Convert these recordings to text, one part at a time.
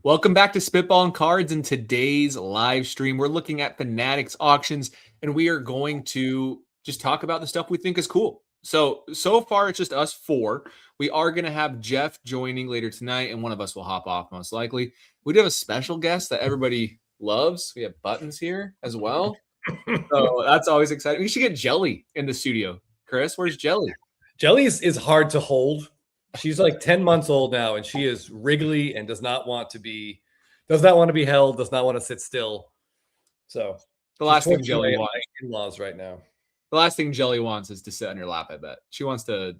Welcome back to Spitballin Cards. In today's live stream, we're looking at Fanatics Auctions, and we are going to just talk about the stuff we think is cool. So far, it's just us four. We are going to have Jeff joining later tonight, and one of us will hop off most likely. We do have a special guest that everybody loves. We have Buttons here as well. So that's always exciting. We should get Jelly in the studio. Chris, where's Jelly? Jelly is hard to hold. She's like 10 months old now, and she is wriggly and does not want to be held, does not want to sit still. So the last thing Jelly wants in-laws right now. The last thing Jelly wants is to sit on your lap, I bet. She wants to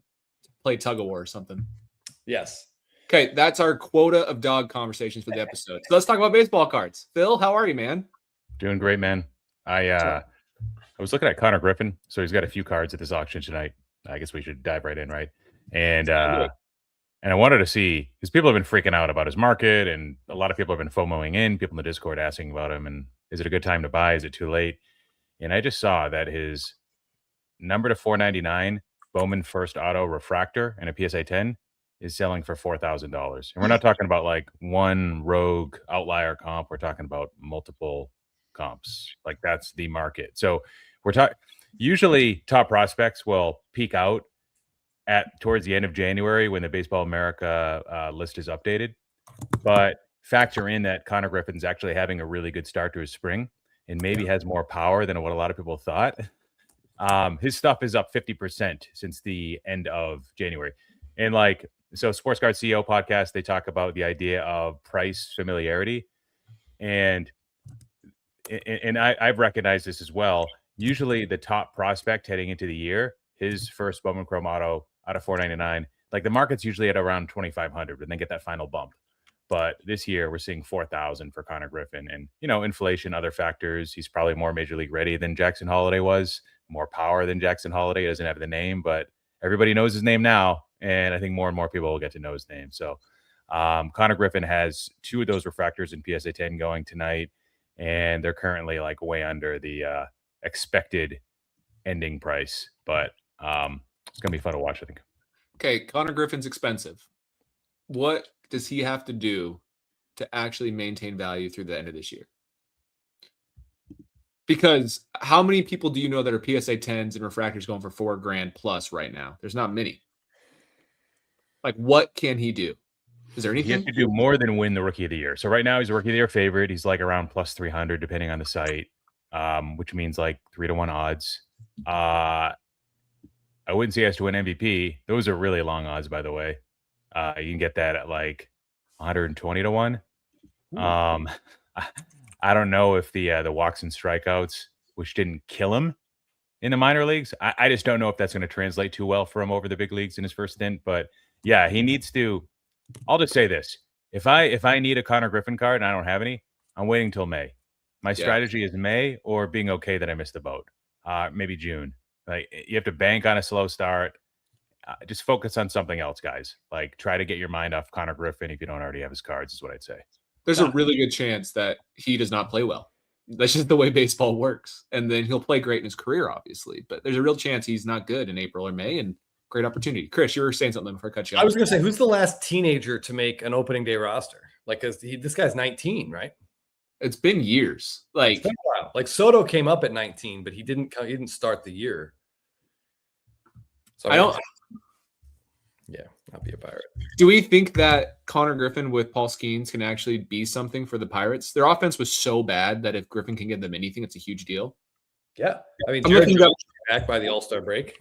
play tug of war or something. Yes. Okay, that's our quota of dog conversations for the episode. So let's talk about baseball cards. Phil, how are you, man? Doing great, man. I was looking at Connor Griffin, so he's got a few cards at this auction tonight. I guess we should dive right in, right? And I wanted to see, because people have been freaking out about his market, and a lot of people have been FOMOing in, people in the Discord asking about him, and is it a good time to buy? Is it too late? And I just saw that his number to 499 Bowman First Auto Refractor and a PSA 10 is selling for $4,000. And we're not talking about like one rogue outlier comp. We're talking about multiple comps. Like that's the market. So we're talking, usually top prospects will peak out towards the end of January when the Baseball America list is updated. But factor in that Connor Griffin's actually having a really good start to his spring and maybe has more power than what a lot of people thought. His stuff is up 50% since the end of January. And like, so Sports Card CEO podcast, they talk about the idea of price familiarity. And I've recognized this as well. Usually the top prospect heading into the year, his first Bowman Chrome Auto out of 499, like the market's usually at around 2,500 and then get that final bump. But this year we're seeing 4,000 for Connor Griffin, and inflation, other factors. He's probably more major league ready than Jackson Holiday was, more power than Jackson Holiday. He doesn't have the name, but everybody knows his name now, and I think more and more people will get to know his name. So Connor Griffin has two of those refractors in PSA 10 going tonight, and they're currently like way under the expected ending price, but it's gonna be fun to watch, I think. Okay, Connor Griffin's expensive. What does he have to do to actually maintain value through the end of this year? Because how many people do you know that are PSA 10s and refractors going for $4,000 plus right now? There's not many. Like, what can he do? Is there anything? He has to do more than win the Rookie of the Year. So right now he's a Rookie of the Year favorite. He's like around plus 300 depending on the site, which means like 3-1 odds. I wouldn't say he has to win MVP. Those are really long odds, by the way. You can get that at like 120 to 1. I don't know if the walks and strikeouts, which didn't kill him in the minor leagues, I just don't know if that's going to translate too well for him over the big leagues in his first stint. But yeah, he needs to. I'll just say this: if I need a Connor Griffin card and I don't have any, I'm waiting till May. My strategy is May or being okay that I missed the boat. Maybe June. Like you have to bank on a slow start. Just focus on something else, guys. Like try to get your mind off Connor Griffin if you don't already have his cards, is what I'd say. There's a really good chance that he does not play well. That's just the way baseball works. And then he'll play great in his career, obviously. But there's a real chance he's not good in April or May, and great opportunity. Chris, you were saying something before I cut you off. I was going to say, who's the last teenager to make an opening day roster? Like, this guy's 19, right? It's been years. Like, it's been a while. Like Soto came up at 19, but he didn't start the year. So I don't. Yeah, I'll be a Pirate. Do we think that Connor Griffin with Paul Skenes can actually be something for the Pirates? Their offense was so bad that if Griffin can give them anything, it's a huge deal. Yeah. I mean, I'm looking up back by the All-Star break.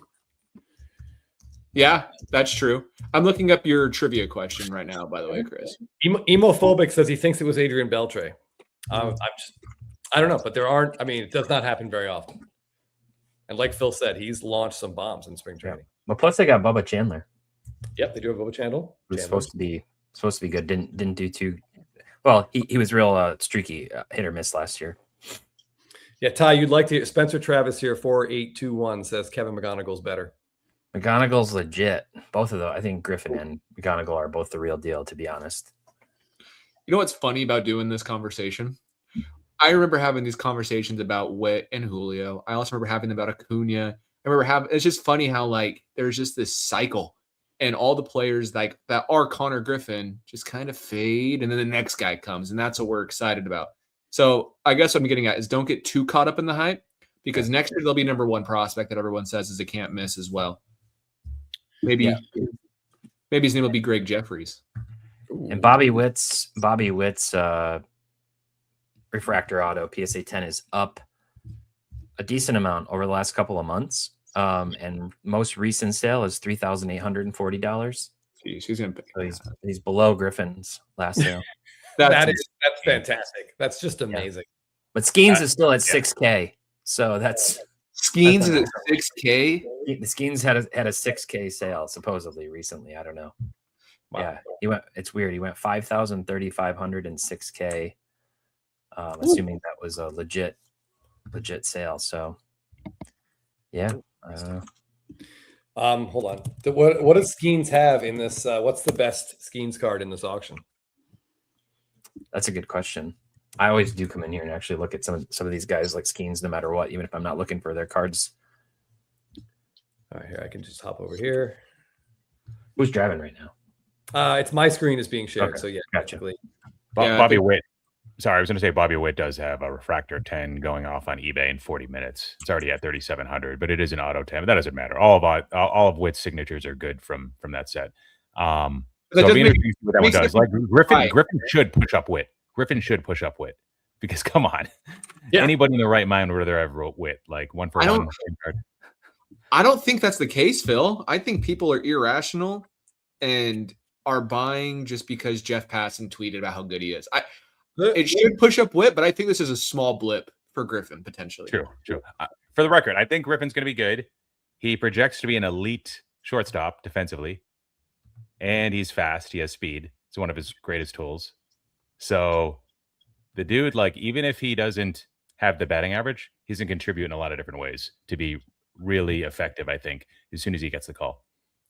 Yeah, that's true. I'm looking up your trivia question right now, by the way, Chris. Emophobic says he thinks it was Adrian Beltre. I don't know, but there aren't. I mean, it does not happen very often. And like Phil said, he's launched some bombs in spring training. But plus, they got Bubba Chandler. Yep, they do have Bubba Chandler. Who's supposed to be good. Didn't do too well. He was real streaky, hit or miss last year. Yeah, Ty, you'd like to. Spencer Travis here, 4821 says Kevin McGonigal's better. McGonigal's legit. Both of them. I think Griffin and McGonigal are both the real deal, to be honest. You know what's funny about doing this conversation? I remember having these conversations about Witt and Julio. I also remember having them about Acuna. It's just funny how like there's just this cycle. and all the players like that are Connor Griffin just kind of fade, and then the next guy comes, and that's what we're excited about. So I guess what I'm getting at is don't get too caught up in the hype, because next year there'll be number one prospect that everyone says is a can't miss as well. Maybe his name will be Greg Jeffries. And Bobby Witt's refractor auto PSA 10 is up a decent amount over the last couple of months. And most recent sale is $3,840. Jeez, he's gonna pay. So he's below Griffin's last sale. That's fantastic. That's just amazing. But Skenes is still at 6K. So that's Skenes is at 6K. The Skenes had a 6K sale supposedly recently. I don't know. Wow. Yeah, he went. It's weird. He went 5,000, 3,500, and 6K. Assuming that was a legit sale. So, yeah. Hold on. What does Skenes have in this? What's the best Skenes card in this auction? That's a good question. I always do come in here and actually look at some of these guys like Skenes, no matter what, even if I'm not looking for their cards. All right, here I can just hop over here. Who's driving right now? It's my screen is being shared, Okay, so yeah, gotcha. basically. Bobby Witt. Sorry, I was going to say Bobby Witt does have a refractor 10 going off on eBay in 40 minutes. It's already at 3,700, but it is an auto 10. But that doesn't matter. All of Witt's signatures are good from that set. So being able to see what that one does, like Griffin should push up Witt. Griffin should push up Witt, because come on, anybody in their right mind would have ever wrote Witt like 1-for-1. I don't think that's the case, Phil. I think people are irrational and are buying just because Jeff Passan tweeted about how good he is. It should push up Witt, but I think this is a small blip for Griffin potentially. True. For the record, I think Griffin's going to be good. He projects to be an elite shortstop defensively, and he's fast. He has speed. It's one of his greatest tools. So the dude, like, even if he doesn't have the batting average, he's going to contribute in a lot of different ways to be really effective, I think, as soon as he gets the call.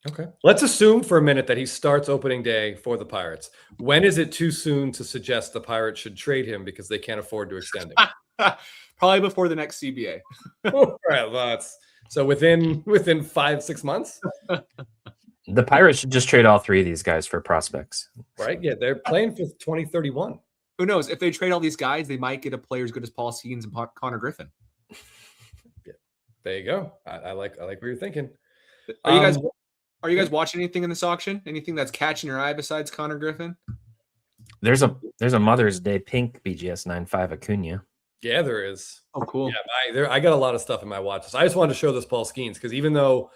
Okay. Let's assume for a minute that he starts opening day for the Pirates. When is it too soon to suggest the Pirates should trade him because they can't afford to extend him? Probably before the next CBA. All right, so within 5-6 months? The Pirates should just trade all three of these guys for prospects. Right? Yeah, they're playing for 2031. Who knows? If they trade all these guys, they might get a player as good as Paul Skenes and Connor Griffin. Yeah, there you go. I like what you're thinking. Are you guys watching anything in this auction? Anything that's catching your eye besides Connor Griffin? There's a Mother's Day pink BGS 9.5 Acuna. Yeah, there is. Oh, cool. Yeah, I got a lot of stuff in my watch list. I just wanted to show this Paul Skenes because even though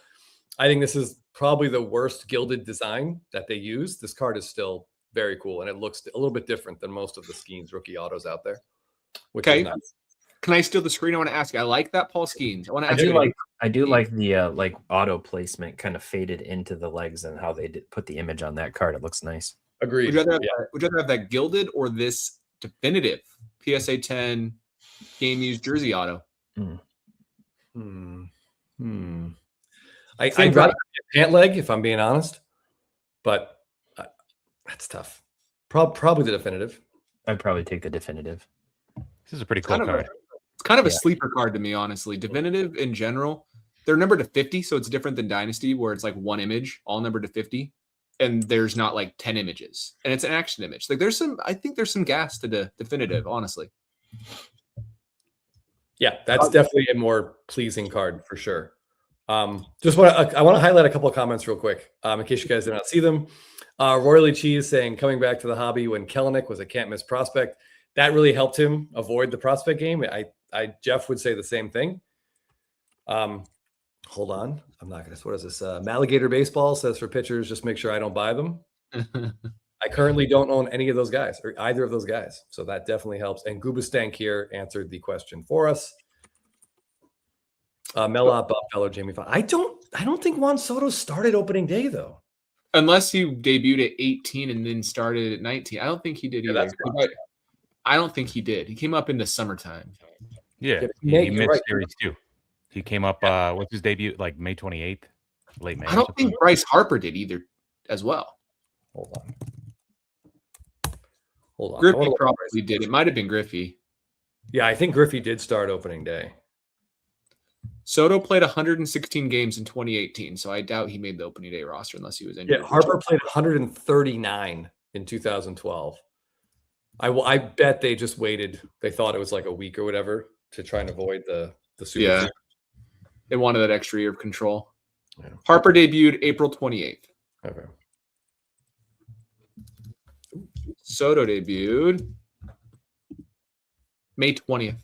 I think this is probably the worst gilded design that they use, this card is still very cool, and it looks a little bit different than most of the Skenes rookie autos out there. Okay. Can I steal the screen? I want to ask you. I like that Paul Skenes. I do like the auto placement kind of faded into the legs and how they did put the image on that card. It looks nice. Agreed. Would you rather have that gilded or this definitive PSA 10 game used jersey auto? I'd rather a pant leg if I'm being honest, but that's tough. Probably the definitive. I'd probably take the definitive. This is a pretty cool card. It's kind of a sleeper card to me, honestly. Definitive in general, they're numbered to 50, so it's different than Dynasty, where it's like one image, all numbered to 50, and there's not like 10 images, and it's an action image. Like I think there's some gas to the definitive, honestly. Yeah, that's definitely a more pleasing card for sure. I want to highlight a couple of comments real quick, in case you guys did not see them. Royally Cheese saying coming back to the hobby when Kellenic was a can't miss prospect. That really helped him avoid the prospect game. Jeff would say the same thing. Hold on. I'm not going to. What is this? Maligator Baseball says for pitchers, just make sure I don't buy them. I currently don't own any of those guys or either of those guys. So that definitely helps. And Goobastank here answered the question for us. Melot, Bob Feller, Jamie Fon. I don't think Juan Soto started opening day though. Unless he debuted at 18 and then started at 19. I don't think he did either. I don't think he did. He came up in the summertime. Yeah, he missed series 2. He came up. What's his debut? Like May 28th, late May. I don't think Bryce Harper did either, as well. Hold on. Griffey probably did. It might have been Griffey. Yeah, I think Griffey did start opening day. Soto played 116 games in 2018, so I doubt he made the opening day roster unless he was injured. Yeah, Harper played 139 in 2012. I bet they just waited. They thought it was like a week or whatever to try and avoid the super. Yeah. They wanted that extra year of control. Yeah. Harper debuted April 28th. Okay. Soto debuted May 20th.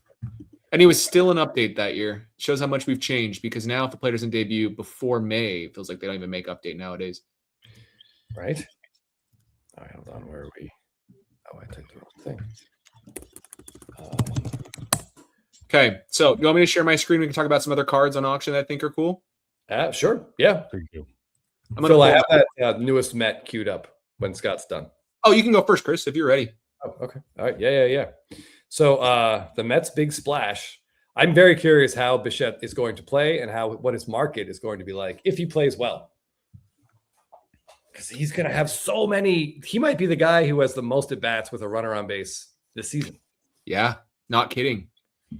And he was still an update that year. Shows how much we've changed, because now if the player doesn't debut before May, it feels like they don't even make update nowadays. Right? All right, hold on. Where are we? Oh, I took the wrong thing. Okay, so you want me to share my screen? We can talk about some other cards on auction that I think are cool. Sure. Yeah. I have that newest Met queued up when Scott's done. Oh, you can go first, Chris, if you're ready. Oh, okay. All right. Yeah. So the Mets' big splash. I'm very curious how Bichette is going to play and what his market is going to be like if he plays well. Because he's going to have so many. He might be the guy who has the most at bats with a runner on base this season. Yeah, not kidding.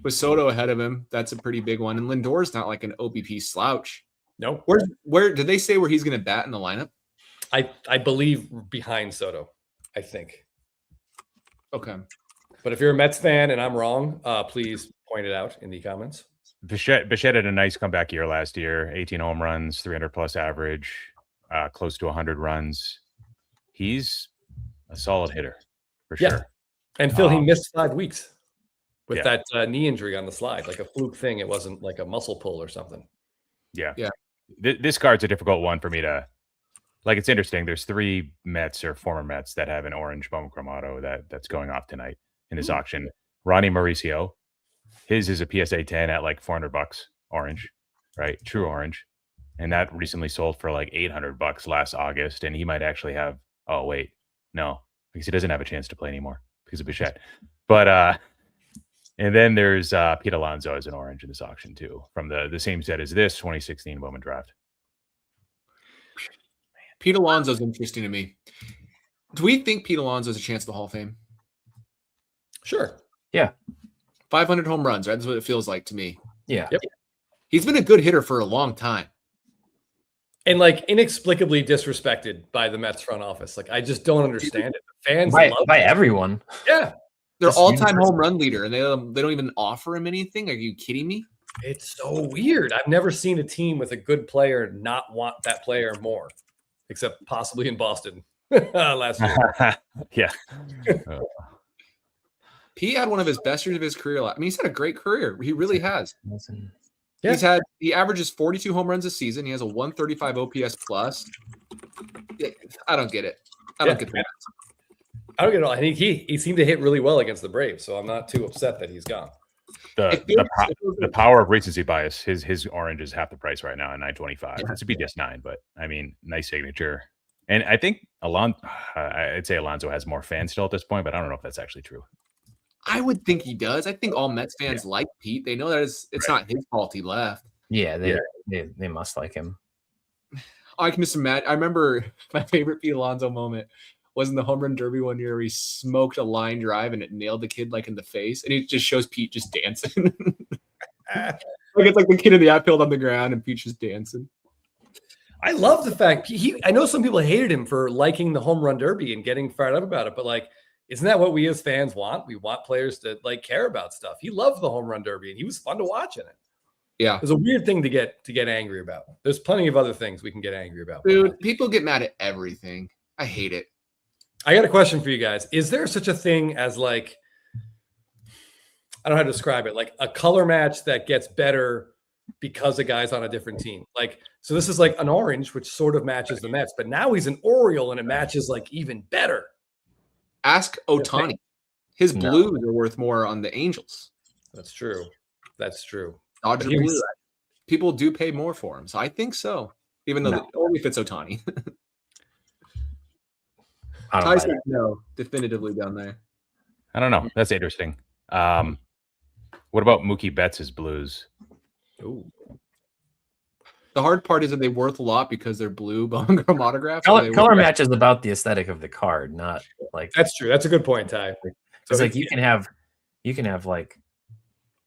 With Soto ahead of him, that's a pretty big one. And Lindor's not like an OBP slouch. No. Where did they say where he's going to bat in the lineup? I believe behind Soto, I think. Okay. But if you're a Mets fan and I'm wrong, please point it out in the comments. Bichette had a nice comeback year last year. 18 home runs, 300 plus average, close to 100 runs. He's a solid hitter for sure. And Phil, he missed 5 weeks with that knee injury on the slide, like a fluke thing. It wasn't like a muscle pull or something. Yeah. This card's a difficult one for me to like. It's interesting. There's 3 Mets or former Mets that have an orange monochromato that's going off tonight in this auction. Ronnie Mauricio, his is a PSA 10 at like $400 orange, right? True orange. And that recently sold for like $800 last August. And he might actually have, oh wait, no, because he doesn't have a chance to play anymore because of Bichette. But and then there's Pete Alonso as an orange in this auction too, from the same set as this 2016 Bowman draft. Pete Alonso's interesting to me. Do we think Pete Alonso has a chance at the Hall of Fame? Sure. Yeah. 500 home runs, right? That's what it feels like to me. Yeah. Yep. He's been a good hitter for a long time. And like inexplicably disrespected by the Mets front office. Like I just don't understand it. The fans love by him. everyone. Yeah. Their Just all-time universal. home run leader, and they don't even offer him anything. Are you kidding me? It's so weird. I've never seen a team with a good player not want that player more, except possibly in Boston last year. Yeah. Pete had one of his best years of his career. I mean, he's had a great career. He really has. Yeah. He averages 42 home runs a season. He has a 135 OPS plus. I don't get it. I don't get that. I don't get it all. I think he seemed to hit really well against the Braves, so I'm not too upset that he's gone. The power of recency bias. His orange is half the price right now at $925. Yeah. It's a BDS9, but I mean, nice signature. And I think I'd say Alonso has more fans still at this point, but I don't know if that's actually true. I would think he does. I think all Mets fans like Pete. They know that it's not his fault he left. Yeah, they must like him. I can just imagine. I remember my favorite Pete Alonso moment was in the home run derby one year where he smoked a line drive and it nailed the kid like in the face, and it just shows Pete just dancing. Like it's like the kid in the outfield on the ground and Pete just dancing. I love the fact I know some people hated him for liking the home run derby and getting fired up about it, but like, isn't that what we as fans want? We want players to like care about stuff. He loved the home run derby and he was fun to watch in it. Yeah. It's a weird thing to get angry about. There's plenty of other things we can get angry about. Dude, people get mad at everything. I hate it. I got a question for you guys. Is there such a thing as like, I don't know how to describe it, like a color match that gets better because a guy's on a different team? Like, so this is like an orange, which sort of matches the Mets, but now he's an Oriole and it matches like even better. Ask Ohtani. His blues are worth more on the Angels. That's true. That's true. Dodger blue. People do pay more for him. So I think so. Even though only if it's Ohtani. Tyson, no, definitively down there. I don't know. That's interesting. What about Mookie Betts' blues? Ooh. The hard part is that they worth a lot because they're blue Bowman autographs. Color match is about the aesthetic of the card, not like That's true. That's a good point, Ty. it's like you can have like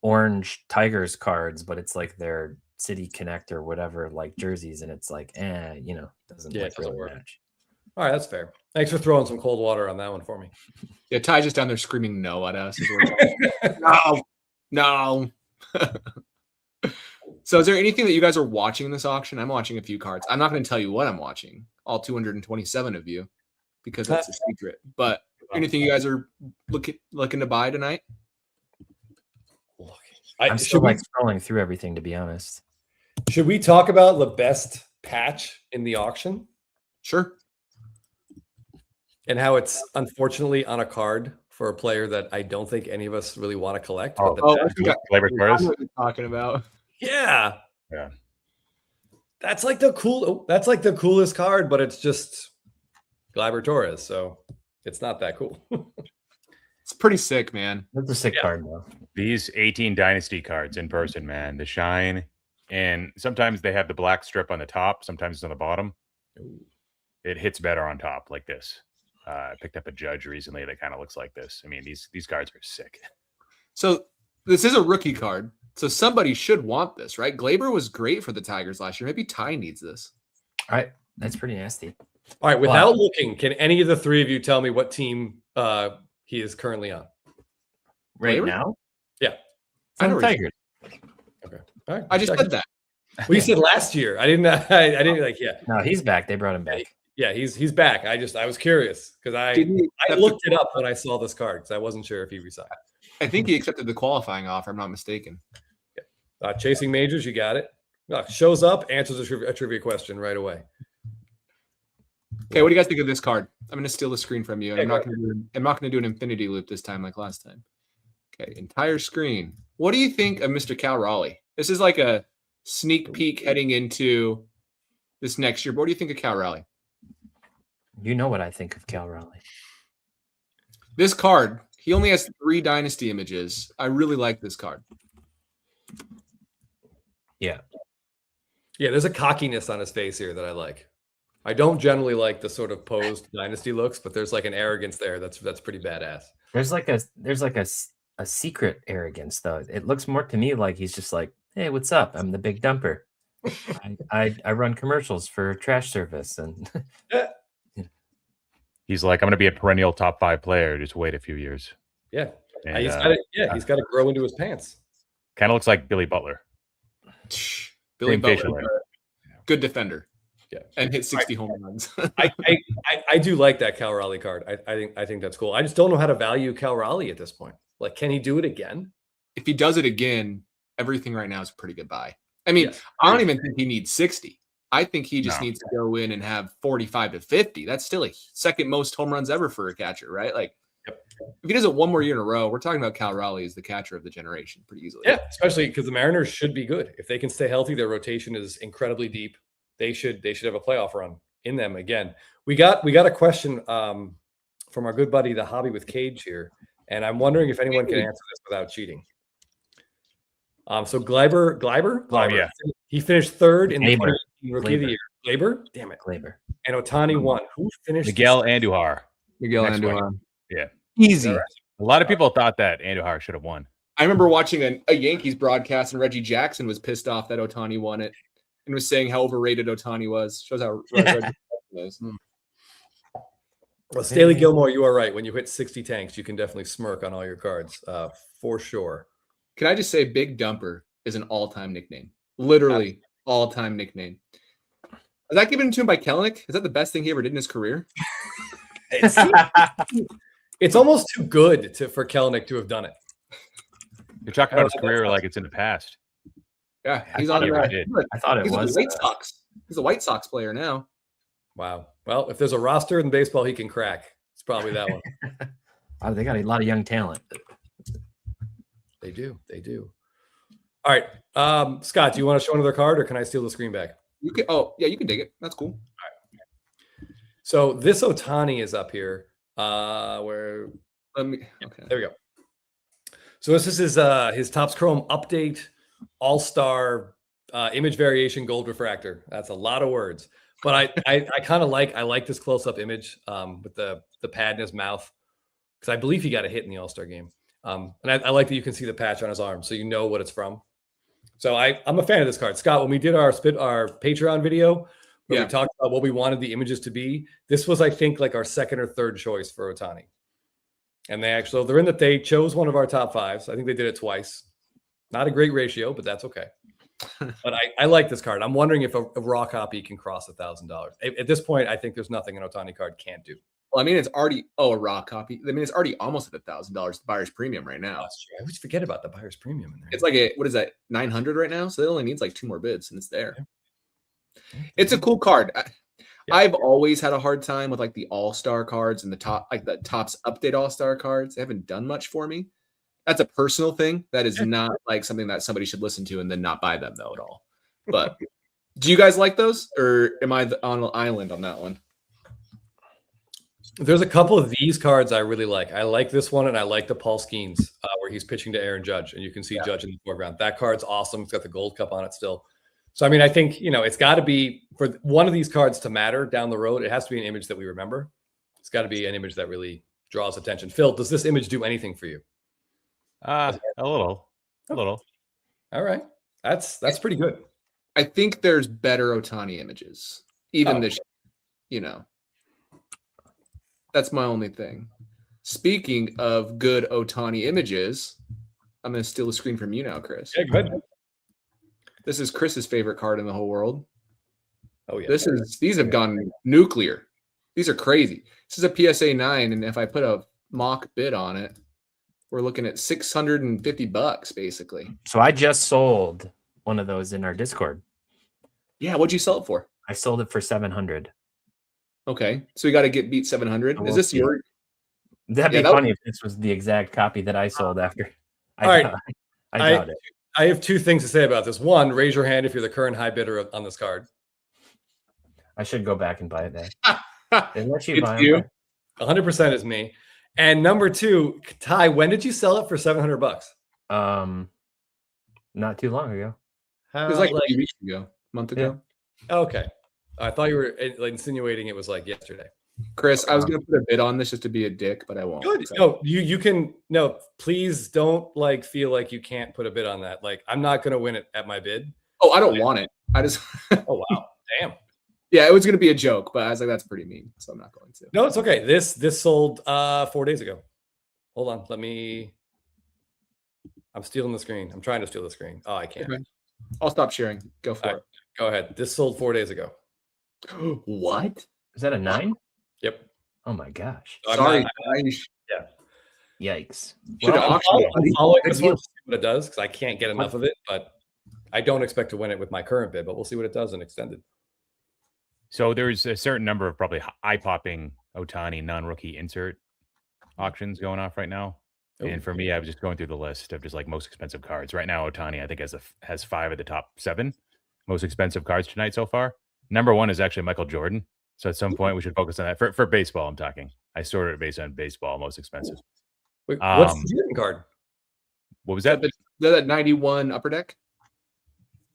orange Tigers cards, but it's like they're City Connect or whatever, like jerseys, and it's like, doesn't Yeah, it like doesn't really work. match. All right, that's fair. Thanks for throwing some cold water on that one for me. Yeah, Ty's just down there screaming no at us. No. So is there anything that you guys are watching in this auction? I'm watching a few cards. I'm not going to tell you what I'm watching, all 227 of you, because that's a secret. But anything you guys are looking to buy tonight? I'm still like scrolling through everything, to be honest. Should we talk about the best patch in the auction? Sure. And how it's unfortunately on a card for a player that I don't think any of us really want to collect. Oh, What you're talking about. Yeah. Yeah. That's like the coolest card, but it's just Gleyber Torres, so it's not that cool. It's pretty sick, man. That's a sick card, though. These 18 Dynasty cards in person, man, the shine. And sometimes they have the black strip on the top. Sometimes it's on the bottom. It hits better on top like this. I picked up a Judge recently that kind of looks like this. I mean, these cards are sick. So this is a rookie card. So somebody should want this, right? Gleyber was great for the Tigers last year. Maybe Ty needs this. All right. That's pretty nasty. All right. Without looking, can any of the three of you tell me what team he is currently on? Right Gleyber? now? Yeah. I know Tigers. Okay. All right. I just said that. Well, you said last year. I didn't like, yeah. No, he's back. They brought him back. Yeah, he's back. I was curious because I looked it up when I saw this card because I wasn't sure if he resigned. I think he accepted the qualifying offer. I'm not mistaken. Yeah. Chasing majors, you got it. Shows up, answers a trivia question right away. Okay, what do you guys think of this card? I'm going to steal the screen from you. I'm not going to do an infinity loop this time like last time. Okay, entire screen. What do you think of Mr. Cal Raleigh? This is like a sneak peek heading into this next year. But what do you think of Cal Raleigh? You know what I think of Cal Raleigh. This card, he only has 3 Dynasty images. I really like this card. Yeah. Yeah, there's a cockiness on his face here that I like. I don't generally like the sort of posed Dynasty looks, but there's like an arrogance there that's pretty badass. There's like a secret arrogance though. It looks more to me like he's just like, hey, what's up? I'm the big dumper. I run commercials for trash service, and he's like, I'm going to be a perennial top 5 player. Just wait a few years. Yeah, and, he's got to grow into his pants. Kind of looks like Billy Butler. Billy Butler, good defender. Yeah, and hit 60 home runs. I do like that Cal Raleigh card. I think that's cool. I just don't know how to value Cal Raleigh at this point. Like, can he do it again? If he does it again, everything right now is a pretty good buy. I mean, I don't even think he needs 60. I think he just needs to go in and have 45 to 50. That's still a second most home runs ever for a catcher, right? Like, if he does it one more year in a row, we're talking about Cal Raleigh as the catcher of the generation pretty easily. Yeah, especially because the Mariners should be good. If they can stay healthy, their rotation is incredibly deep. They should have a playoff run in them again. We got a question from our good buddy, the Hobby with Cage here, and I'm wondering if anyone can answer this without cheating. So Gleyber, yeah. He finished third in Gleyber. the Rookie of the Year. Gleyber? Damn it. Gleyber. And Ohtani won. Who finished? Miguel Andujar. Miguel Next Andujar. one. Yeah. Easy. Right. A lot of people thought that Andujar should have won. I remember watching a Yankees broadcast, and Reggie Jackson was pissed off that Ohtani won it and was saying how overrated Ohtani was. Shows how Reggie is. Well, Staley Gilmore, you are right. When you hit 60 tanks, you can definitely smirk on all your cards, for sure. Can I just say Big Dumper is an all-time nickname? Literally all-time nickname. Was that given to him by Kelenic? Is that the best thing he ever did in his career? It's almost too good for Kelenic to have done it. You're talking about his career like it's in the past. Yeah, he's on the I thought it was White Sox. He's a White Sox player now. Wow. Well, if there's a roster in baseball he can crack, it's probably that one. Oh, they got a lot of young talent. They do. All right. Scott, do you want to show another card, or can I steal the screen back? You can. Oh, yeah, you can take it. That's cool. All right. So this Ohtani is up here. Where? Okay. There we go. So this is his Topps Chrome update, all-star image variation gold refractor. That's a lot of words, but I kind of like this close-up image with the pad in his mouth, because I believe he got a hit in the All-Star game. And I like that you can see the patch on his arm, so you know what it's from. So I'm a fan of this card. Scott, when we did our Patreon video where we talked about what we wanted the images to be, this was, I think, like our second or third choice for Ohtani. And they chose one of our top 5s. I think they did it twice. Not a great ratio, but that's okay. But I like this card. I'm wondering if a raw copy can cross $1,000. At this point, I think there's nothing an Ohtani card can't do. Well, I mean, it's already a raw copy. I mean, it's already almost at $1,000, the buyer's premium right now. That's true. I always forget about the buyer's premium in there. It's like what is that, 900 right now? So it only needs like 2 more bids, and it's there. It's a cool card. I've always had a hard time with like the all-star cards and the Topps update all-star cards. They haven't done much for me. That's a personal thing. That is not like something that somebody should listen to and then not buy them though at all. But do you guys like those, or am I on an island on that one? There's a couple of these cards I really like. I like this one, and I like the Paul Skenes where he's pitching to Aaron Judge, and you can see Judge in the foreground. That card's awesome. It's got the gold cup on it still. So, I mean, I think, it's got to be, for one of these cards to matter down the road, it has to be an image that we remember. It's got to be an image that really draws attention. Phil, does this image do anything for you? A little. All right. That's pretty good. I think there's better Ohtani images, even this, That's my only thing. Speaking of good Ohtani images, I'm going to steal the screen from you now, Chris. Yeah, go ahead. This is Chris's favorite card in the whole world. Oh, yeah. These have gone nuclear. These are crazy. This is a PSA 9, and if I put a mock bid on it, we're looking at $650 basically. So I just sold one of those in our Discord. Yeah, what'd you sell it for? I sold it for 700. Okay, so we got to get beat 700. Is this your? That'd be funny if this was the exact copy that I sold after. I doubt it. I have 2 things to say about this. One, raise your hand if you're the current high bidder on this card. I should go back and buy it then. It's you. 100% is me. And number 2, Ty, when did you sell it for $700? Not too long ago. It was like a few weeks ago, a month ago. Yeah. Okay. I thought you were insinuating it was like yesterday. Chris, I was going to put a bid on this just to be a dick, but I won't. Good. No, you can. No, please don't feel like you can't put a bid on that. Like, I'm not going to win it at my bid. Oh, I don't want it. I just. Oh, wow. Damn. Yeah, it was going to be a joke, but I was like, that's pretty mean, so I'm not going to. No, it's okay. This sold 4 days ago. Hold on. I'm stealing the screen. I'm trying to steal the screen. Oh, I can't. Okay. I'll stop sharing. Go for it. Go ahead. This sold 4 days ago. What? Is that a 9? Yep. Oh my gosh. Sorry. Yikes. I'll follow this one to see what it does, because I can't get enough of it, but I don't expect to win it with my current bid, but we'll see what it does in extended. So there's a certain number of probably eye-popping Ohtani non-rookie insert auctions going off right now. Ooh. And for me, I was just going through the list of just like most expensive cards. Right now, Ohtani, I think, has 5 of the top 7 most expensive cards tonight so far. Number 1 is actually Michael Jordan. So at some point, we should focus on that. For baseball, I'm talking. I sorted it based on baseball, most expensive. Wait, what's the Jordan card? What was that? That 91 Upper Deck?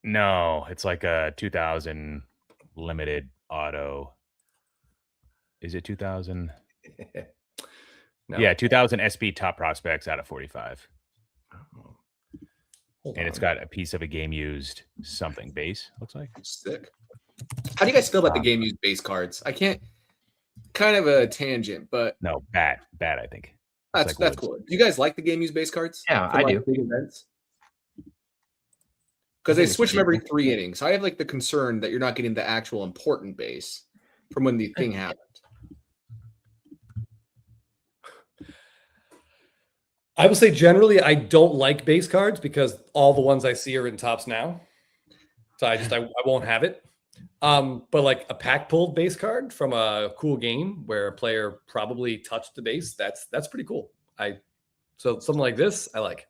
No, it's like a 2000 limited auto. Is it 2000? No. Yeah, 2000 SP top prospects out of 45. And it's got a piece of a game used something base, looks like. Sick. How do you guys feel about the game used base cards? I can't, kind of a tangent, but no, bad, I think. That's cool. Do you guys like the game used base cards? Yeah, I do. Because they switch them every 3 innings. So I have like the concern that you're not getting the actual important base from when the thing happened. I would say generally I don't like base cards because all the ones I see are in Topps now. So I won't have it. But like a pack pulled base card from a cool game where a player probably touched the base, that's pretty cool. So something like this, I like.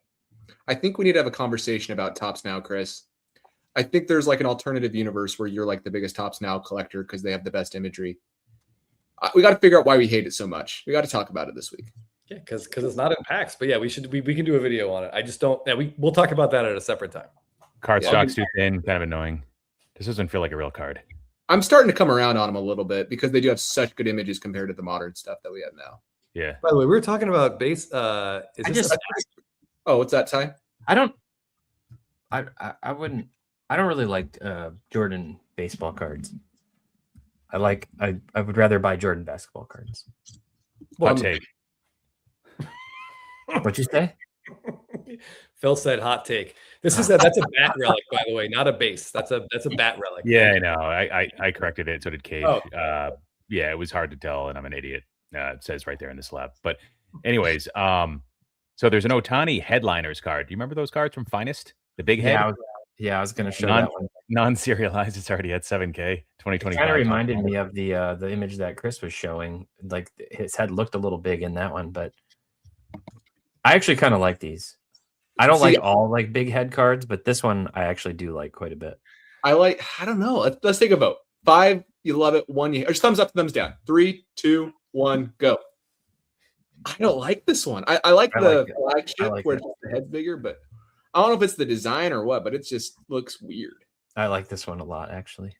I think we need to have a conversation about Topps Now, Chris. I think there's like an alternative universe where you're like the biggest Topps Now collector because they have the best imagery. We got to figure out why we hate it so much. We got to talk about it this week. Yeah, because it's not in packs. But yeah, we can do a video on it. I just don't. Yeah, we'll talk about that at a separate time. Card stock's too thin, kind of annoying. This doesn't feel like a real card. I'm starting to come around on them a little bit because they do have such good images compared to the modern stuff that we have now. Yeah. By the way, we were talking about base. Oh, what's that, Ty? I wouldn't. I don't really like Jordan baseball cards. I would rather buy Jordan basketball cards. Hot take. What'd you say? Phil said hot take. That's a bat relic, by the way, not a base. That's a bat relic. Yeah, I know. I corrected it. So did Cage. Oh. Yeah, it was hard to tell, and I'm an idiot. It says right there in the slab. But anyways, so there's an Ohtani headliners card. Do you remember those cards from Finest? The big head? I was going to show that one. Non-serialized. It's already at 7K, 2025. Kind of reminded me of the image that Chris was showing. Like his head looked a little big in that one, but I actually kind of like these. I don't like all like big head cards, but this one I actually do like quite a bit. I don't know. Let's take a vote. 5, you love it. 1, you, or just thumbs up, thumbs down. 3, 2, 1, go. I don't like this one. I like the flagship where the head's bigger, but I don't know if it's the design or what, but it just looks weird. I like this one a lot, actually.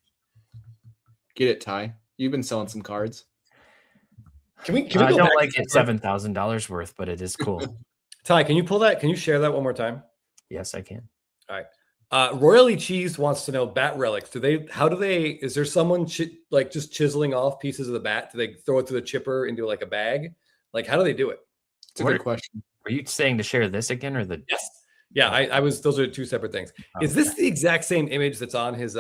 Get it, Ty? You've been selling some cards. Can we I don't like it $7,000 worth, but it is cool. Ty, can you pull that? Can you share that one more time? Yes, I can. All right. Royally Cheese wants to know bat relics. Is there someone just chiseling off pieces of the bat? Do they throw it through the chipper into like a bag? Like, how do they do it? It's a good question. Were you saying to share this again or the? Yes. Yeah, I was. Those are two separate things. Okay. Is this the exact same image that's on his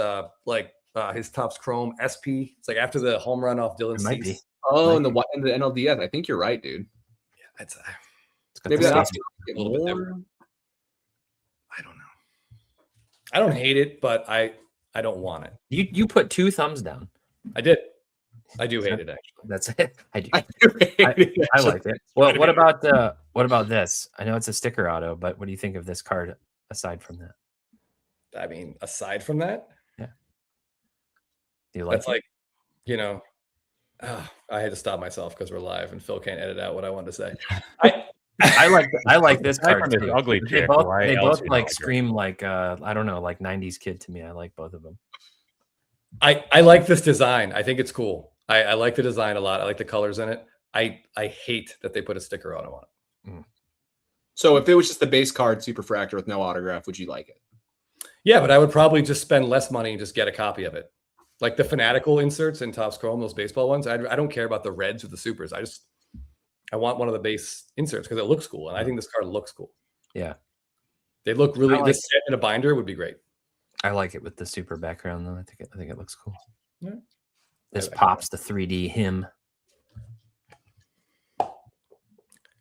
his Topps Chrome SP? It's like after the home run off Dylan Cease. Oh, and the NLDS. I think you're right, dude. Yeah, maybe that's a little bit different. I don't know. I don't hate it, but I don't want it. You put 2 thumbs down. I did. I do hate it, actually. That's it. I do. I like it. Well, what about this? I know it's a sticker auto, but what do you think of this card aside from that? I mean, aside from that, yeah. Do you like that's it? I had to stop myself because we're live and Phil can't edit out what I wanted to say. I like this card too. Ugly They both like scream like I don't know, like 90s kid to me. I like both of them. I like this design. I think it's cool. I like the design a lot. I like the colors in it. I hate that they put a sticker auto on it. So if it was just the base card Superfractor with no autograph, would you like it? Yeah, but I would probably just spend less money and just get a copy of it. Like the Fanatical inserts in Topps Chrome, those baseball ones. I don't care about the reds or the supers. I want one of the base inserts because it looks cool, and I think this card looks cool. Yeah, they look really. This set in a binder would be great. I like it with the super background though. I think it looks cool. Yeah. This pops the 3D him.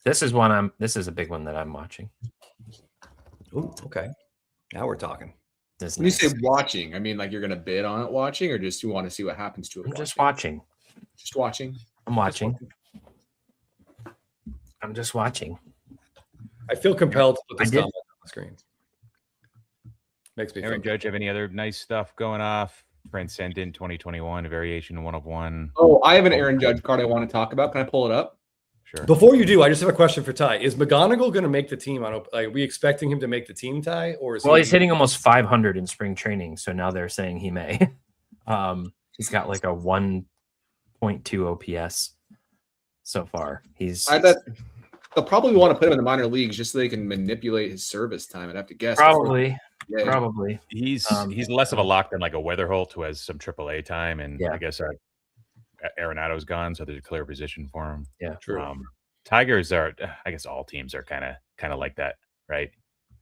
This is a big one that I'm watching. Oh, okay. Now we're talking. When you say watching, I mean like you're gonna bid on it watching, or just you want to see what happens to it? I'm just watching. Just watching. I'm watching. I'm just watching. I feel compelled to put this comment on the screen. Makes me Aaron Judge have any other nice stuff going off? Transcendent 2021, variation 1 of 1. Oh, I have an Aaron Judge card I want to talk about. Can I pull it up? Sure. Before you do, I just have a question for Ty. Is McGonigal going to make the team? Are we expecting him to make the team, Ty? Or he's hitting almost 500 in spring training, so now they're saying he may. He's got like a 1.2 OPS so far. They'll probably want to put him in the minor leagues just so they can manipulate his service time. I'd have to guess. Probably. He's less of a lock than like a Weatherholt who has some AAA time, and I guess Arenado's gone, so there's a clear position for him. Yeah, true. Tigers are, I guess, all teams are kind of like that, right?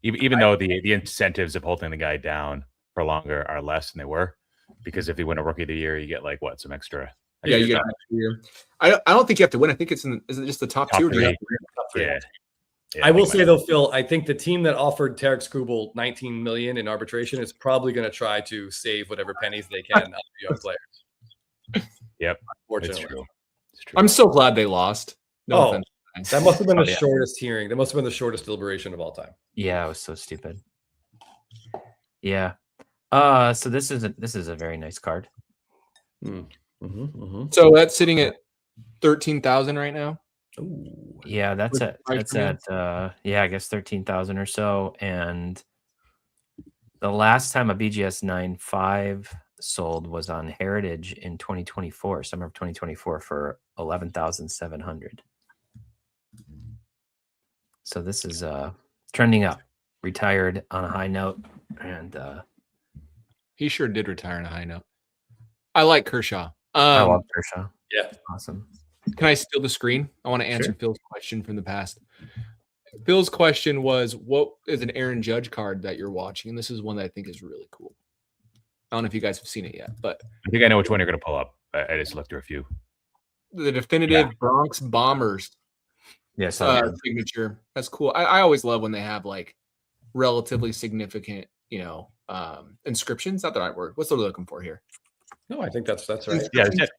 Even though the incentives of holding the guy down for longer are less than they were, because if you win a Rookie of the Year, you get like what, some extra. Yeah, you get an extra year. I don't think you have to win. I think isn't it just the top 2 or three? Yeah. I will say though, Phil, I think the team that offered Tarek Skubal $19 million in arbitration is probably going to try to save whatever pennies they can out of young players. Yep, unfortunately, it's true. I'm so glad they lost. No offense. That must have been the shortest hearing. That must have been the shortest deliberation of all time. Yeah, it was so stupid. Yeah. So this is a very nice card. So that's sitting at 13,000 right now. Ooh. Yeah, that's at I guess 13,000 or so. And the last time a BGS 9.5 sold was on Heritage in 2024, summer of 2024, for 11,700. So this is trending up. Retired on a high note. And he sure did retire on a high note. I like Kershaw. I love Kershaw. Yeah. Awesome. Can I steal the screen? I want to answer Phil's question from the past. Phil's question was, what is an Aaron Judge card that you're watching? And this is one that I think is really cool. I don't know if you guys have seen it yet, but I think I know which one you're going to pull up. I just looked through a few. The definitive Bronx Bombers signature. That's cool. I always love when they have like relatively significant, inscriptions. Not the right word. What's the word looking for here? No, I think that's right. Yeah, that's it.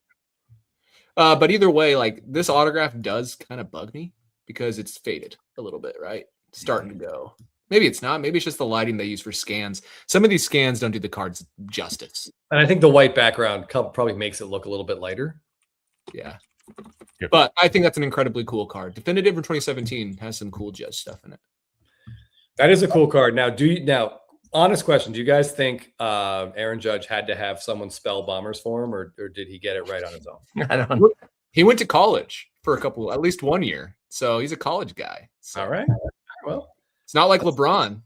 But either way, like this autograph does kind of bug me because it's faded a little bit, right? It's starting to go. Maybe it's not. Maybe it's just the lighting they use for scans. Some of these scans don't do the cards justice. And I think the white background probably makes it look a little bit lighter. Yeah. Yep. But I think that's an incredibly cool card. Definitive from 2017 has some cool Judge stuff in it. That is a cool card. Now, honest question. Do you guys think Aaron Judge had to have someone spell Bombers for him, or did he get it right on his own? I don't know. He went to college for at least 1 year. So he's a college guy. So All right. Well, it's not like LeBron,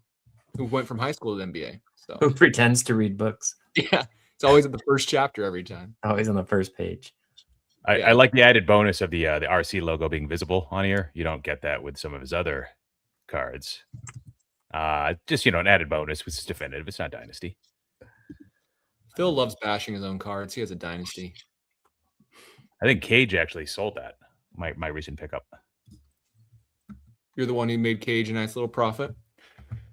who went from high school to the NBA. So Who pretends to read books? yeah, it's always at the first chapter every time. Always on the first page. I like the added bonus of the RC logo being visible on here. You don't get that with some of his other cards. Just an added bonus, which is definitive. It's not Dynasty. Phil loves bashing his own cards. He has a Dynasty. I think Cage actually sold that. My recent pickup. You're the one who made Cage a nice little profit.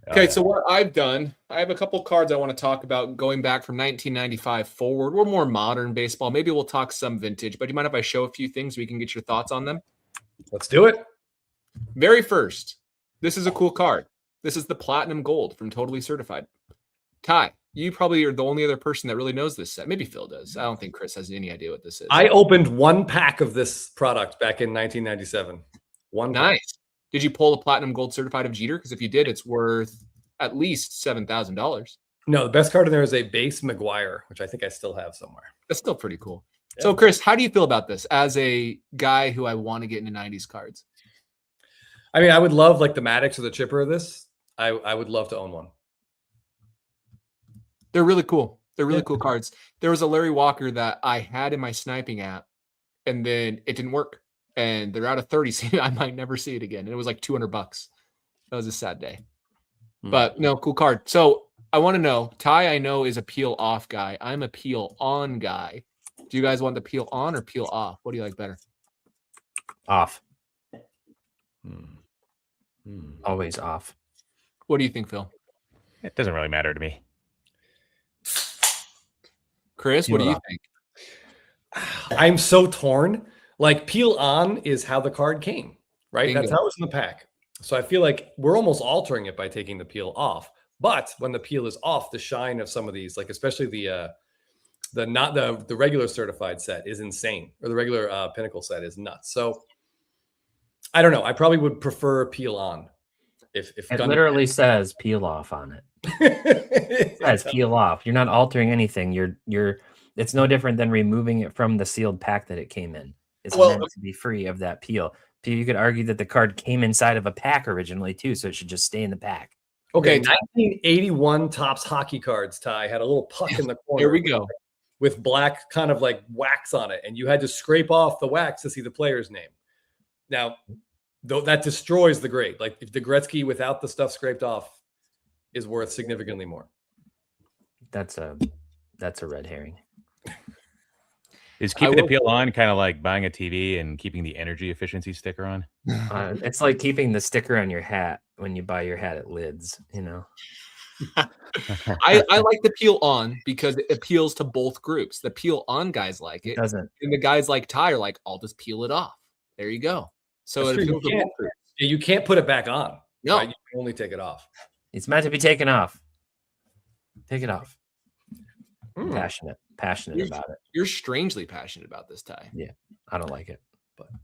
Oh, Okay, yeah. so what I've done, I have a couple cards I want to talk about going back from 1995 forward. We're more modern baseball. Maybe we'll talk some vintage, but do you mind if I show a few things so we can get your thoughts on them? let's do it. Very first, this is a cool card. This is the Platinum Gold from Totally Certified. Ty, you probably are the only other person that really knows this set. Maybe Phil does. I don't think Chris has any idea what this is. I opened one pack of this product back in 1997. One pack. Nice. Did you pull the Platinum Gold Certified of Jeter? Because if you did, it's worth at least $7,000. No, the best card in there is a base McGuire, which I think I still have somewhere. That's still pretty cool. Yeah. So, Chris, how do you feel about this as a guy who I want to get into 90s cards? I mean, I would love like the Maddox or the Chipper of this. I would love to own one. They're really cool. They're really cool cards. There was a Larry Walker that I had in my sniping app, and then it didn't work. And they're out of 30, so I might never see it again. And it was like $200. That was a sad day. But no, cool card. So I want to know, Ty, I know, is a peel off guy. I'm a peel on guy. Do you guys want the peel on or peel off? What do you like better? Off. Always off. What do you think, Phil? It doesn't really matter to me. Chris, what do you think? I'm so torn. Like peel on is how the card came, right? Bingo. That's how it was in the pack. So I feel like we're almost altering it by taking the peel off. But when the peel is off, the shine of some of these, like especially the regular certified set is insane, or the regular Pinnacle set is nuts. So I don't know. I probably would prefer peel on. If it literally says peel off on it. It says peel off. You're not altering anything. You're. It's no different than removing it from the sealed pack that it came in. It's meant to be free of that peel. You could argue that the card came inside of a pack originally too, so it should just stay in the pack. Okay, 1981 Topps hockey cards, Ty, had a little puck in the corner. Here we go. With black kind of like wax on it, and you had to scrape off the wax to see the player's name. Now, though that destroys the grade. Like if the Gretzky without the stuff scraped off is worth significantly more. That's a red herring. Is keeping the peel on kind of like buying a TV and keeping the energy efficiency sticker on? It's like keeping the sticker on your hat when you buy your hat at Lids, you know. I like the peel on because it appeals to both groups. The peel on guys like it. Doesn't. And the guys like Ty are like, I'll just peel it off. There you go. So it appeals to both groups. You can't put it back on. No. Right? You can only take it off. It's meant to be taken off. Take it off. Passionate about it. You're strangely passionate about this, Ty. Yeah, I don't like it.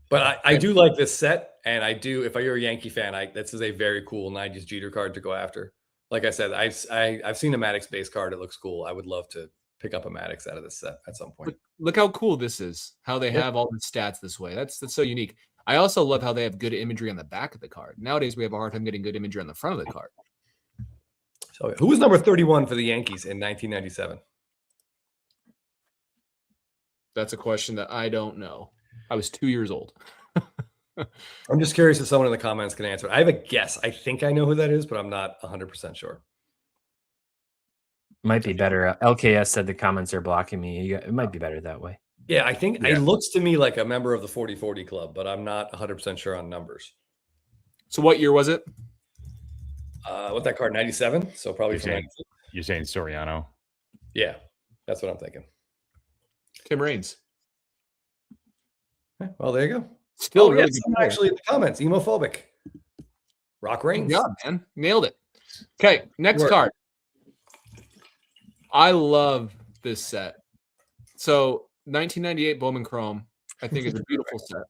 But I do like this set, and I do. If you're a Yankee fan, this is a very cool 90s Jeter card to go after. Like I said, I've seen a Maddox base card. It looks cool. I would love to pick up a Maddox out of this set at some point. Look how cool this is. How they have all the stats this way. That's so unique. I also love how they have good imagery on the back of the card. Nowadays, we have a hard time getting good imagery on the front of the card. So who was number 31 for the Yankees in 1997? That's a question that I don't know. I was 2 years old. I'm just curious if someone in the comments can answer it. I have a guess. I think I know who that is, but I'm not 100% sure. Might be better. LKS said the comments are blocking me. It might be better that way. Yeah, I think it looks to me like a member of the 40-40 club, but I'm not 100% sure on numbers. So what year was it? What that card? 97. So probably you're saying Soriano. Yeah, that's what I'm thinking. Tim Raines. Okay, well, there you go. Still really good. Actually, in the comments, emophobic. Rock Reigns. Yeah, man, nailed it. Okay, next card. I love this set. So 1998 Bowman Chrome, I think is a beautiful set.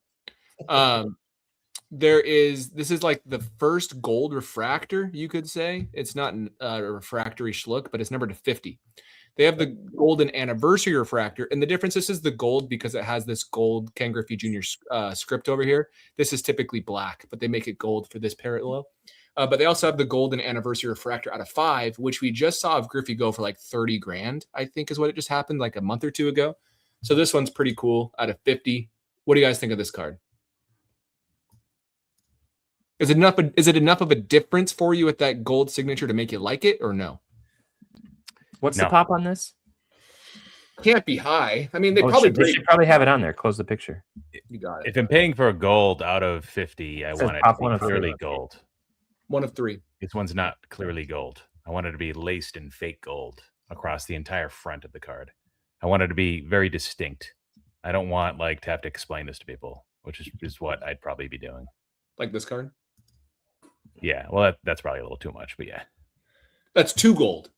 This is like the first gold refractor, you could say. It's not a refractory schlook, but it's numbered to 50. They have the golden anniversary refractor, and the difference, this is the gold because it has this gold Ken Griffey Jr. Script over here. This is typically black, but they make it gold for this parallel. But they also have the golden anniversary refractor out of 5, which we just saw of Griffey go for like 30 grand, I think is what it just happened like a month or two ago. So this one's pretty cool out of 50. What do you guys think of this card? Is it enough of a difference for you with that gold signature to make you like it or no? What's the pop on this? Can't be high. I mean, they should probably have it on there. Close the picture. You got it. If I'm paying for a gold out of 50, I want it to be clearly gold. 1 of 3. This one's not clearly gold. I want it to be laced in fake gold across the entire front of the card. I want it to be very distinct. I don't want like to have to explain this to people, which is what I'd probably be doing. Like this card? Yeah. Well, that's probably a little too much, but yeah. That's 2 gold.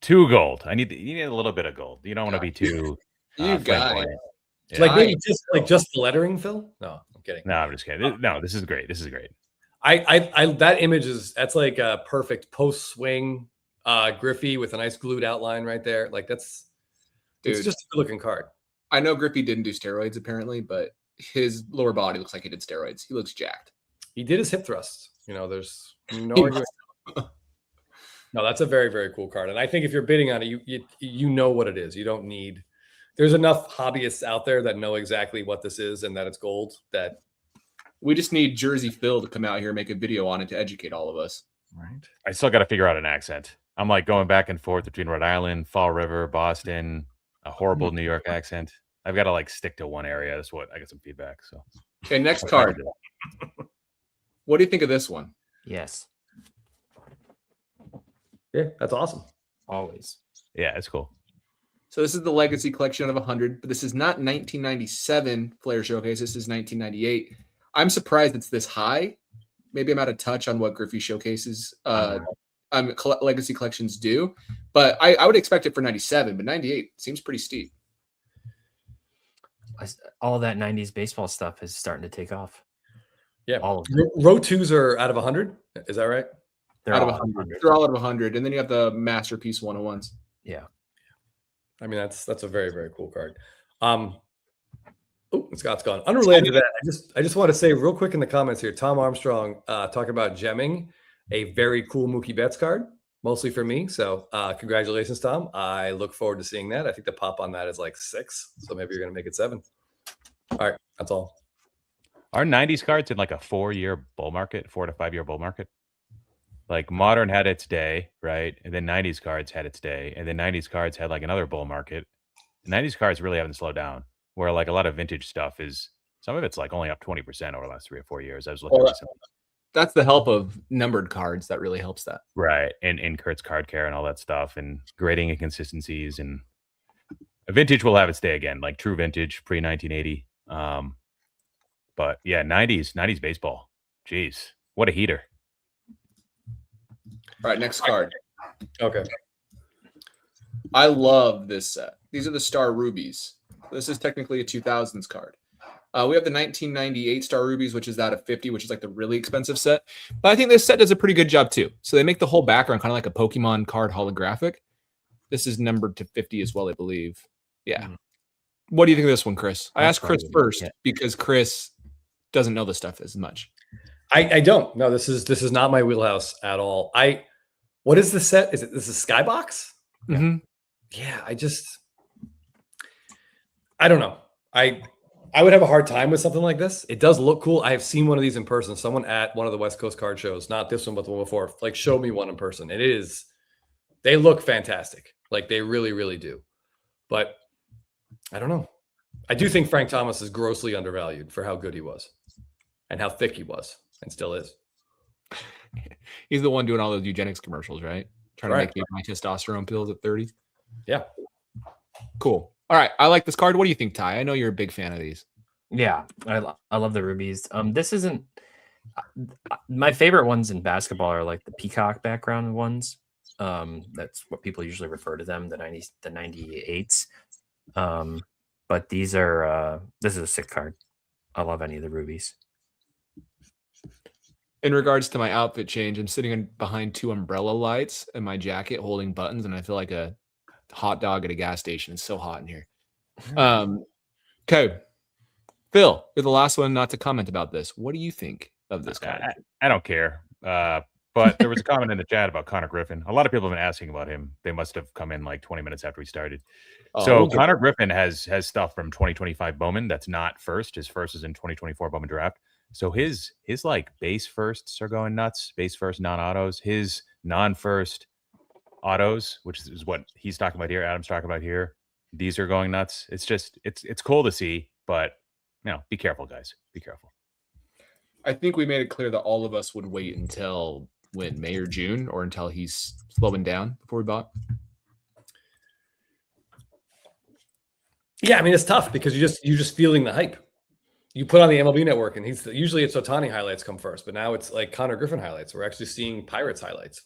2 gold. You need a little bit of gold. You don't want to be too. You got it. Yeah. Like maybe just the lettering, Phil. No, I'm kidding. No, I'm just kidding. No, this is great. This is great. I that image that's like a perfect post swing Griffey with a nice glued outline right there. Like it's just a good looking card. I know Griffey didn't do steroids apparently, but his lower body looks like he did steroids. He looks jacked. He did his hip thrust. There's no argument. No, that's a very, very cool card. And I think if you're bidding on it, you know what it is. You don't need. There's enough hobbyists out there that know exactly what this is and that it's gold. That we just need Jersey Phil to come out here and make a video on it to educate all of us. Right. I still got to figure out an accent. I'm like going back and forth between Rhode Island, Fall River, Boston, a horrible New York accent. I've got to like stick to one area. That's what I get some feedback. So, okay, next card. What do you think of this one? Yes. Yeah, that's awesome. Always. Yeah, it's cool. So this is the Legacy Collection of 100, but this is not 1997 Flair Showcase. This is 1998. I'm surprised it's this high. Maybe I'm out of touch on what Griffey showcases Legacy Collections do, but I would expect it for 97, but 98 seems pretty steep. All that 90s baseball stuff is starting to take off. Yeah. All of them. Row 2s are out of 100. Is that right? They're out of 100. They're all out of 100. And then you have the Masterpiece 101s. Yeah. I mean, that's a very, very cool card. Scott's gone. Unrelated to that, I just want to say real quick in the comments here, Tom Armstrong talking about gemming a very cool Mookie Betts card, mostly for me. So congratulations, Tom. I look forward to seeing that. I think the pop on that is like 6. So maybe you're going to make it 7. All right. That's all. Are 90s cards in like a 4-year bull market, 4 to 5 year bull market? Like Modern had its day, right? And then 90s cards had its day. And then 90s cards had like another bull market. 90s cards really haven't slowed down, where like a lot of vintage stuff is, some of it's like only up 20% over the last 3 or 4 years. I was looking at that's the help of numbered cards that really helps that. Right. And Kurt's card care and all that stuff and grading inconsistencies. And a vintage will have its day again, like true vintage pre 1980. But yeah, 90s baseball. Jeez, what a heater. All right, next card. Okay. I love this set. These are the Star Rubies. This is technically a 2000s card. We have the 1998 Star Rubies, which is out of 50, which is like the really expensive set. But I think this set does a pretty good job too. So they make the whole background kind of like a Pokemon card holographic. This is numbered to 50 as well, I believe. Yeah. Mm-hmm. What do you think of this one, Chris? I asked Chris first because Chris doesn't know this stuff as much. I don't. No, this is not my wheelhouse at all. What is the set? Is it this is Skybox? Mm-hmm. Yeah, I don't know. I would have a hard time with something like this. It does look cool. I have seen one of these in person. Someone at one of the West Coast card shows, not this one, but the one before, like showed me one in person. It is, they look fantastic. Like they really, really do. But I don't know. I do think Frank Thomas is grossly undervalued for how good he was and how thick he was and still is. He's the one doing all those eugenics commercials, right? Trying to make me my testosterone pills at 30. Yeah. Cool. All right. I like this card. What do you think, Ty? I know you're a big fan of these. Yeah, I love the rubies. This isn't my favorite ones in basketball are like the peacock background ones. That's what people usually refer to them, the 98s. But these are this is a sick card. I love any of the rubies. In regards to my outfit change, I'm sitting behind 2 umbrella lights and my jacket holding buttons, and I feel like a hot dog at a gas station. It's so hot in here. Okay. Phil, you're the last one not to comment about this. What do you think of this card? I don't care. But there was a comment in the chat about Connor Griffin. A lot of people have been asking about him. They must have come in like 20 minutes after we started. Okay. Connor Griffin has stuff from 2025 Bowman that's not first. His first is in 2024 Bowman draft. So his like base firsts are going nuts. Base first non-autos. His non-first autos, which is what he's talking about here, Adam's talking about here. These are going nuts. It's just it's cool to see, but be careful, guys. Be careful. I think we made it clear that all of us would wait until when, May or June, or until he's slowing down before we bought. Yeah, I mean it's tough because you're just feeling the hype. You put on the MLB Network, and usually it's Ohtani highlights come first, but now it's like Connor Griffin highlights. We're actually seeing Pirates highlights.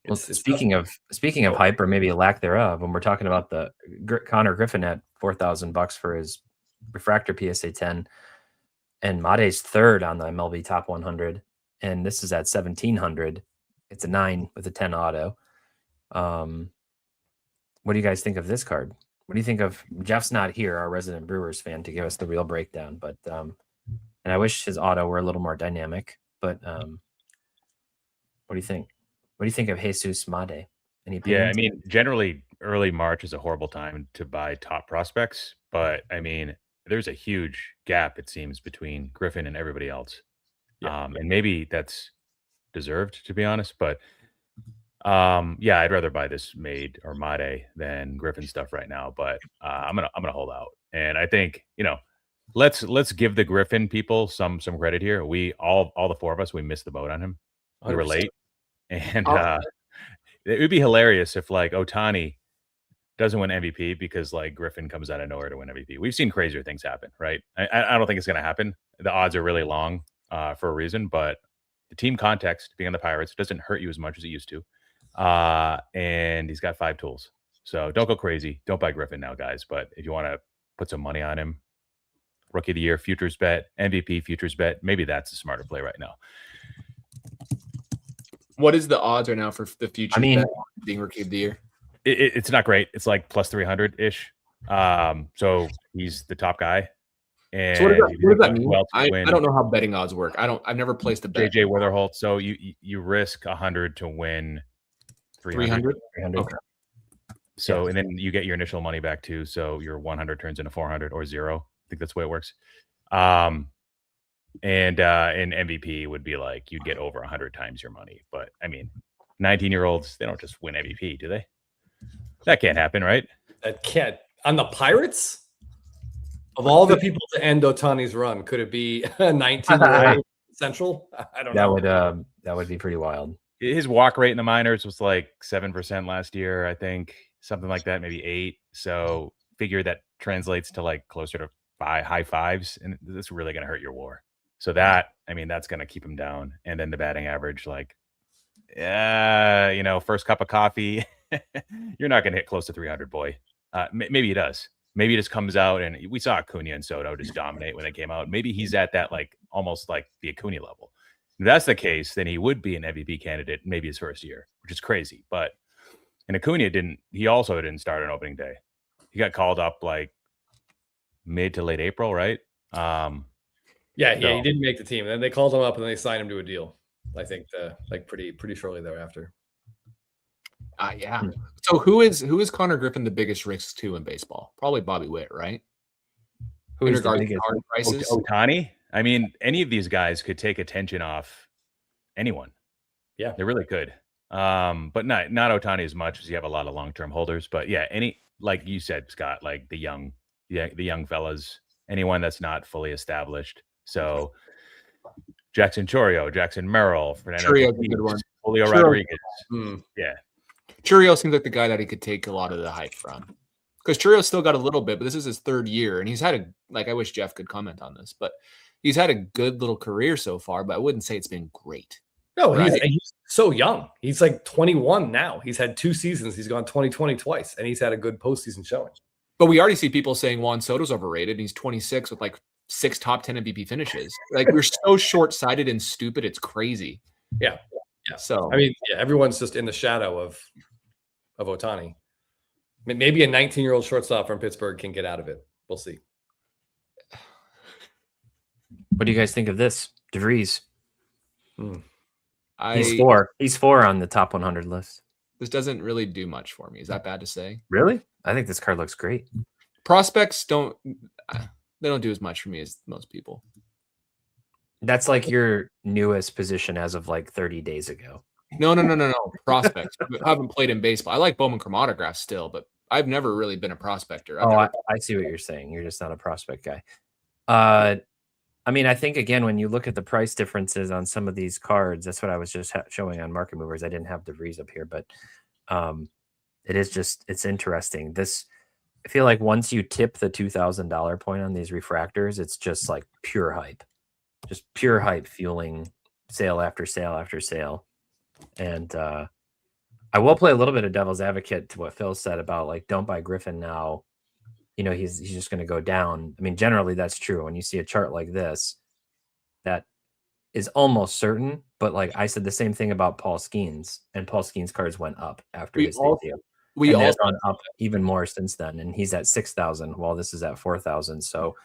Well, speaking of hype, or maybe a lack thereof, when we're talking about the Connor Griffin at $4,000 for his refractor PSA 10, and Made's third on the MLB Top 100, and this is at 1,700. It's a 9 with a 10 auto. What do you guys think of this card? What do you think of Jeff's not here, our resident Brewers fan, to give us the real breakdown? But and I wish his auto were a little more dynamic. But what do you think? What do you think of Jesus Made? Any opinions? Yeah, I mean, generally early March is a horrible time to buy top prospects, but I mean, there's a huge gap, it seems, between Griffin and everybody else. Yeah. And maybe that's deserved, to be honest, but yeah, I'd rather buy this Made or Made than Griffin stuff right now, but I'm gonna hold out. And I think, let's give the Griffin people some credit here. We all the 4 of us, we missed the boat on him. We were late. And it would be hilarious if like Ohtani doesn't win MVP because like Griffin comes out of nowhere to win MVP. We've seen crazier things happen, right? I don't think it's going to happen. The odds are really long for a reason, but the team context, being on the Pirates, doesn't hurt you as much as it used to. And he's got 5 tools. So don't go crazy. Don't buy Griffin now, guys. But if you want to put some money on him, Rookie of the Year, futures bet, MVP, futures bet, maybe that's a smarter play right now. What is the odds right now for the future bet being Rookie of the Year? It's not great. It's like plus 300-ish. So he's the top guy. And so what does that mean? I don't know how betting odds work. I've never placed a bet. JJ Witherholt. So you risk 100 to win 300. Okay. So and then you get your initial money back too. So your 100 turns into 400 or 0. I think that's the way it works. And in MVP would be like you'd get over 100 times your money. But I mean, 19-year-olds, they don't just win MVP, do they? That can't happen, right? That can't. On the Pirates? Of all the people to end Ohtani's run, could it be 19 Central? I don't know. That would be pretty wild. His walk rate in the minors was like 7% last year, I think, something like that, maybe 8. So figure that translates to like closer to high 5s, and this is really going to hurt your WAR. So that's going to keep him down. And then the batting average, like, first cup of coffee, you're not going to hit close to 300, boy. Maybe he does. Maybe it just comes out, and we saw Acuna and Soto just dominate when they came out. Maybe he's at that like almost like the Acuna level. If that's the case, then he would be an MVP candidate maybe his first year, which is crazy. But and Acuna he also didn't start on opening day. He got called up like mid to late April, right? He didn't make the team. Then they called him up and they signed him to a deal. I think pretty shortly thereafter. Yeah. So who is Connor Griffin the biggest risk to in baseball? Probably Bobby Witt, right? Who In is the regards to biggest? card prices. Ohtani. I mean, any of these guys could take attention off anyone. Yeah, they really could. But not Ohtani as much as you have a lot of long-term holders. But yeah, any, like you said, Scott, like the young fellas, anyone that's not fully established. So Jackson Chourio, Jackson Merrill, Fernando Churio's a good one. Julio Chourio. Rodriguez. Yeah. Chourio seems like the guy that he could take a lot of the hype from. Because Churio's still got a little bit, but this is his third year. And he's had I wish Jeff could comment on this, but he's had a good little career so far, but I wouldn't say it's been great. No, right? he's so young. He's like 21 now. He's had 2 seasons. He's gone 2020 twice, and he's had a good postseason showing. But we already see people saying Juan Soto's overrated. And he's 26 with like 6 top 10 MVP finishes. Like we're so short-sighted and stupid. It's crazy. Yeah. So I mean, yeah, everyone's just in the shadow of Ohtani. Maybe a 19-year-old shortstop from Pittsburgh can get out of it. We'll see. What do you guys think of this? DeVries. He's 4 on the top 100 list. This doesn't really do much for me. Is that bad to say? Really? I think this card looks great. Prospects don't do as much for me as most people. That's like your newest position as of like 30 days ago. No. Prospects. I haven't played in baseball. I like Bowman chromatographs still, but I've never really been a prospector. I see what you're saying. You're just not a prospect guy. I mean, I think, again, when you look at the price differences on some of these cards, that's what I was just showing on Market Movers. I didn't have DeVries up here, but it's interesting. I feel like once you tip the $2,000 point on these refractors, it's just like pure hype. Just pure hype fueling sale after sale after sale. And I will play a little bit of devil's advocate to what Phil said about, like, don't buy Griffin now. You know, he's just going to go down. I mean, generally that's true. When you see a chart like this, that is almost certain. But like I said, the same thing about Paul Skenes, and Paul Skenes cards went up after his debut. They've gone up even more since then, and he's at 6,000 while this is at 4,000. So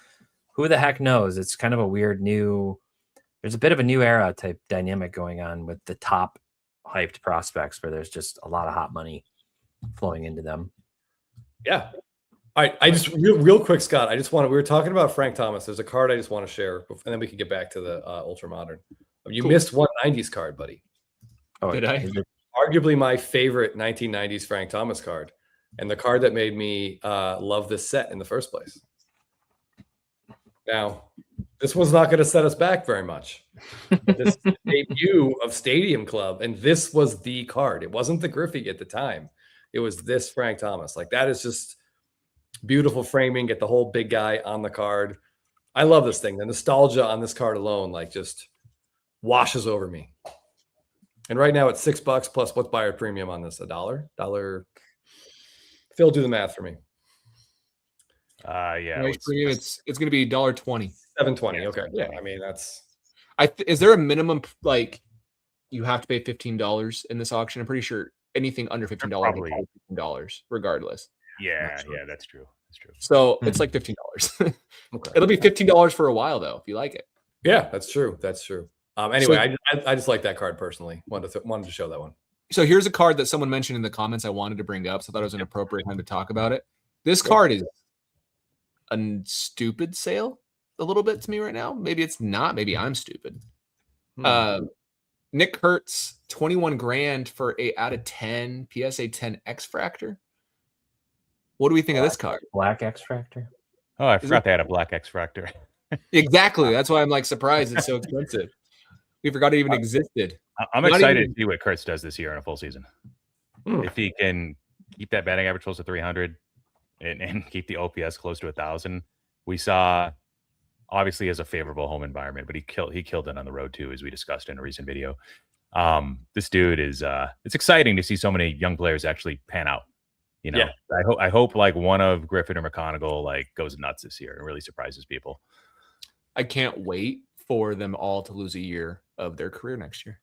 who the heck knows? It's kind of a weird there's a bit of a new era type dynamic going on with the top hyped prospects where there's just a lot of hot money flowing into them. Yeah. All right, I just real quick, Scott. We were talking about Frank Thomas. There's a card I just want to share, and then we can get back to the ultra modern. You missed 190s card, buddy. Oh, did I? Arguably my favorite 1990s Frank Thomas card, and the card that made me love this set in the first place. Now, this one's not going to set us back very much. This debut of Stadium Club, and this was the card. It wasn't the Griffey at the time. It was this Frank Thomas. Like, that is just beautiful framing. Get the whole big guy on the card. I love this thing. The nostalgia on this card alone, like, just washes over me. And right now it's $6 plus what's buyer premium on this? $1? Phil, do the math for me. Yeah. Premium, it's going to be $1.20. $7.20. Okay. Yeah. I mean, that's. Is there a minimum, like, you have to pay $15 in this auction? I'm pretty sure anything under $15 Probably $15 regardless. Yeah, that's true. So it's like $15. Okay. It'll be $15 for a while though, if you like it. Yeah, that's true. Anyway, I just like that card personally. Wanted to show that one. So here's a card that someone mentioned in the comments I wanted to bring up. So I thought it was an appropriate time to talk about it. This card is a stupid sale a little bit to me right now. Maybe it's not. Maybe I'm stupid. Nick Kurtz, 21 grand for a out of 10 PSA 10 X-Fractor. What do we think of this card? Black X-Fractor? Oh, I forgot they had a black X-Fractor. Exactly. That's why I'm like surprised it's so expensive. We forgot it even existed. I'm excited to see what Kurtz does this year in a full season. If he can keep that batting average close to 300 and keep the OPS close to 1,000. We saw, obviously, as a favorable home environment, but he killed it on the road too, as we discussed in a recent video. This dude is it's exciting to see so many young players actually pan out. You know, yeah. I hope like one of Griffin or McConaughey like goes nuts this year and really surprises people. I can't wait for them all to lose a year of their career next year.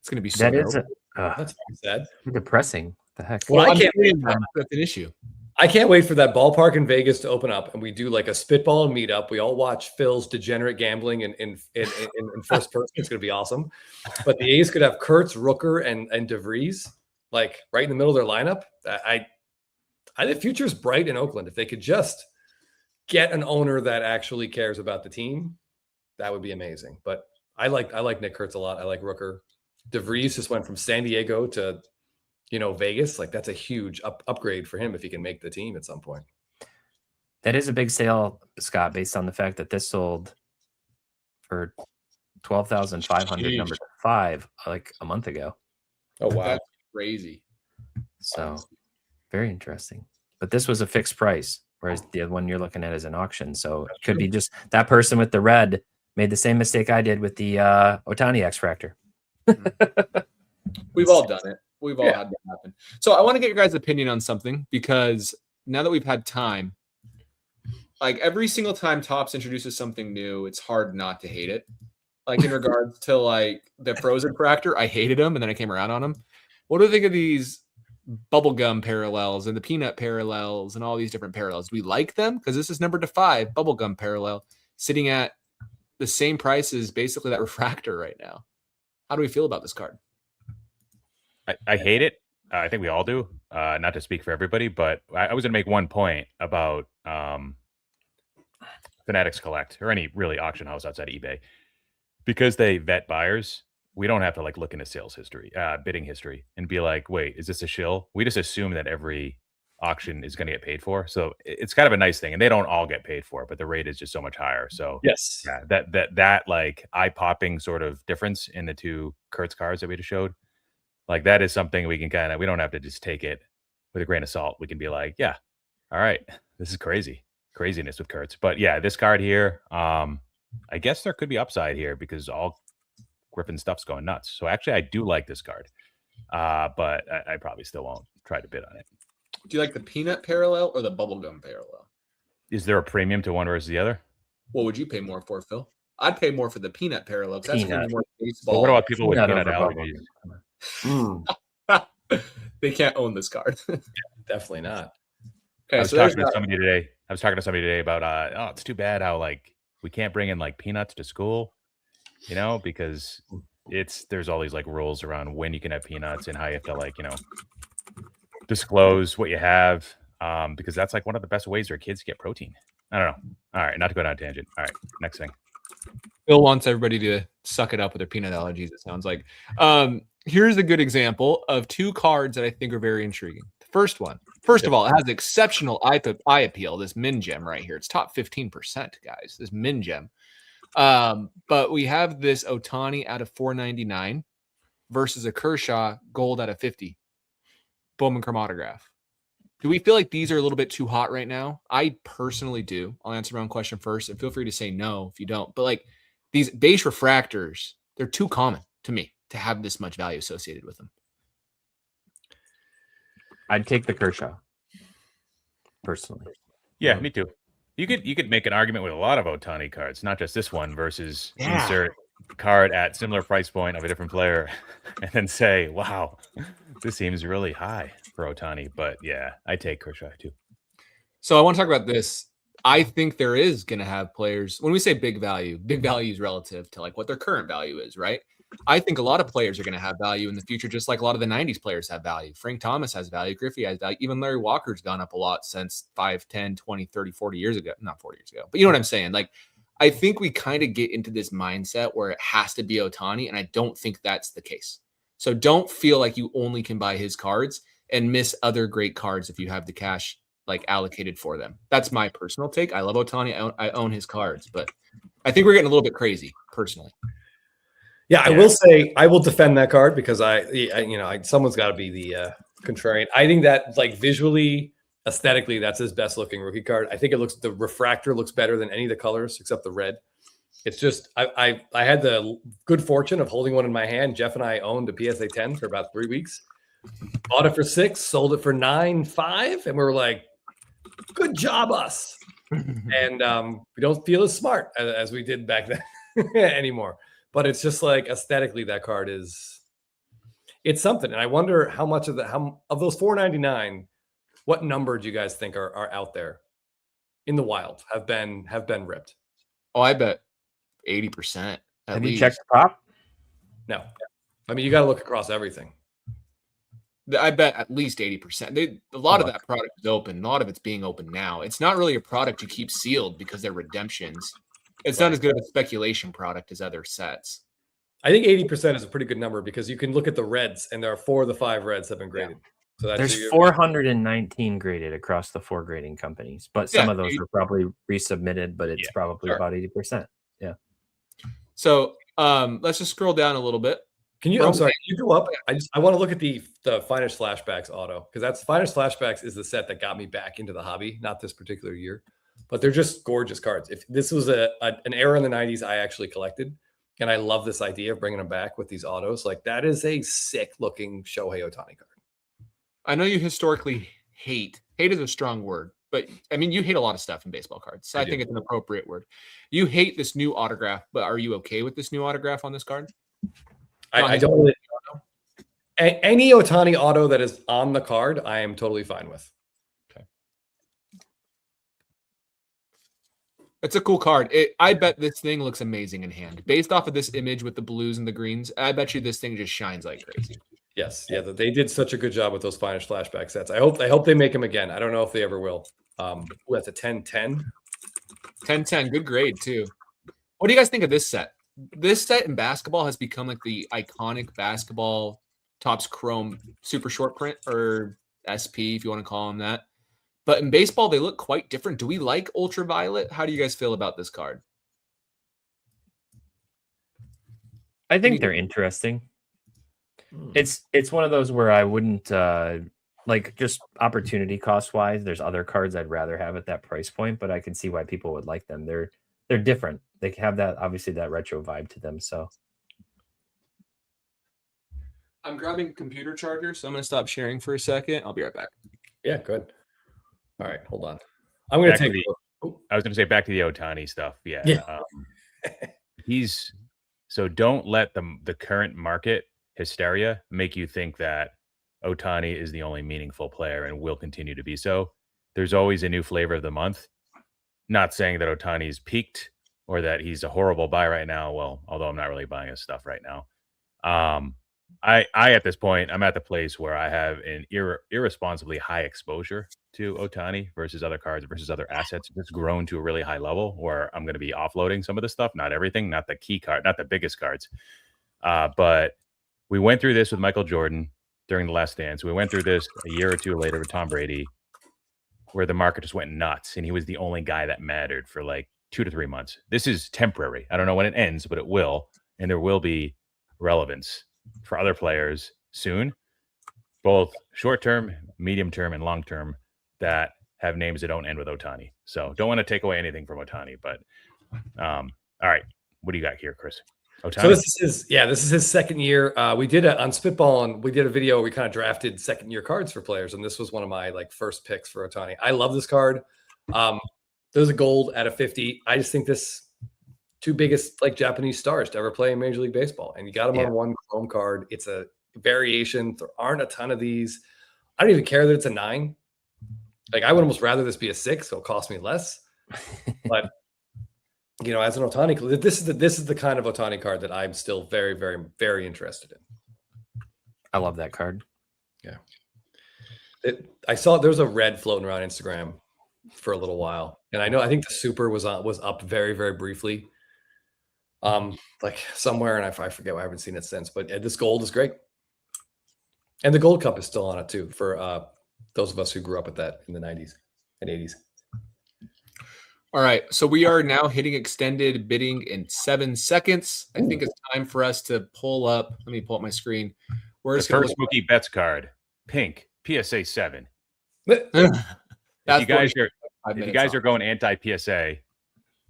It's going to be so. That's sad. Depressing. The heck. Well, I can't. That's an issue. I can't wait for that ballpark in Vegas to open up and we do like a spitball meetup. We all watch Phil's degenerate gambling in first person. It's going to be awesome. But the A's could have Kurtz, Rooker, and DeVries like right in the middle of their lineup. I think the future's bright in Oakland. If they could just get an owner that actually cares about the team, that would be amazing. But I like Nick Kurtz a lot. I like Rooker. DeVries just went from San Diego to Vegas. Like that's a huge upgrade for him if he can make the team at some point. That is a big sale, Scott, based on the fact that this sold for 12,500 number 5 like a month ago. Oh wow, that's crazy. So very interesting. But this was a fixed price, whereas the other one you're looking at is an auction. So it could be just that person with the red made the same mistake I did with the Ohtani X Fractor. We've all done it. We've all had that happen. So I want to get your guys' opinion on something, because now that we've had time, like every single time Topps introduces something new, it's hard not to hate it. Like in regards to like the frozen fractor, I hated them and then I came around on them. What do you think of these bubblegum parallels and the peanut parallels and all these different parallels? Do we like them? Because this is number to 5 bubblegum parallel sitting at the same price as basically that refractor right now. How do we feel about this card? I hate it. I think we all do. Not to speak for everybody, but I was going to make one point about Fanatics Collect or any really auction house outside of eBay. Because they vet buyers, we don't have to like look into sales history, bidding history, and be like, wait, is this a shill? We just assume that every auction is going to get paid for. So it's kind of a nice thing, and they don't all get paid for, but the rate is just so much higher. So yes, yeah, that like eye-popping sort of difference in the two Kurtz cards that we just showed. Like that is something we can we don't have to just take it with a grain of salt. We can be like, yeah, all right, this is craziness with Kurtz. But yeah, this card here, I guess there could be upside here because all Griffin stuff's going nuts. So actually, I do like this card, but I probably still won't try to bid on it. Do you like the peanut parallel or the bubblegum parallel? Is there a premium to one versus the other? What would you pay more for, Phil? I'd pay more for the peanut parallel. That's more baseball. But what about people with peanut allergies? They can't own this card. Definitely not. Okay, I was talking to somebody today about oh, it's too bad how like we can't bring in like peanuts to school, because there's all these like rules around when you can have peanuts and how you have to like disclose what you have, because that's like one of the best ways our kids get protein. I don't know. All right, not to go down a tangent. All right, next thing. Phil wants everybody to suck it up with their peanut allergies, it sounds like. Here's a good example of 2 cards that I think are very intriguing. The first one, first of all, it has exceptional eye appeal, this Min Gem right here. It's top 15%, guys, this Min Gem. But we have this Ohtani out of 499 versus a Kershaw gold out of 50. Bowman chromatograph. Do we feel like these are a little bit too hot right now? I personally do. I'll answer my own question first, and feel free to say no if you don't. But like these base refractors, they're too common to me to have this much value associated with them. I'd take the Kershaw personally. Yeah, me too. You could make an argument with a lot of Ohtani cards, not just this one versus insert card at similar price point of a different player, and then say, wow, this seems really high for Ohtani. But yeah, I take Kershaw too. So I want to talk about this. I think there is going to have players, when we say big value is relative to like what their current value is, right? I think a lot of players are going to have value in the future, just like a lot of the 90s players have value. Frank Thomas has value. Griffey has value. Even Larry Walker's gone up a lot since 5, 10, 20, 30, 40 years ago. Not 40 years ago, but you know what I'm saying? Like, I think we kind of get into this mindset where it has to be Ohtani, and I don't think that's the case. So don't feel like you only can buy his cards and miss other great cards if you have the cash like allocated for them. That's my personal take. I love Ohtani. I own his cards, but I think we're getting a little bit crazy personally. Yeah, I will say I will defend that card because someone's got to be the contrarian. I think that like visually, aesthetically, that's his best looking rookie card. I think the refractor looks better than any of the colors except the red. It's just I had the good fortune of holding one in my hand. Jeff and I owned a PSA 10 for about 3 weeks. Bought it for 6, sold it for 9.5, and we were like, "Good job, us." And we don't feel as smart as we did back then anymore. But it's just like aesthetically, that card it's something. And I wonder how much of those $4.99, What number do you guys think are out there in the wild, have been ripped? Oh, I bet 80%. Have you checked the pop? No. I mean, you got to look across everything. I bet at least 80%. A lot of that product is open. A lot of it's being open now. It's not really a product you keep sealed because they're redemptions. It's not as good of a speculation product as other sets. I think 80% is a pretty good number because you can look at the reds, and there are 4 of the 5 reds have been graded. So there's 419 graded across the 4 grading companies, but some of those are probably resubmitted, but it's probably about 80%. Yeah. So let's just scroll down a little bit. Can you? I'm sorry. Can you go up? I want to look at the Finest Flashbacks auto, because that's Finest Flashbacks is the set that got me back into the hobby. Not this particular year, but they're just gorgeous cards. If this was an era in the 90s, I actually collected, and I love this idea of bringing them back with these autos. Like, that is a sick looking Shohei Ohtani card. I know you historically hate is a strong word, but I mean, you hate a lot of stuff in baseball cards. So I think it's an appropriate word. You hate this new autograph, but are you okay with this new autograph on this card? I don't really. Any Ohtani auto that is on the card, I am totally fine with. Okay. It's a cool card. I bet this thing looks amazing in hand. Based off of this image with the blues and the greens, I bet you this thing just shines like crazy. Yes. Yeah, they did such a good job with those Finest Flashback sets. I hope they make them again. I don't know if they ever will. That's a 10-10. 10-10. Good grade, too. What do you guys think of this set? This set in basketball has become like the iconic basketball Topps Chrome super short print, or SP if you want to call them that. But in baseball, they look quite different. Do we like Ultraviolet? How do you guys feel about this card? I think they're interesting. It's one of those where I wouldn't like, just opportunity cost wise. There's other cards I'd rather have at that price point, but I can see why people would like them. They're different. They have that, obviously, that retro vibe to them. So I'm grabbing a computer charger, so I'm going to stop sharing for a second. I'll be right back. Yeah, good. All right, hold on. I'm going to take. I was going to say back to the Ohtani stuff. Yeah. So don't let the current market hysteria make you think that Ohtani is the only meaningful player and will continue to be so. There's always a new flavor of the month. Not saying that Ohtani's peaked or that he's a horrible buy right now. Well, although I'm not really buying his stuff right now. I at this point, I'm at the place where I have an irresponsibly high exposure to Ohtani versus other cards versus other assets. It's grown to a really high level where I'm going to be offloading some of the stuff, not everything, not the key card, not the biggest cards. But we went through this with Michael Jordan during the Last Dance. We went through this a year or two later with Tom Brady, where the market just went nuts and he was the only guy that mattered for like 2 to 3 months. This is temporary. I don't know when it ends, but it will. And there will be relevance for other players soon, both short-term, medium-term, and long-term, that have names that don't end with Ohtani. So don't want to take away anything from Ohtani, but all right. What do you got here, Chris? Ohtani? So this is his second year. We did on Spitballin, we did a video where we kind of drafted second-year cards for players, and this was one of my first picks for Ohtani. I love this card. There's a gold at a 50. I just think this 2 biggest Japanese stars to ever play in Major League Baseball, and you got them on one Chrome card. It's a variation. There aren't a ton of these. I don't even care that it's a 9. I would almost rather this be a 6, so it'll cost me less. But as an Ohtani, this is the kind of Ohtani card that I'm still very, very, very interested in. I love that card. Yeah. I saw there was a red floating around Instagram for a little while, and I think the super was up very, very briefly, somewhere, and I forget why I haven't seen it since. But this gold is great, and the Gold Cup is still on it too for those of us who grew up with that in the 90s and 80s. All right, so we are now hitting extended bidding in 7 seconds. I think it's time for us to pull up. Let me pull up my screen. We're just first Mookie Betts card, pink, PSA 7. If you guys are going anti-PSA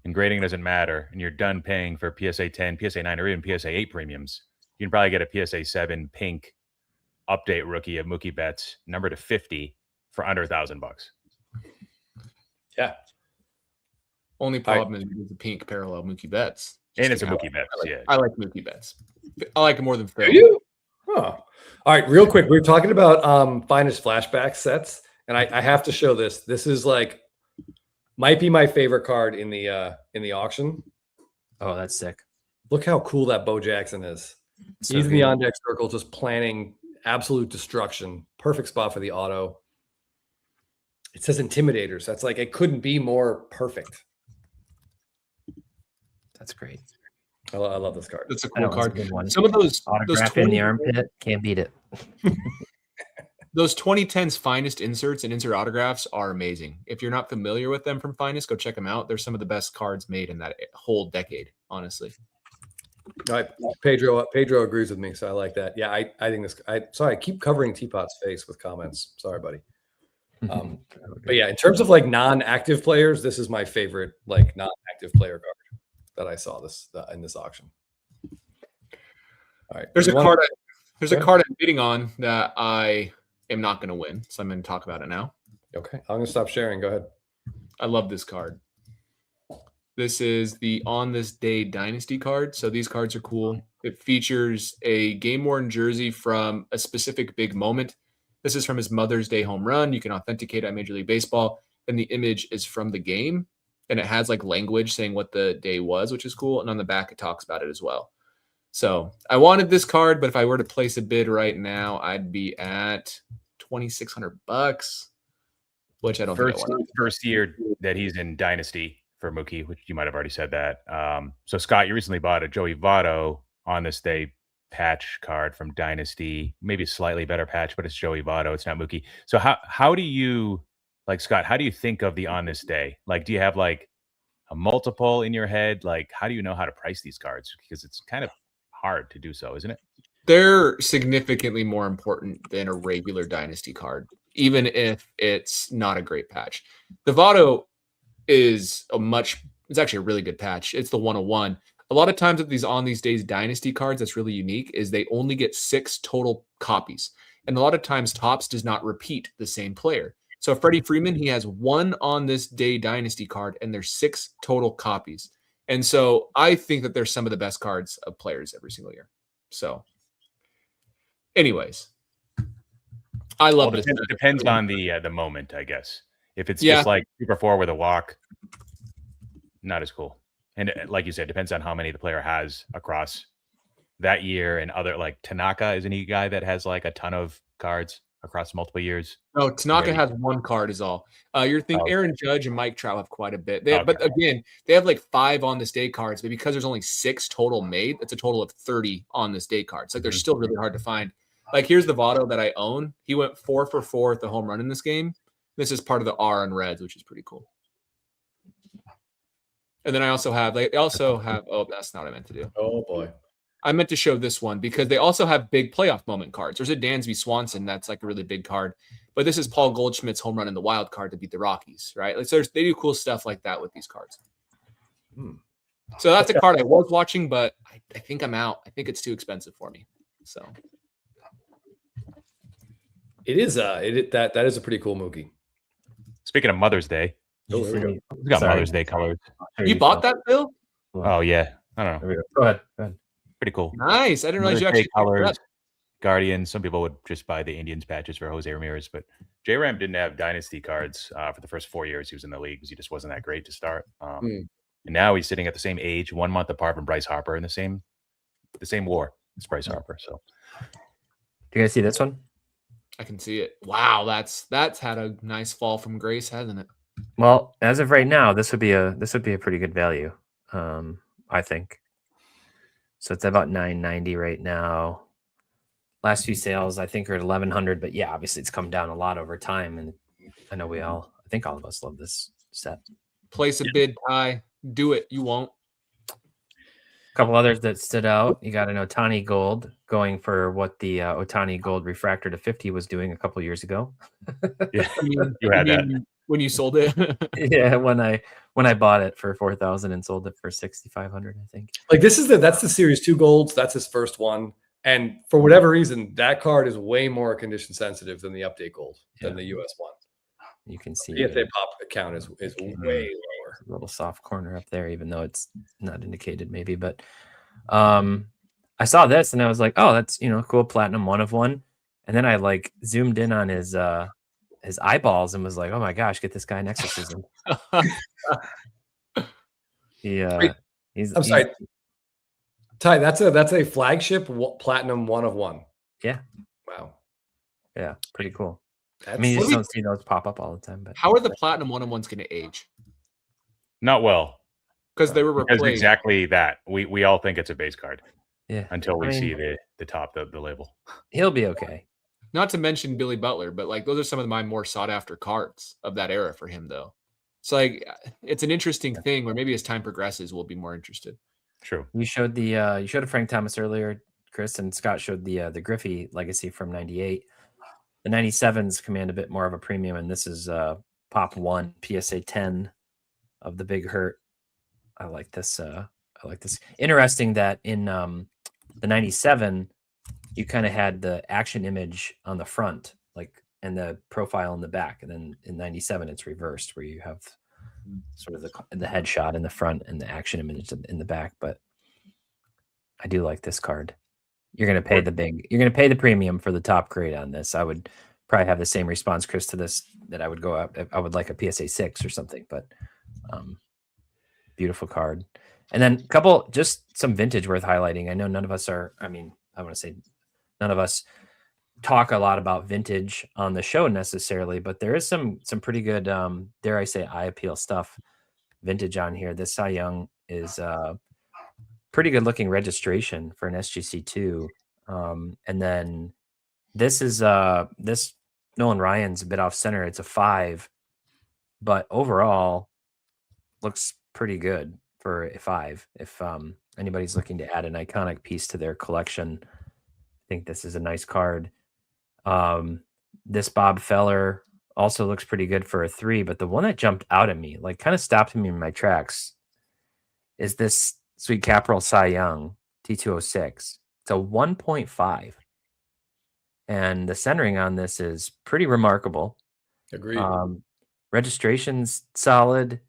and grading doesn't matter, and you're done paying for PSA 10, PSA 9, or even PSA 8 premiums, you can probably get a PSA 7 pink update rookie of Mookie Betts, number to 50 for under $1,000. Yeah. Only problem is the pink parallel Mookie Betts. And it's a Mookie Betts. I like Mookie Betts. I like it more than Phil. Do you? Oh. All right, real quick. We were talking about Finest Flashback sets, And I have to show this. This is like might be my favorite card in the auction. Oh, that's sick. Look how cool that Bo Jackson is. So He's in the good. on deck circle, just planning absolute destruction. Perfect spot for the auto. It says Intimidators. That's like, it couldn't be more perfect. That's great. I love this card. That's a That cool was a card. good one. Some of those Autograph in the armpit, can't beat it. those 2010s finest inserts and insert autographs are amazing. If you're not familiar with them from Finest, go check them out. They're some of the best cards made in that whole decade, honestly. All right, Pedro agrees with me, so I like that. Yeah, I think this. Sorry, I keep covering Teapot's face with comments. Sorry, buddy. But yeah, in terms of like non-active players, this is my favorite like non-active player card that I saw in this auction. All right, There's a card. There's a card I'm bidding on that I am not going to win, so I'm going to talk about it now. Okay, I'm going to stop sharing. Go ahead. I love this card. This is the On This Day Dynasty card. So these cards are cool. It features a game-worn jersey from a specific big moment. This is from his Mother's Day home run. You can authenticate at Major League Baseball, and the image is from the game, and it has like language saying what the day was, which is cool. And on the back, it talks about it as well. So I wanted this card, but if I were to place a bid right now, I'd be at $2,600, which I don't think I want. First year that he's in Dynasty for Mookie, which you might have already said that. So Scott, you recently bought a Joey Votto On This Day patch card from Dynasty, maybe a slightly better patch, but it's Joey Votto. It's not Mookie. So how do you, like, Scott, how do you think of the On This Day? Like, do you have like a multiple in your head? Like, how do you know how to price these cards? Because it's kind of hard to do so, isn't it? They're significantly more important than a regular Dynasty card, even if it's not a great patch. The Votto is it's actually a really good patch. It's the 101. A lot of times with these On These Days Dynasty cards, that's really unique is they only get 6 total copies. And a lot of times Topps does not repeat the same player. So Freddie Freeman, he has 1 On This Day Dynasty card and there's 6 total copies. And so I think that they're some of the best cards of players every single year. So anyways, I love this. It depends on the moment, I guess. If it's just like Super 4 with a walk, not as cool. And like you said, depends on how many the player has across that year and other, like Tanaka isn't he a guy that has like a ton of cards across multiple years? No, Tanaka has 1 card is all. You're thinking Aaron Judge and Mike Trout have quite a bit. But again, they have like 5 On This Day cards, but because there's only 6 total made, that's a total of 30 On This Day cards. Like they're still really hard to find. Like here's the Votto that I own. He went 4 for 4 at the home run in this game. This is part of the R on Reds, which is pretty cool. And then I also have, oh, that's not what I meant to do. Oh boy. I meant to show this one because they also have big playoff moment cards. There's a Dansby Swanson that's like a really big card, but this is Paul Goldschmidt's home run in the wild card to beat the Rockies, right? Like so they do cool stuff like that with these cards. So that's a card I was watching, but I think I'm out. I think it's too expensive for me. So it is that is a pretty cool Mookie. Speaking of Mother's Day, he's got Mother's Day colors. You bought that, Bill? Oh yeah, I don't know. Go ahead. Pretty cool. Nice. I didn't realize you actually colors. Guardians. Some people would just buy the Indians patches for Jose Ramirez, but J-Ram didn't have Dynasty cards for the first 4 years he was in the league because he just wasn't that great to start. And now he's sitting at the same age, 1 month apart from Bryce Harper in the same WAR as Bryce Harper. So, do you guys see this one? I can see it. Wow, that's had a nice fall from grace, hasn't it? Well, as of right now, this would be a pretty good value, I think. So it's about $990 right now. Last few sales, I think, are at $1,100. But yeah, obviously, it's come down a lot over time, and I know I think all of us love this set. Place a bid, Ty. Do it. You won't. A couple others that stood out. You got an Ohtani Gold going for what the Ohtani Gold Refractor to 50 was doing a couple years ago. Yeah, you had that. When you sold it. Yeah, when I bought it for $4,000 and sold it for $6,500, I think. Like that's the Series 2 golds. That's his first one. And for whatever reason, that card is way more condition sensitive than the update gold, than the US one. You can see the PSA pop account is way lower. A little soft corner up there, even though it's not indicated maybe. But I saw this and I was like, oh, that's cool, platinum 1 of 1. And then I like zoomed in on his his eyeballs and was like, "Oh my gosh, get this guy an exorcism." I'm sorry, Ty. That's a flagship platinum 1 of 1. Yeah. Wow. Yeah, pretty cool. That's, I mean, you just don't see those pop up all the time. But how are the platinum 1-on-1s going to age? Not well. Because they were replaced. Because exactly that. We all think it's a base card. Yeah. Until we see the top, the label. He'll be okay. Not to mention Billy Butler, but like those are some of my more sought after cards of that era for him, though. It's like it's an interesting thing where maybe as time progresses, we'll be more interested. True. You showed you showed a Frank Thomas earlier, Chris, and Scott showed the Griffey legacy from '98. The 97s command a bit more of a premium, and this is Pop 1 PSA 10 of the Big Hurt. I like this. Interesting that in the 97, you kind of had the action image on the front, like, and the profile in the back, and then in 97 it's reversed, where you have sort of the headshot in the front and the action image in the back. But I do like this card. You're gonna pay the premium for the top grade on this. I would probably have the same response, Chris, to this, that I would go up. I would like a PSA 6 or something, but beautiful card. And then just some vintage worth highlighting. I know none of us are, I want to say none of us talk a lot about vintage on the show necessarily, but there is some pretty good, dare I say, eye appeal stuff vintage on here. This Cy Young is pretty good looking registration for an SGC2. And then this is this Nolan Ryan's a bit off center. It's a 5, but overall looks pretty good for a 5. If anybody's looking to add an iconic piece to their collection, I think this is a nice card. This Bob Feller also looks pretty good for a 3, but the one that jumped out at me, like kind of stopped me in my tracks, is this Sweet Caporal Cy Young T206. It's a 1.5. And the centering on this is pretty remarkable. Agreed. Registration's solid.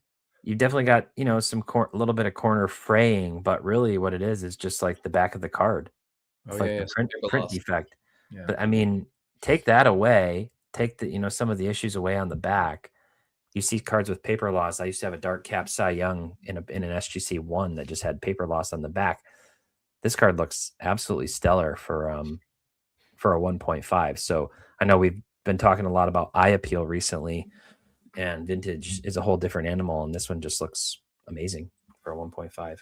You definitely got, some a little bit of corner fraying, but really what it is just like the back of the card. It's the print defect. Yeah. But I mean, take that away, take the, some of the issues away on the back. You see cards with paper loss. I used to have a dark cap Cy Young in an SGC 1 that just had paper loss on the back. This card looks absolutely stellar for a 1.5. So I know we've been talking a lot about eye appeal recently, and vintage is a whole different animal, and this one just looks amazing for a 1.5.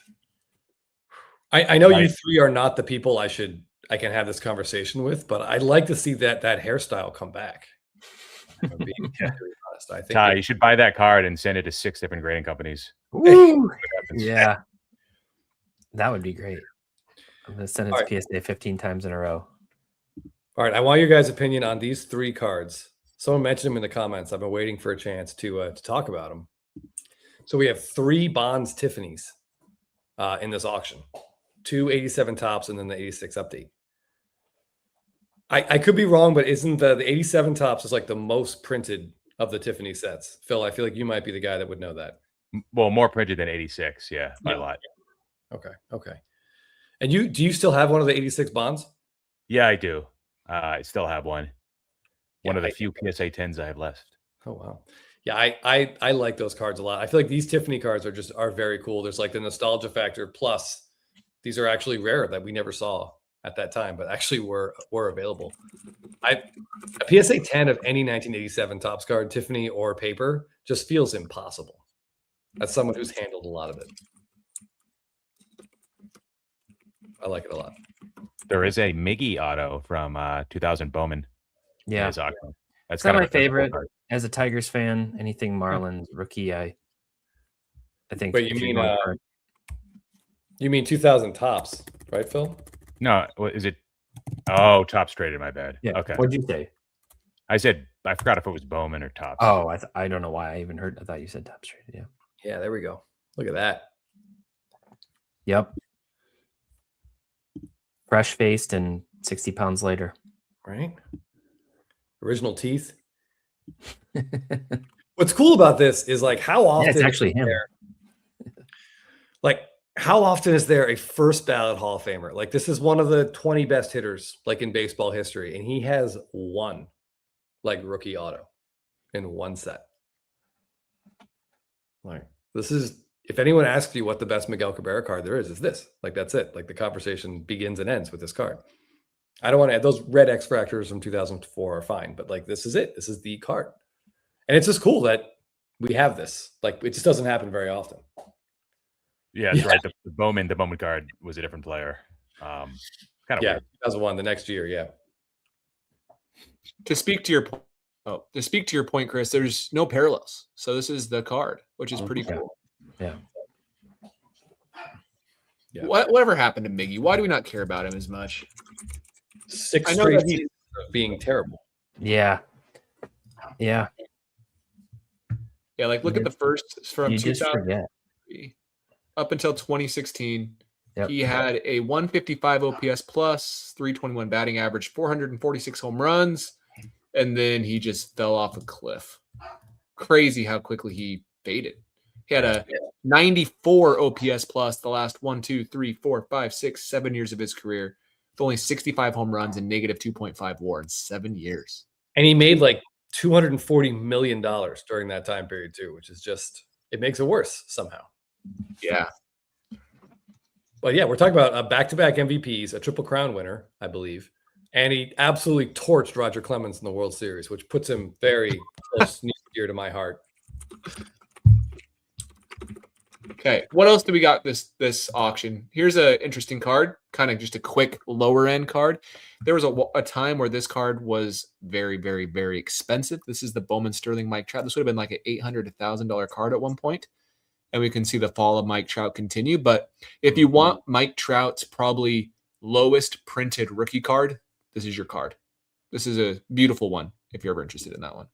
I know you three are not the people I can have this conversation with, but I'd like to see that hairstyle come back. I'm being honest. I think Ty, you should buy that card and send it to 6 different grading companies. Ooh, yeah, that would be great. I'm going to send it to PSA 15 times in a row. All right, I want your guys' opinion on these 3 cards. Someone mentioned them in the comments. I've been waiting for a chance to talk about them. So we have 3 Bonds Tiffany's in this auction. 2 87 tops and then the 86 update. I could be wrong, but isn't the 87 tops is like the most printed of the Tiffany sets? Phil, I feel like you might be the guy that would know that. Well, more printed than 86, by a lot. Okay. And do you still have one of the 86 Bonds? Yeah, I do. I still have one. One of the few PSA 10s I have left. Oh wow. Yeah, I like those cards a lot. I feel like these Tiffany cards are very cool. There's like the nostalgia factor, plus these are actually rare that we never saw at that time, but actually were available. A PSA 10 of any 1987 Topps card, Tiffany or paper, just feels impossible. As someone who's handled a lot of it, I like it a lot. There is a Miggy auto from 2000 Bowman. Yeah, that's kind of my favorite. As a Tigers fan, anything Marlins rookie, I think. But you mean 2000 Topps, right, Phil? No, what is it? Oh, Topps traded. My bad. Yeah. Okay. What'd you say? I forgot if it was Bowman or Topps. Oh, I don't know why I even heard. I thought you said Topps traded. Yeah. Yeah, there we go. Look at that. Yep. Fresh faced and 60 pounds later. Right. Original teeth. What's cool about this is like how often it's actually him. How often is there a first ballot Hall of Famer? Like this is one of the 20 best hitters like in baseball history, and he has one like rookie auto. in one set. Like, this is, if anyone asks you what the best Miguel Cabrera card there is this. Like, that's it. Like, the conversation begins and ends with this card. I don't want to add those red X Fractors from 2004 are fine, but like, this is it. This is the card. And it's just cool that we have this. Like, it just doesn't happen very often. Yeah, that's right. The Bowman card was a different player. Kind of weird. 2001, the next year, yeah. To speak to your point, Chris, there's no parallels. So this is the card, which is pretty cool. Yeah. Whatever happened to Miggy? Why do we not care about him as much? 6 straight seasons of being terrible. Yeah. Yeah. Yeah, like look at the first from You just forget. up until 2016. Yep. He had a 155 OPS plus, 321 batting average, 446 home runs, and then he just fell off a cliff. Crazy how quickly he faded. He had a 94 OPS plus the last 1, 2, 3, 4, 5, 6, 7 years of his career, with only 65 home runs and negative 2.5 WAR in 7 years. And he made like $240 million during that time period too, which is just, it makes it worse somehow. Yeah. But yeah, we're talking about back-to-back MVPs, a Triple Crown winner, I believe. And he absolutely torched Roger Clemens in the World Series, which puts him very close, near and dear to my heart. Okay, what else do we got this auction? Here's an interesting card, kind of just a quick lower end card. There was a time where this card was very, very, very expensive. This is the Bowman Sterling Mike Trout. This would have been like an $800 to $1,000 card at one point, and we can see the fall of Mike Trout continue. But if you want Mike Trout's probably lowest printed rookie card, this is your card. This is a beautiful one if you're ever interested in that one.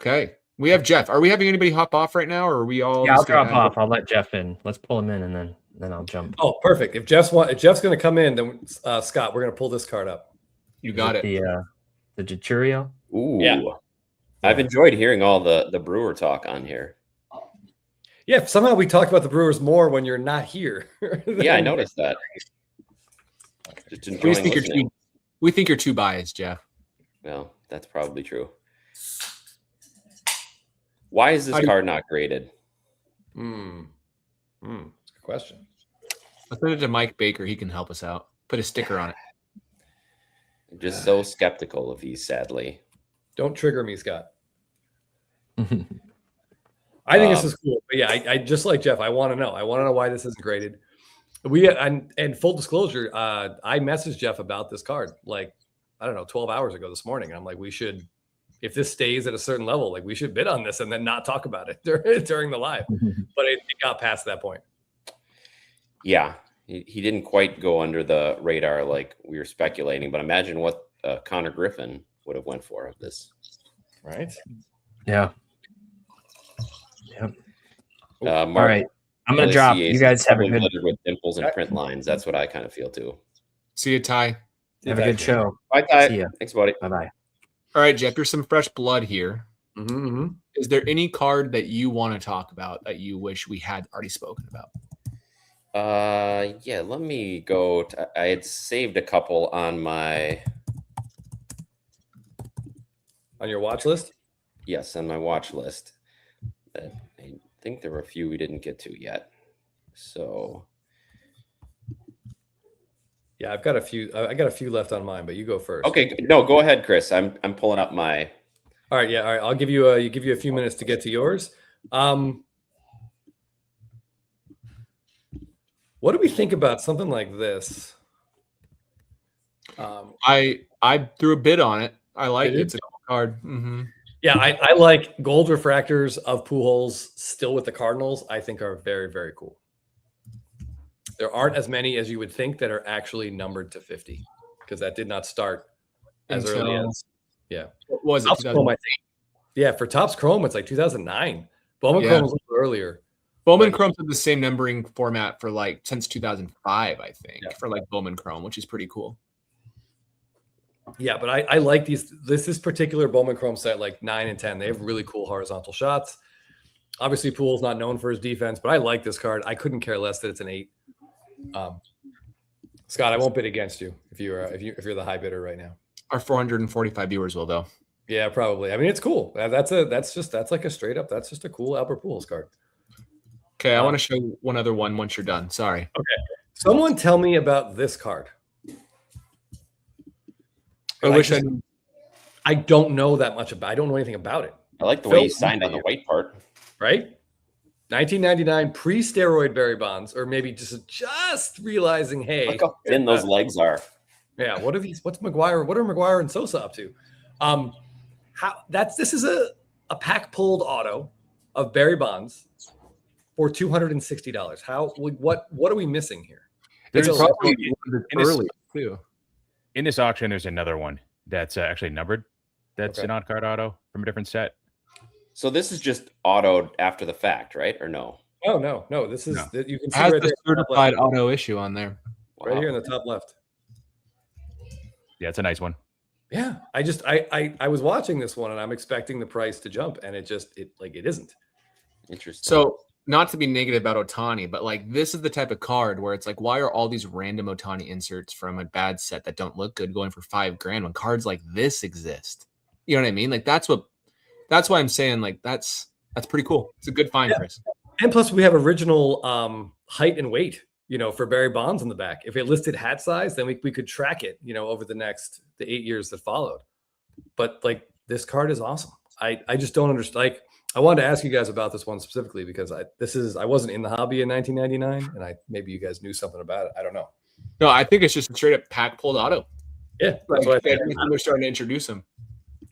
Okay. We have Jeff. Are we having anybody hop off right now, or are we all? Yeah, I'll drop off. I'll let Jeff in. Let's pull him in, and then I'll jump. Oh, perfect. If Jeff's going to come in, then Scott, we're going to pull this card up. You got it. The Jaturio. Ooh, yeah. I've enjoyed hearing all the Brewer talk on here. Yeah, somehow we talk about the Brewers more when you're not here. Yeah, I noticed that. Just enjoying we think you're too biased, Jeff. Well, that's probably true. Why is this card not graded? Good question. I'll send it to Mike Baker. He can help us out. Put a sticker on it. I'm just so skeptical of these, sadly. Don't trigger me, Scott. I think this is cool. But yeah, I just like Jeff. I want to know. I want to know why this isn't graded. And full disclosure, I messaged Jeff about this card like, I don't know, 12 hours ago this morning. And I'm like, we should, if this stays at a certain level, like we should bid on this and then not talk about it during the live. But it got past that point. Yeah, he didn't quite go under the radar like we were speculating. But imagine what Connor Griffin would have went for of this. Right? Yeah. Yep. All right. I'm going to drop. You guys have a good with dimples and print lines. That's what I kind of feel too. See you, Ty. Have a good show. Bye, Ty. See ya. Thanks, buddy. Bye-bye. All right, Jeff, here's some fresh blood here. Mm-hmm. Is there any card that you want to talk about that you wish we had already spoken about? Yeah, let me go. I had saved a couple on my... On your watch list? Yes, on my watch list. I think there were a few we didn't get to yet. So... Yeah, I got a few left on mine, but you go first. Okay, no, go ahead, Chris. I'm pulling up my... All right, yeah, all right. I'll give you a few minutes to get to yours. What do we think about something like this? I threw a bid on it. I like it. It's a cool card. Mm-hmm. Yeah, I like gold refractors of Pujols still with the Cardinals. I think are very, very cool. There aren't as many as you would think that are actually numbered to 50 because that did not start as early as What was it? Topps Chrome, I think. Yeah, for Topps Chrome, it's like 2009. Bowman Chrome was a little earlier. Bowman Chrome's had the same numbering format for like since 2005, I think, for like Bowman Chrome, which is pretty cool. Yeah, but I like these. This particular Bowman Chrome set, like 9 and 10, they have really cool horizontal shots. Obviously, Poole's not known for his defense, but I like this card. I couldn't care less that it's an 8. Scott, I won't bid against you if you're the high bidder right now. Our 445 viewers will, though. Yeah, probably. I mean, it's cool. That's like a straight up. That's just a cool Albert Pujols card. Okay, I want to show you one other one once you're done. Sorry. Okay. Someone tell me about this card. I don't know that much about. I don't know anything about it. I like the way you signed on the white part. Right? 1999 pre-steroid Barry Bonds, or maybe just realizing, hey, look how thin those legs are. Yeah, what are these? What's McGuire? What are McGuire and Sosa up to? This is a pack pulled auto of Barry Bonds for $260. What are we missing here? There's probably early too. In this auction, there's another one that's actually numbered. That's an on-card auto from a different set. So this is just autoed after the fact, right? Or no? Oh no. This is you can see has right the there, certified auto issue on there. right here in the top left. Yeah, it's a nice one. Yeah, I was watching this one and I'm expecting the price to jump, and it isn't. Interesting. So not to be negative about Ohtani, but like this is the type of card where it's like, why are all these random Ohtani inserts from a bad set that don't look good going for $5,000 when cards like this exist? You know what I mean? Like that's why I'm saying like that's pretty cool. It's a good find, Chris. And plus we have original height and weight, for Barry Bonds on the back. If it listed hat size, then we could track it, over the 8 years that followed. But like this card is awesome. I just don't understand. Like I wanted to ask you guys about this one specifically because I wasn't in the hobby in 1999, and maybe you guys knew something about it. I don't know. No, I think it's just a straight up pack pulled auto. Yeah, that's what they're starting to introduce him.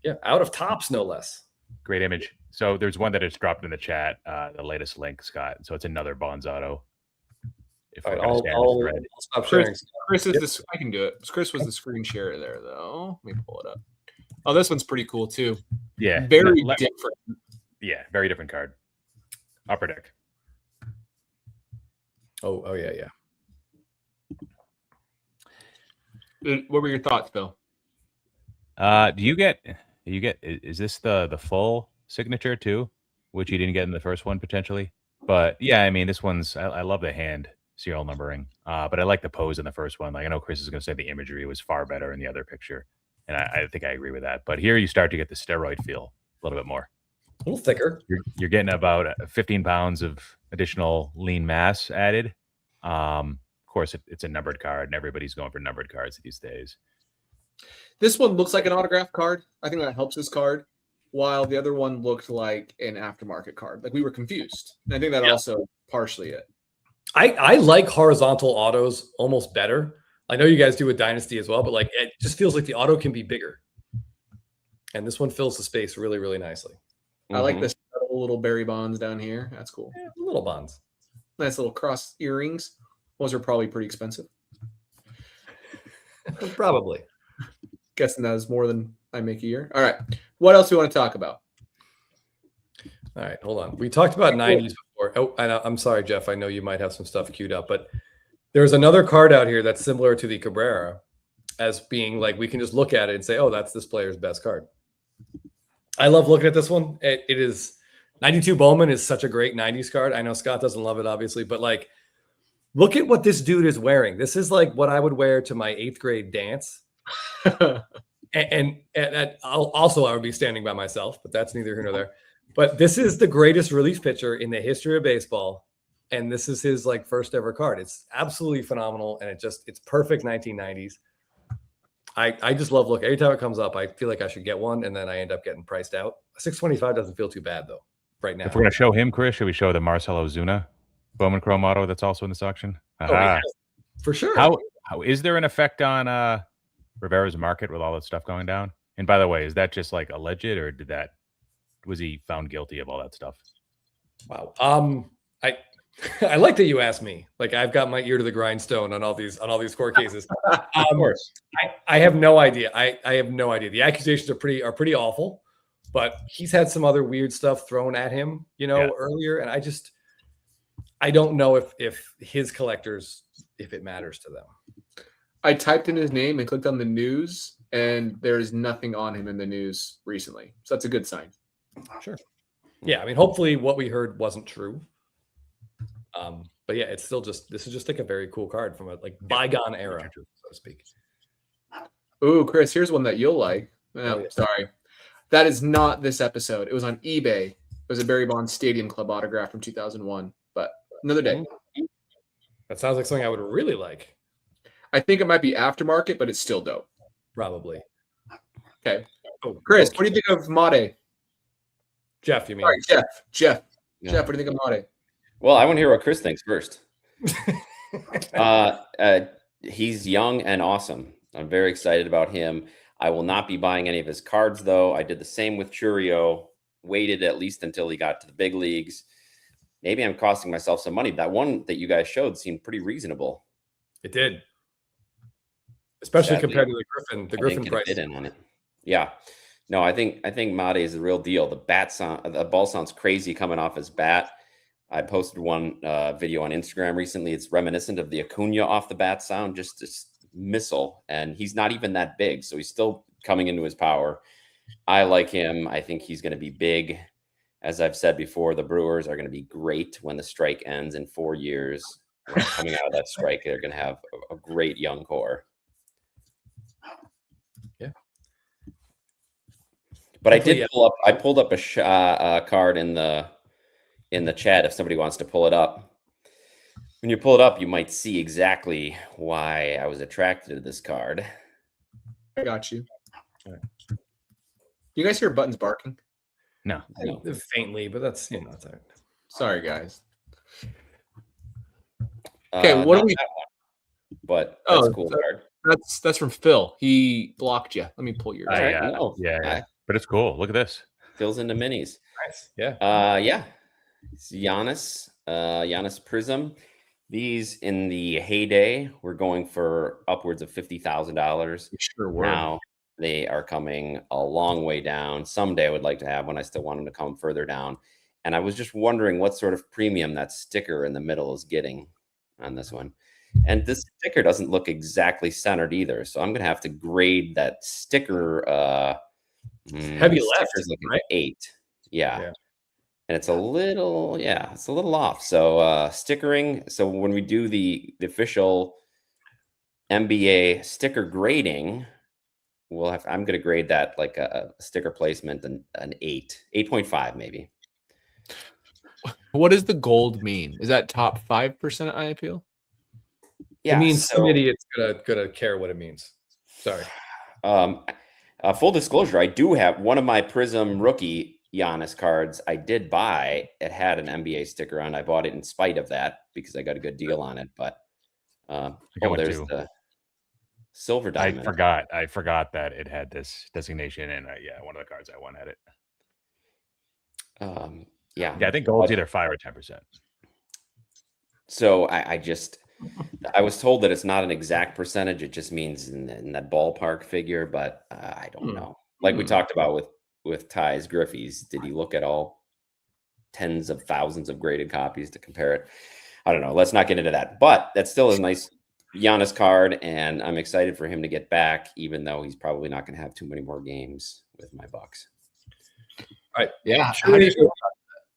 Yeah, out of tops, no less. Great image. So there's one that is dropped in the chat, the latest link, Scott. So it's another Bonds auto. If all right, I'll stop sharing. Chris is I can do it. Chris was the screen share there, though. Let me pull it up. Oh, this one's pretty cool too. Yeah, very different. Yeah, very different card. Upper deck. Oh yeah. What were your thoughts, Bill? Is this the full signature too, which you didn't get in the first one potentially? But yeah, I mean, this one's I love the hand serial numbering, but I like the pose in the first one. Like I know Chris is going to say the imagery was far better in the other picture, and I think I agree with that. But here you start to get the steroid feel a little bit more. A little thicker. You're getting about 15 pounds of additional lean mass added. Of course, it's a numbered card, and everybody's going for numbered cards these days. This one looks like an autograph card. I think that helps this card, while the other one looked like an aftermarket card. Like we were confused. And I think that also partially it. I like horizontal autos almost better. I know you guys do with Dynasty as well, but like it just feels like the auto can be bigger. And this one fills the space really, really nicely. I like this little Barry Bonds down here. That's cool. Yeah, little Bonds. Nice little cross earrings. Those are probably pretty expensive. Probably. Guessing that is more than I make a year. All right. What else do you want to talk about? All right, hold on. We talked about 90s before. Oh, I'm sorry, Jeff. I know you might have some stuff queued up, but there's another card out here that's similar to the Cabrera as being like, we can just look at it and say, oh, that's this player's best card. I love looking at this one. It is 92 Bowman is such a great 90s card. I know Scott doesn't love it, obviously, but like, look at what this dude is wearing. This is like what I would wear to my 8th grade dance. and also I would be standing by myself, but that's neither here nor there. But this is the greatest release picture in the history of baseball. And this is his like first ever card. It's absolutely phenomenal. And it's perfect 1990s. I just love looking. Every time it comes up, I feel like I should get one, and then I end up getting priced out. 625 doesn't feel too bad though right now. If we're going to show him, Chris, should we show the Marcelo Zuna Bowman Chrome auto that's also in this auction? Yeah, for sure. How is there an effect on Rivera's market with all that stuff going down? And by the way, is that just like alleged, or was he found guilty of all that stuff? Wow. I like that you asked me. Like I've got my ear to the grindstone on all these court cases. Of course. I have no idea. I have no idea. The accusations are pretty awful, but he's had some other weird stuff thrown at him, earlier. And I don't know if his collectors, if it matters to them. I typed in his name and clicked on the news, and there is nothing on him in the news recently. So that's a good sign. Sure. Yeah. I mean, hopefully what we heard wasn't true. But yeah, it's still this is just like a very cool card from a like bygone era, so to speak. Ooh, Chris, here's one that you'll like. Oh, yeah. Sorry. That is not this episode. It was on eBay. It was a Barry Bonds Stadium Club autograph from 2001. But another day. That sounds like something I would really like. I think it might be aftermarket, but it's still dope. Probably. Okay. Chris, what do you think of Made? Jeff, you mean? Sorry, Jeff. Yeah. Jeff, what do you think of Made? Well, I want to hear what Chris thinks first. He's young and awesome. I'm very excited about him. I will not be buying any of his cards, though. I did the same with Churio. Waited at least until he got to the big leagues. Maybe I'm costing myself some money. That one that you guys showed seemed pretty reasonable. It did. Especially Sadly, compared to the Griffin. The Griffin price. Bid in on it. Yeah. No, I think Made is the real deal. The ball sounds crazy coming off his bat. I posted one video on Instagram recently. It's reminiscent of the Acuna off the bat sound, just this missile. And he's not even that big, so he's still coming into his power. I like him. I think he's going to be big. As I've said before, the Brewers are going to be great when the strike ends in 4 years. Coming out of that strike, they're going to have a great young core. Yeah. But I did pull up. I pulled up a card in the chat. If somebody wants to pull it up, when you pull it up, you might see exactly why I was attracted to this card. I got you. Right. You guys hear Buttons barking? No. Faintly, but that's it's all right. Sorry, guys. Okay, what do we? But that's a cool card. That's from Phil. He blocked you. Let me pull yours. Yeah. But it's cool. Look at this. Fills into minis. Nice. Yeah. Yeah. It's Giannis Prism. These in the heyday were going for upwards of $50,000. Sure were. Now they are coming a long way down. Someday I would like to have one. I still want them to come further down. And I was just wondering what sort of premium that sticker in the middle is getting on this one. And this sticker doesn't look exactly centered either. So I'm going to have to grade that sticker. Heavy left, right? 8. Yeah. And it's a little off. So stickering. So when we do the official NBA sticker grading, I'm going to grade that like a sticker placement an 8.5 maybe. What does the gold mean? Is that top 5% of eye appeal? Yeah, it means some idiot's gonna care what it means. Sorry. Full disclosure, I do have one of my Prism rookie Giannis cards. I did buy. It had an NBA sticker on. I bought it in spite of that because I got a good deal on it. But there's the silver diamond. I forgot that it had this designation, and one of the cards I won had it. Yeah, I think gold's either 5 or 10%. So I was told that it's not an exact percentage. It just means in that ballpark figure, but I don't know. Like we talked about with Ty's Griffey's, did he look at all tens of thousands of graded copies to compare it? I don't know. Let's not get into that. But that's still a nice Giannis card, and I'm excited for him to get back, even though he's probably not going to have too many more games with my Bucks. All right. Yeah. How do you feel about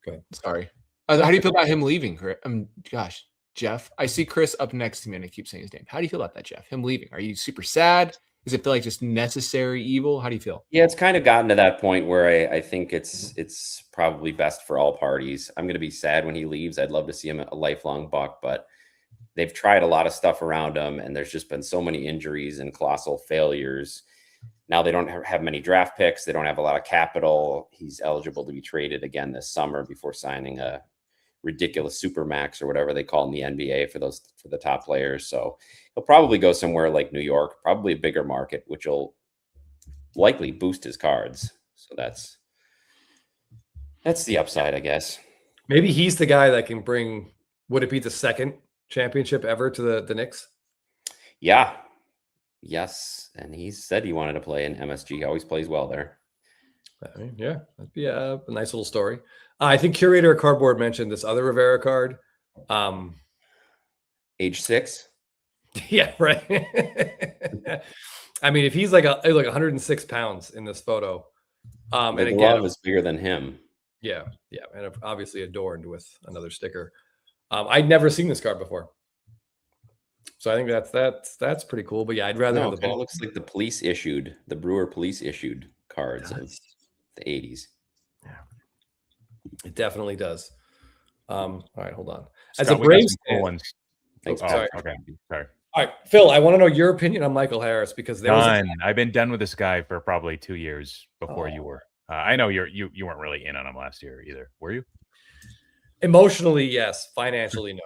that? Sorry. How do you feel about him leaving? Gosh. Jeff, I see Chris up next to me and I keep saying his name. How do you feel about that, Jeff? Him leaving? Are you super sad? Does it feel like just necessary evil? How do you feel? Yeah, it's kind of gotten to that point where I think it's probably best for all parties. I'm going to be sad when he leaves. I'd love to see him a lifelong Buck, but they've tried a lot of stuff around him, and there's just been so many injuries and colossal failures. Now they don't have many draft picks. They don't have a lot of capital. He's eligible to be traded again this summer before signing a ridiculous supermax or whatever they call in the NBA for the top players. So he'll probably go somewhere like New York, probably a bigger market, which will likely boost his cards. So that's the upside, I guess. Maybe he's the guy that can bring, would it be the second championship ever to the Knicks? Yeah. Yes. And he said he wanted to play in MSG. He always plays well there. I mean, yeah, that'd be a nice little story. I think Curator Cardboard mentioned this other Rivera card. Age 6. Yeah, right. I mean, if he's like 106 pounds in this photo, and the glove is bigger than him. Yeah, and obviously adorned with another sticker. I'd never seen this card before, so I think that's pretty cool. But yeah, I'd rather have the ball. It looks like the Brewer police issued cards of the 80s. It definitely does. All right, hold on. Scott, As a we got Braves some cool fan, ones. Thanks, Oh, sorry. okay. Sorry. all right, Phil, I want to know your opinion on Michael Harris because there was Done. I've been done with this guy for probably 2 years before you Oh. were. I know you weren't really in on him last year either, were you? emotionally, yes. Financially, no.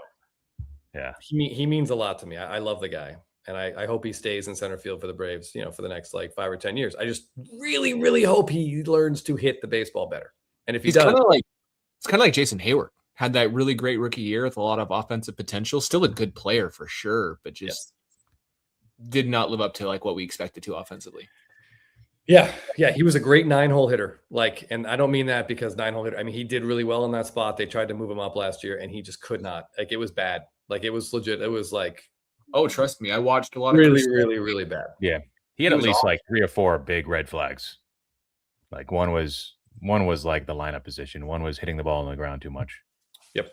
Yeah. He means a lot to me. I love the guy. And I hope he stays in center field for the Braves, for the next like 5 or 10 years. I just really, really hope he learns to hit the baseball better. And if he He's does, kind of like Jason Hayward. Had that really great rookie year with a lot of offensive potential. Still a good player for sure, but just did not live up to like what we expected to offensively. yeah, he was a great 9-hole hitter. Like, and I don't mean that because 9-hole hitter. I mean, he did really well in that spot. They tried to move him up last year, and he just could not. Like, it was bad. Like, it was legit. It was like Oh, trust me, I watched a lot really, of really bad. Yeah. He had He at was least awesome. like 3 or 4 big red flags. Like one was like the lineup position. One was hitting the ball on the ground too much. Yep.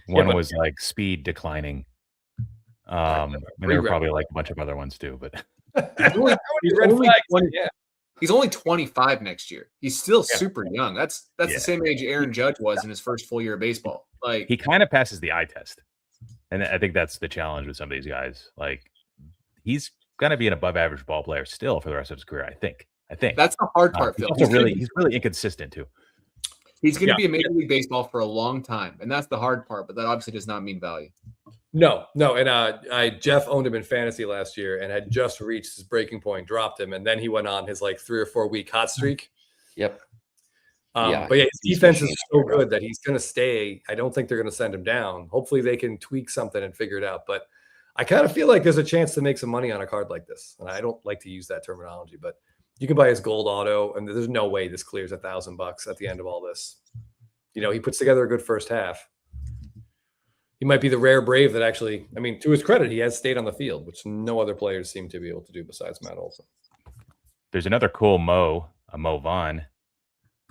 One but- was like speed declining. And there were probably like a bunch of other ones too, but He's only 25 next year. He's still super young. That's the same age Aaron Judge was in his first full year of baseball. Like he kind of passes the eye test. And I think that's the challenge with some of these guys. Like he's going to be an above average ball player still for the rest of his career, I think. That's the hard part, Phil. He's really inconsistent too. He's going to be a Major League Baseball for a long time, and that's the hard part. But that obviously does not mean value. No. And Jeff owned him in fantasy last year and had just reached his breaking point, dropped him, and then he went on his like 3 or 4 week hot streak. Yep. But his defense is so good that he's going to stay. I don't think they're going to send him down. Hopefully they can tweak something and figure it out. But I kind of feel like there's a chance to make some money on a card like this. And I don't like to use that terminology, but you can buy his gold auto, and there's no way this clears $1,000 at the end of all this. He puts together a good first half. He might be the rare Brave that actually, I mean, to his credit, he has stayed on the field, which no other players seem to be able to do besides Matt Olson. There's another cool a Mo Vaughn.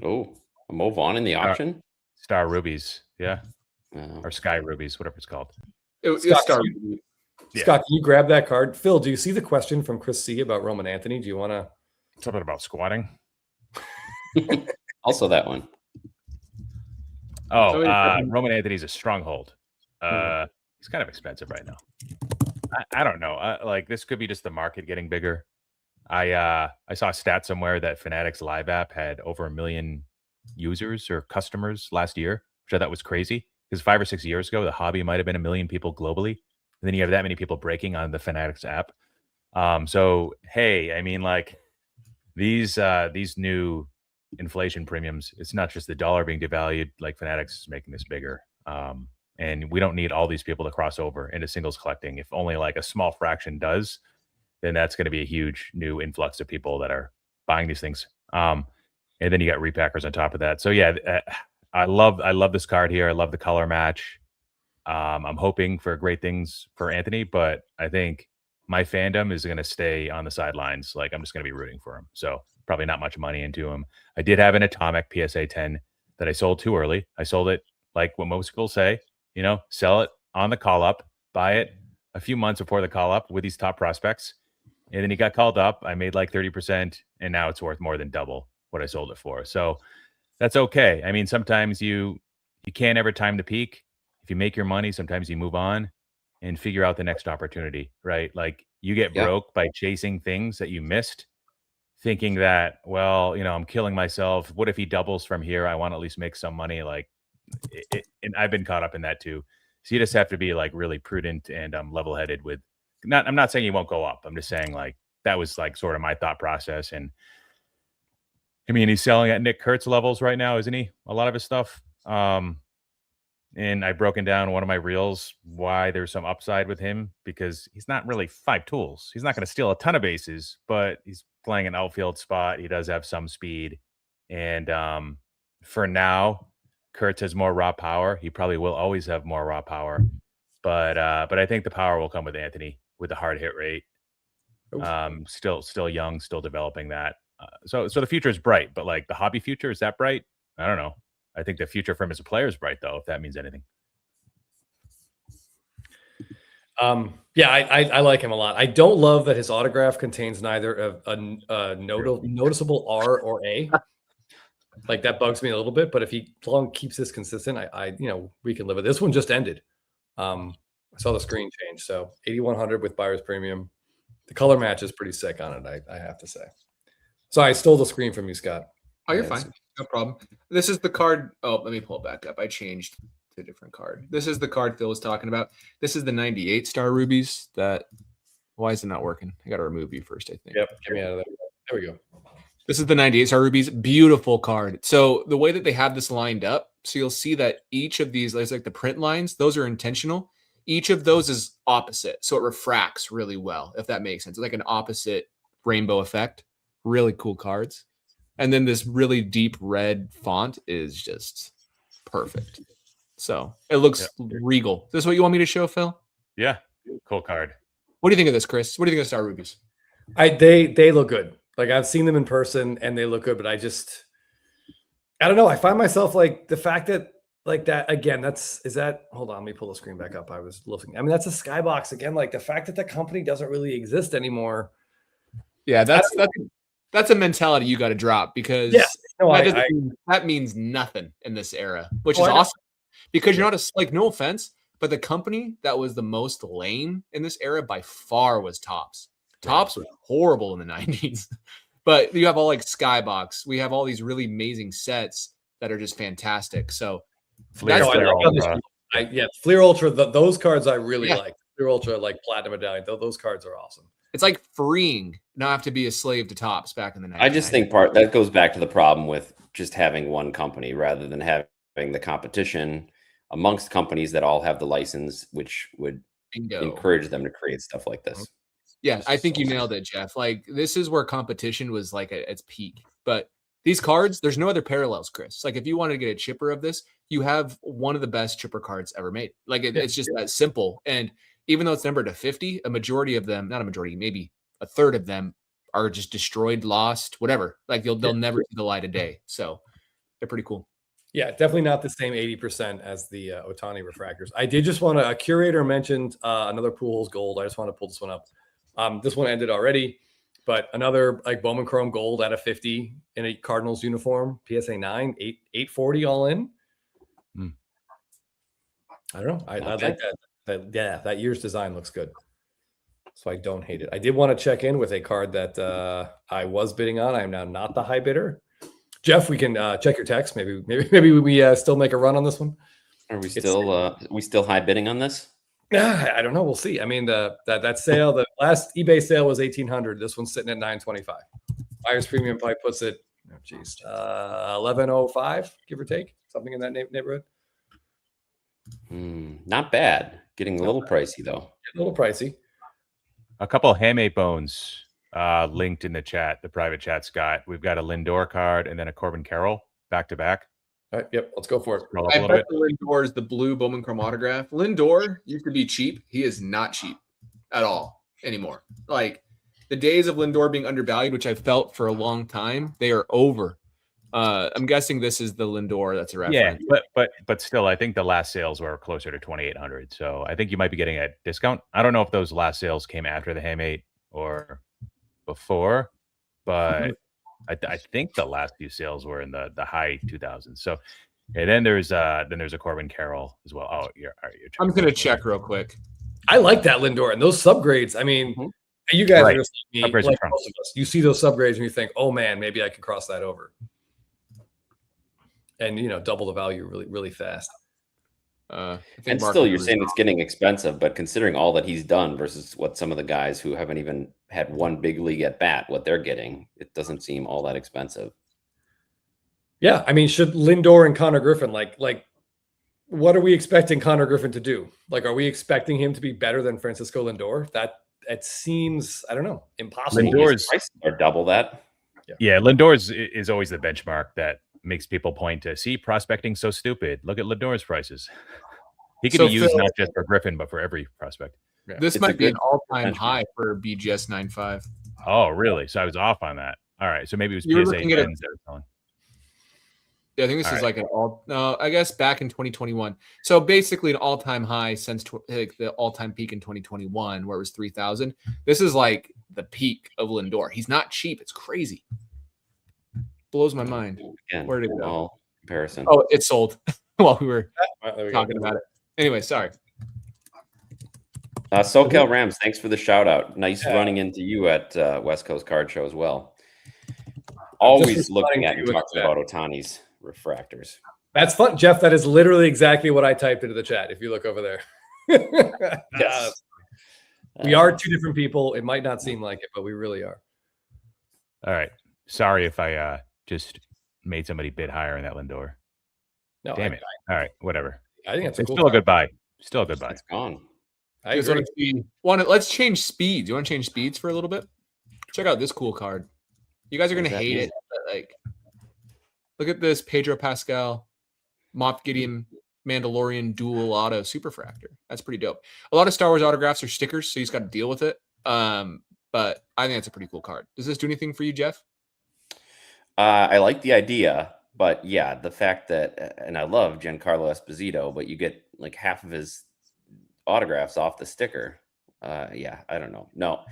Oh, a Mo Vaughn in the auction? Star Rubies. Yeah. Oh. Or Sky Rubies, whatever it's called. Scott, can you grab that card? Phil, do you see the question from Chris C about Roman Anthony? Do you want to? Something about squatting. Also that one. Oh, Roman Anthony's a stronghold. He's kind of expensive right now. I don't know. Like this could be just the market getting bigger. I saw a stat somewhere that Fanatics Live app had over 1 million users or customers last year, which I thought was crazy because 5 or 6 years ago, the hobby might have been 1 million people globally. And then you have that many people breaking on the Fanatics app. So, hey, I mean, like these new inflation premiums, it's not just the dollar being devalued, like Fanatics is making this bigger. And we don't need all these people to cross over into singles collecting. If only like a small fraction does, then that's going to be a huge new influx of people that are buying these things. And then you got repackers on top of that. So yeah, I love this card here. I love the color match. I'm hoping for great things for Anthony, but I think my fandom is going to stay on the sidelines. Like I'm just going to be rooting for him. So probably not much money into him. I did have an Atomic PSA 10 that I sold too early. I sold it like what most people say, sell it on the call up, buy it a few months before the call up with these top prospects. And then he got called up. I made like 30%, and now it's worth more than double what I sold it for. So that's okay. I mean, sometimes you can't ever time the peak. If you make your money, sometimes you move on and figure out the next opportunity, right? Like you get broke by chasing things that you missed, thinking that, well, I'm killing myself. What if he doubles from here? I want to at least make some money. Like, and I've been caught up in that too. So you just have to be like really prudent and level-headed with. I'm not saying he won't go up. I'm just saying like that was like sort of my thought process. And I mean, he's selling at Nick Kurtz levels right now, isn't he? A lot of his stuff. And I've broken down one of my reels why there's some upside with him because he's not really 5 tools. He's not going to steal a ton of bases, but he's playing an outfield spot. He does have some speed. And for now, Kurtz has more raw power. He probably will always have more raw power. But I think the power will come with Anthony with the hard hit rate. Still young, still developing that. So the future is bright, but like the hobby future, is that bright? I don't know. I think the future for him as a player is bright, though, if that means anything. I like him a lot. I don't love that his autograph contains neither a noticeable R or A. Like that bugs me a little bit, but if he long keeps this consistent, we can live with this one. Just ended. I saw the screen change, so 8,100 with buyer's premium. The color match is pretty sick on it, I have to say. So I stole the screen from you, Scott. Oh, you're fine. No problem. This is the card. Oh, let me pull it back up. I changed to a different card. This is the card Phil was talking about. This is the 98 star rubies. Why is it not working? I got to remove you first, I think. Yep, get me out of there. There we go. This is the 98 star rubies. Beautiful card. So the way that they have this lined up, so you'll see that each of these, there's like the print lines, those are intentional. Each of those is opposite. So it refracts really well, if that makes sense. It's like an opposite rainbow effect. Really cool cards. And then this really deep red font is just perfect. So it looks regal. Is this what you want me to show, Phil? Yeah. Cool card. What do you think of this, Chris? What do you think of Star Rubies? They look good. Like I've seen them in person and they look good, but I don't know. I find myself like the fact that like that again, hold on, let me pull the screen back up. I was looking. I mean, that's a skybox again. Like the fact that the company doesn't really exist anymore. Yeah, that's a mentality you got to drop because that means nothing in this era, which is awesome because you're not like, no offense, but the company that was the most lame in this era by far was Topps. Topps was horrible in the 90s, but you have all like Skybox. We have all these really amazing sets that are just fantastic. So Fleer Ultra, those cards I really like. Fleer Ultra, like Platinum Medallion, those cards are awesome. It's like freeing not have to be a slave to Topps back in the 90s. I just think that goes back to the problem with just having one company rather than having the competition amongst companies that all have the license, which would encourage them to create stuff like this. Yeah, I think you nailed it, Jeff. Like this is where competition was like at its peak. But these cards, there's no other parallels, Chris. Like if you wanted to get a chipper of this, you have one of the best chipper cards ever made. Like it's just that simple. And even though it's numbered to 50, a majority of them, not a majority, maybe a third of them are just destroyed, lost, whatever. Like they'll never see the light of day. So they're pretty cool. Yeah, definitely not the same 80% as the Ohtani refractors. I did just want to, a curator mentioned another Pujols gold. I just want to pull this one up. This one ended already, but another like Bowman Chrome gold out of 50 in a Cardinals uniform, PSA 9, 840 all in. I don't know. I like that. That year's design looks good. So I don't hate it. I did want to check in with a card that I was bidding on. I am now not the high bidder. Jeff, we can check your text. Maybe we still make a run on this one. Are we still high bidding on this? I don't know. We'll see. I mean, that sale, the last eBay sale was 1,800. This one's sitting at 925. Buyer's premium probably puts it, 1105, give or take, something in that neighborhood. Not bad. Getting a little pricey though. A little pricey. A couple of handmade bones linked in the chat, the private chat, Scott. We've got a Lindor card and then a Corbin Carroll back to back. All right, yep, let's go for it. I bet Lindor is the blue Bowman Chrome autograph. Lindor used to be cheap. He is not cheap at all anymore. Like the days of Lindor being undervalued, which I felt for a long time, they are over. I'm guessing this is the Lindor that's a reference. Yeah, but still, I think the last sales were closer to 2,800. So I think you might be getting a discount. I don't know if those last sales came after the handmade or before, but I think the last few sales were in the high 2000s. So, and then there's a Corbin Carroll as well. Oh, you're I'm gonna check real quick. I like that Lindor and those subgrades. I mean, you guys are just like most of us. You see those subgrades and you think, oh man, maybe I can cross that over. And double the value really, really fast. And still, you're saying it's getting expensive, but considering all that he's done versus what some of the guys who haven't even had one big league at bat, what they're getting, it doesn't seem all that expensive. Yeah, I mean, should Lindor and Connor Griffin like what are we expecting Connor Griffin to do? Like, are we expecting him to be better than Francisco Lindor? That it seems, I don't know, impossible. Lindor's prices are double that. Yeah, Lindor's is always the benchmark that makes people point to, see, prospecting so stupid. Look at Lindor's prices. He can be used not just for Griffin, but for every prospect. Yeah. This might be an all-time high for BGS 9.5. Oh, really? So I was off on that. All right. So maybe it was PSA 10s that were selling. Yeah, I think this is like an I guess back in 2021. So basically an all-time high since the all-time peak in 2021 where it was 3,000. This is like the peak of Lindor. He's not cheap. It's crazy. blows my mind. Again, Where did it go? all comparison. Oh, it sold while we were There we talking go. about it. Anyway, sorry. SoCal Rams, thanks for the shout out. Nice running into you at West Coast Card Show as well. Always looking at and talking about Ohtani's refractors. That's fun, Jeff. That is literally exactly what I typed into the chat. If you look over there, Yes. We are two different people. It might not seem like it, but we really are. All right. Sorry if I just made somebody bid higher in that Lindor. No, Damn it. All right. Whatever. I think that's It's cool still a good buy. Still a good buy. It's gone. I You guys agree. let's change speeds. You want to change speeds for a little bit? Check out this cool card. You guys are gonna hate it, but like, look at this Pedro Pascal, Moff Gideon, Mandalorian dual auto superfractor. That's pretty dope. A lot of Star Wars autographs are stickers, so you just got to deal with it. But I think it's a pretty cool card. Does this do anything for you, Jeff? I like the idea, but yeah, the fact that, and I love Giancarlo Esposito, but you get like half of his autographs off the sticker. Yeah, I don't know. No.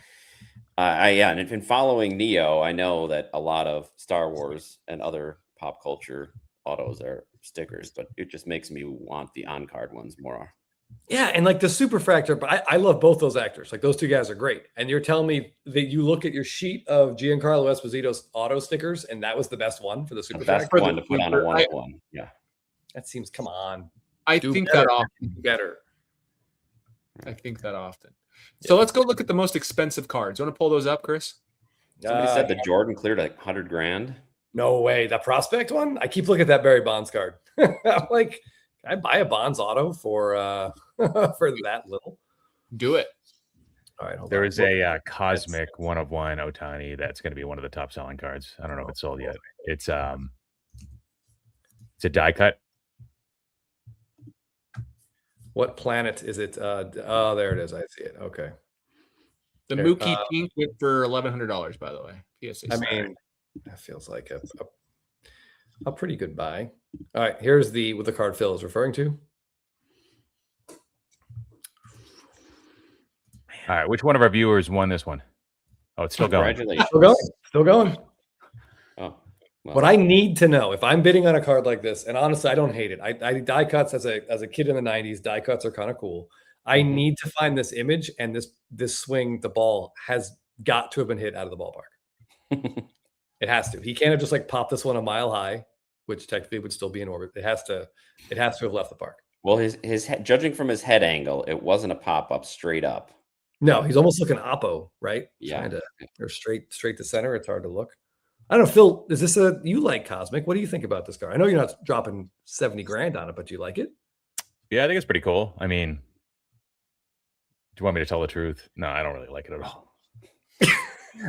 And in following Neo, I know that a lot of Star Wars and other pop culture autos are stickers, but it just makes me want the on-card ones more. Yeah, and like the superfractor, but I love both those actors. Like those two guys are great. And you're telling me that you look at your sheet of Giancarlo Esposito's auto stickers, and that was the best one for the The best superfractor? one to put on a one-of-one. Yeah. That seems, come on. I Do think better. that often. Do better. I think that often. So let's go look at the most expensive cards. You want to pull those up, Chris? Somebody said that Jordan cleared like 100 grand. No way. The prospect one? I keep looking at that Barry Bonds card. I'm like, can I buy a Bonds auto for for that little? Do it. All right. Hold There on. is a cosmic 1-of-1 Ohtani that's going to be one of the top selling cards. I don't know if it's sold yet. It's a die cut. What planet is it? Oh, there it is. I see it. Okay. The Here, Mookie Pink went for $1,100, by the way. PSA. I mean, that feels like a pretty good buy. All right. Here's what the card Phil is referring to. All right. Which one of our viewers won this one? Oh, it's still going. Congratulations. Still going. Still going. Oh, well, What I need to know if I'm bidding on a card like this, and honestly, I don't hate it. I die cuts as a kid in the 90s. Die cuts are kind of cool. I need to find this image, and this swing, the ball has got to have been hit out of the ballpark. It has to. He can't have just like popped this one a mile high, which technically would still be in orbit. It has to have left the park. Well, his judging from his head angle, it wasn't a pop up straight up. No, he's almost looking oppo, right? Yeah. Or straight to center. It's hard to look. I don't know, Phil, is this you like Cosmic? What do you think about this car? I know you're not dropping 70 grand on it, but do you like it? Yeah, I think it's pretty cool. I mean, do you want me to tell the truth? No, I don't really like it at all.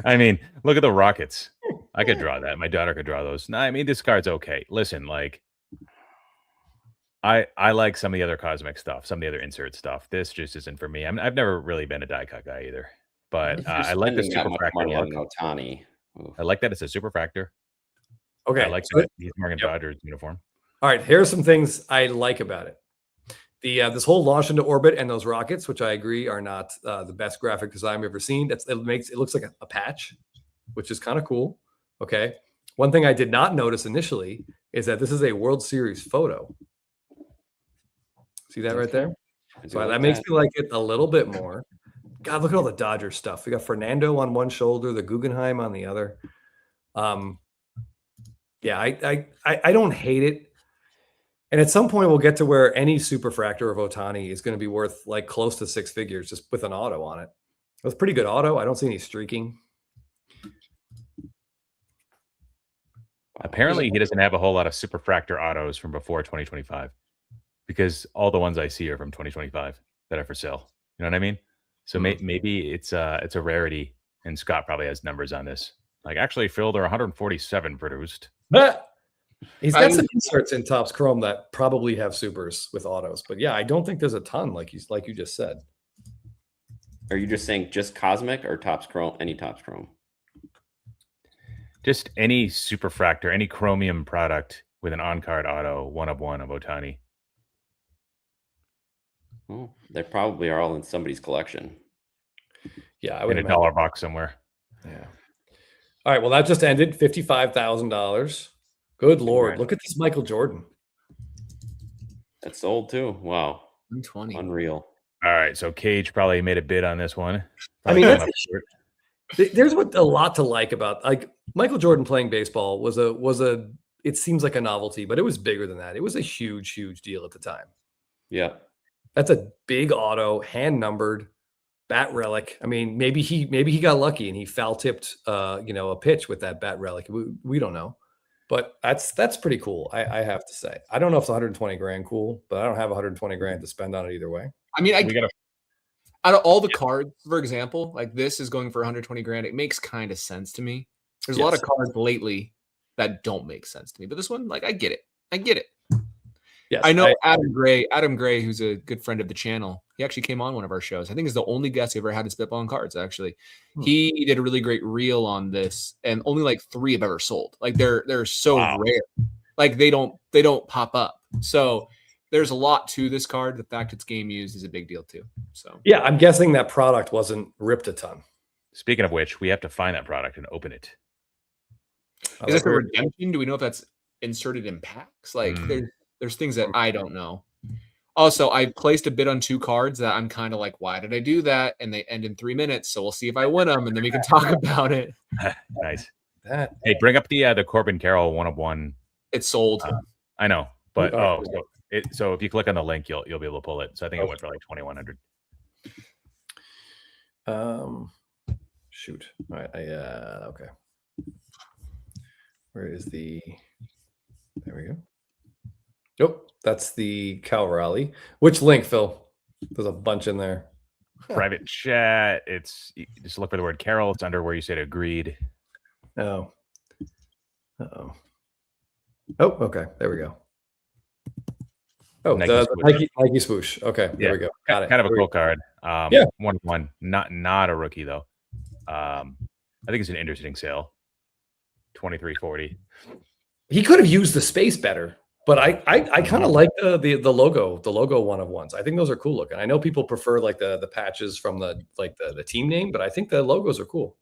I mean, look at the Rockets. I could draw that. My daughter could draw those. No, I mean, this card's okay. Listen, like, I like some of the other cosmic stuff, some of the other insert stuff. This just isn't for me. I've never really been a die cut guy either. But I like the superfractor money on look. Ohtani. I like that it's a superfractor. Okay. I like that he's wearing a Dodgers uniform. All right. Here are some things I like about it. This whole launch into orbit and those rockets, which I agree are not the best graphic design I've ever seen. It looks like a patch, which is kind of cool. Okay. One thing I did not notice initially is that this is a World Series photo. See that right there? So that makes me like it a little bit more. God, look at all the Dodgers stuff. We got Fernando on one shoulder, the Guggenheim on the other. Yeah, I don't hate it. And at some point, we'll get to where any superfractor of Ohtani is going to be worth like close to 6 figures just with an auto on it. It was pretty good auto. I don't see any streaking. Apparently, he doesn't have a whole lot of superfractor autos from before 2025 because all the ones I see are from 2025 that are for sale. You know what I mean? So maybe it's a rarity, and Scott probably has numbers on this. Like, actually, Phil, there are 147 produced. He's got some inserts in Topps Chrome that probably have supers with autos, but yeah, I don't think there's a ton like you just said. Are you just saying just Cosmic or Topps Chrome? Any Topps Chrome? Just any superfractor, any chromium product with an on-card auto, 1-of-1 of Ohtani. Oh, they probably are all in somebody's collection. Yeah, I would in a dollar box somewhere. Yeah. All right. Well, that just ended. $55,000. Good Lord. Congrats. Look at this Michael Jordan. That's sold too. Wow. 120. Unreal. All right, so Cage probably made a bid on this one. I mean, Probably that's came up short. there's a lot to like about like Michael Jordan playing baseball was a it seems like a novelty, but it was bigger than that. It was a huge deal at the time. Yeah. That's a big auto, hand numbered, bat relic. I mean, maybe he got lucky and he foul tipped a pitch with that bat relic. We don't know. But that's pretty cool. I have to say. I don't know if it's 120 grand cool, but I don't have 120 grand to spend on it either way. I mean, We gotta out of all the cards, for example, like this is going for 120 grand. It makes kind of sense to me. There's a lot of cards lately that don't make sense to me, but this one, like, I get it. Yes, I know Adam Gray, who's a good friend of the channel. He actually came on one of our shows. I think he's the only guest he ever had in Spitballin Cards, actually. He did a really great reel on this, and only like 3 have ever sold. Like they're so rare. Like they don't pop up. So there's a lot to this card. The fact it's game used is a big deal too. So yeah, I'm guessing that product wasn't ripped a ton. Speaking of which, we have to find that product and open it. is this a redemption? Do we know if that's inserted in packs? Like there's things that I don't know. Also, I placed a bid on 2 cards that I'm kind of like, why did I do that? And they end in 3 minutes. So we'll see if I win them, and then we can talk about it. Nice. Hey, bring up the Corbin Carroll 1-of-1. It's sold. I know, but so if you click on the link, you'll be able to pull it. So I think it went for like 2,100. Shoot. All right. Okay. Where is the? There we go. Nope, that's the Cal Raleigh. Which link, Phil? There's a bunch in there. Private chat. It's just look for the word Carol. It's under where you said agreed. Oh. Uh-oh. Oh, okay. There we go. Oh, the Nike swoosh. Okay, there we go. Got it. Kind of a cool card. Yeah. 1-of-1. Not a rookie though. I think it's an interesting sale. 2340. He could have used the space better. But I kind of like the logo 1-of-1s. I think those are cool looking. I know people prefer like the patches from the team name, but I think the logos are cool.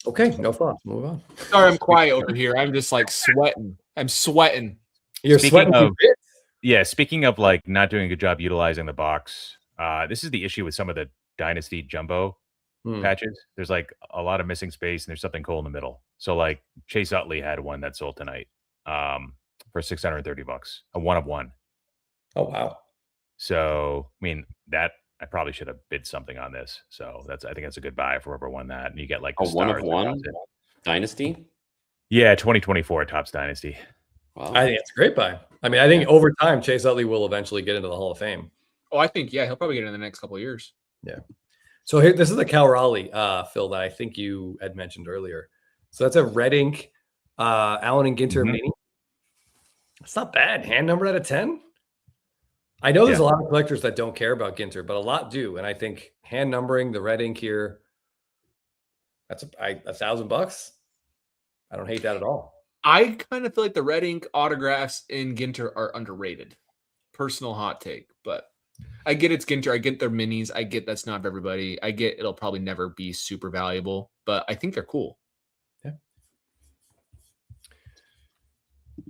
Okay, no thoughts. Move on. Sorry, I'm quiet over here. I'm just like sweating. I'm sweating. You're Speaking sweating. speaking of like not doing a good job utilizing the box, this is the issue with some of the Dynasty jumbo patches. There's like a lot of missing space and there's something cool in the middle. So like Chase Utley had one that sold tonight for $630, a 1-of-1. Oh wow. So I mean that I probably should have bid something on this. So I think that's a good buy for whoever won that. And you get like a 1-of-1 Dynasty. Yeah, 2024 Topps Dynasty. Wow. I think it's a great buy. I mean, I think over time Chase Utley will eventually get into the Hall of Fame. Oh, I think he'll probably get in the next couple of years. Yeah. So here, this is the Cal Raleigh, Phil, that I think you had mentioned earlier. So that's a red ink Allen and Ginter mini. It's not bad. Hand numbered out of 10. I know there's a lot of collectors that don't care about Ginter, but a lot do. And I think hand numbering the red ink here, that's $1,000. I don't hate that at all. I kind of feel like the red ink autographs in Ginter are underrated. Personal hot take, but I get it's Ginter. I get their minis. I get that's not for everybody. I get it'll probably never be super valuable, but I think they're cool.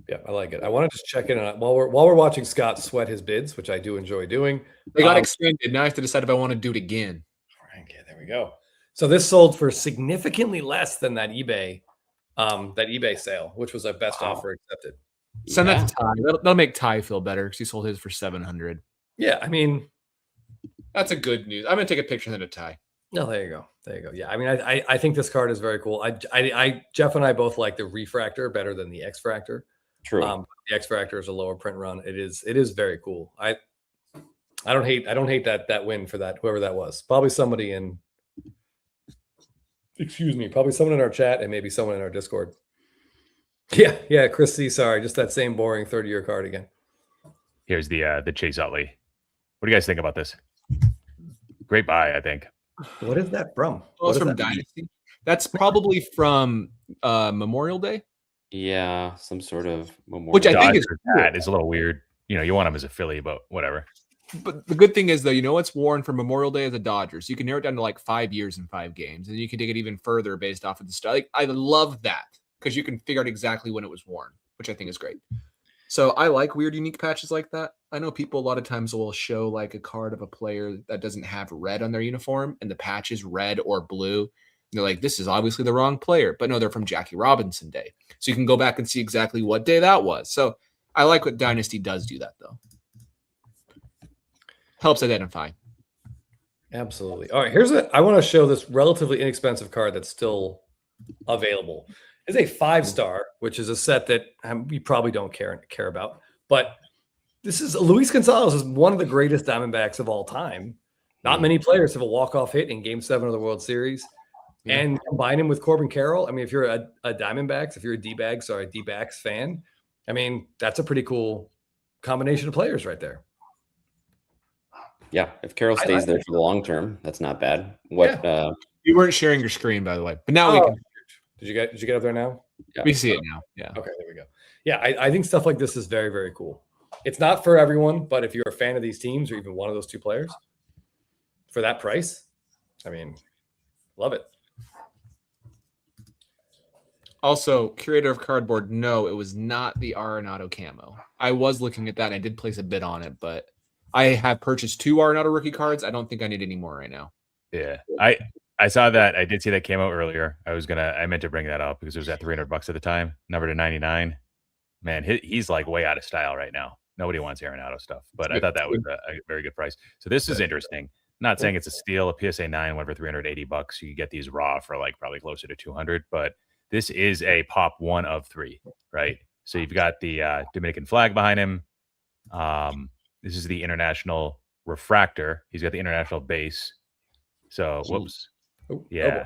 Yeah, I like it. I want to just check in on it while we're watching Scott sweat his bids, which I do enjoy doing. They got extended. Now I have to decide if I want to do it again. Okay, there we go. So this sold for significantly less than that eBay sale, which was our best offer accepted. Send that to Ty. That'll make Ty feel better because he sold his for $700. Yeah, I mean, that's a good news. I'm gonna take a picture of Ty. No, there you go. There you go. Yeah, I mean, I think this card is very cool. I Jeff and I both like the refractor better than the X-Fractor. True. The X-Fractor is a lower print run. It is very cool. I don't hate that win for that, whoever that was. Probably somebody in probably someone in our chat and maybe someone in our Discord. Yeah, Chris C, sorry, just that same boring 30-year card again. Here's the Chase Utley. What do you guys think about this? Great buy, I think. What is that from? It's from Dynasty. That's probably from Memorial Day. Yeah, some sort of memorial. Which I think is a little weird. You know, you want him as a Philly, but whatever. But the good thing is, though, you know it's worn for Memorial Day as a Dodger, so you can narrow it down to like 5 years and 5 games, and you can take it even further based off of the style. Like, I love that because you can figure out exactly when it was worn, which I think is great. So I like weird, unique patches like that. I know people a lot of times will show like a card of a player that doesn't have red on their uniform, and the patch is red or blue. And they're like, this is obviously the wrong player, but no, they're from Jackie Robinson Day, so you can go back and see exactly what day that was. So I like what Dynasty does do that though. Helps identify. Absolutely. All right, I want to show this relatively inexpensive card that's still available. It's a 5-star, which is a set that we probably don't care about. But this is Luis Gonzalez is one of the greatest Diamondbacks of all time. Not many players have a walk-off hit in Game 7 of the World Series. Yeah. And combine him with Corbin Carroll. I mean, if you're a Diamondbacks, if you're a D-backs fan, I mean, that's a pretty cool combination of players right there. Yeah, if Carroll stays there for the long term, that's not bad. You weren't sharing your screen, by the way, but now we can. Did you get up there now? Yeah. We see it now. Yeah. Okay, there we go. Yeah, I think stuff like this is very, very cool. It's not for everyone, but if you're a fan of these teams or even one of those two players, for that price, I mean, love it. Also, curator of cardboard, no, it was not the Arenado camo. I was looking at that. And I did place a bid on it, but I have purchased 2 Arenado rookie cards. I don't think I need any more right now. Yeah, I saw that. I did see that came out earlier. I meant to bring that up because it was at $300 at the time. Number to 99. Man, he's like way out of style right now. Nobody wants Arenado stuff, but I thought that was a very good price. So this is interesting. Not saying it's a steal. A PSA 9 went for $380. You can get these raw for like probably closer to 200, but this is a pop 1 of 3, right? So you've got the Dominican flag behind him. This is the international refractor. He's got the international base. So, whoops. Yeah.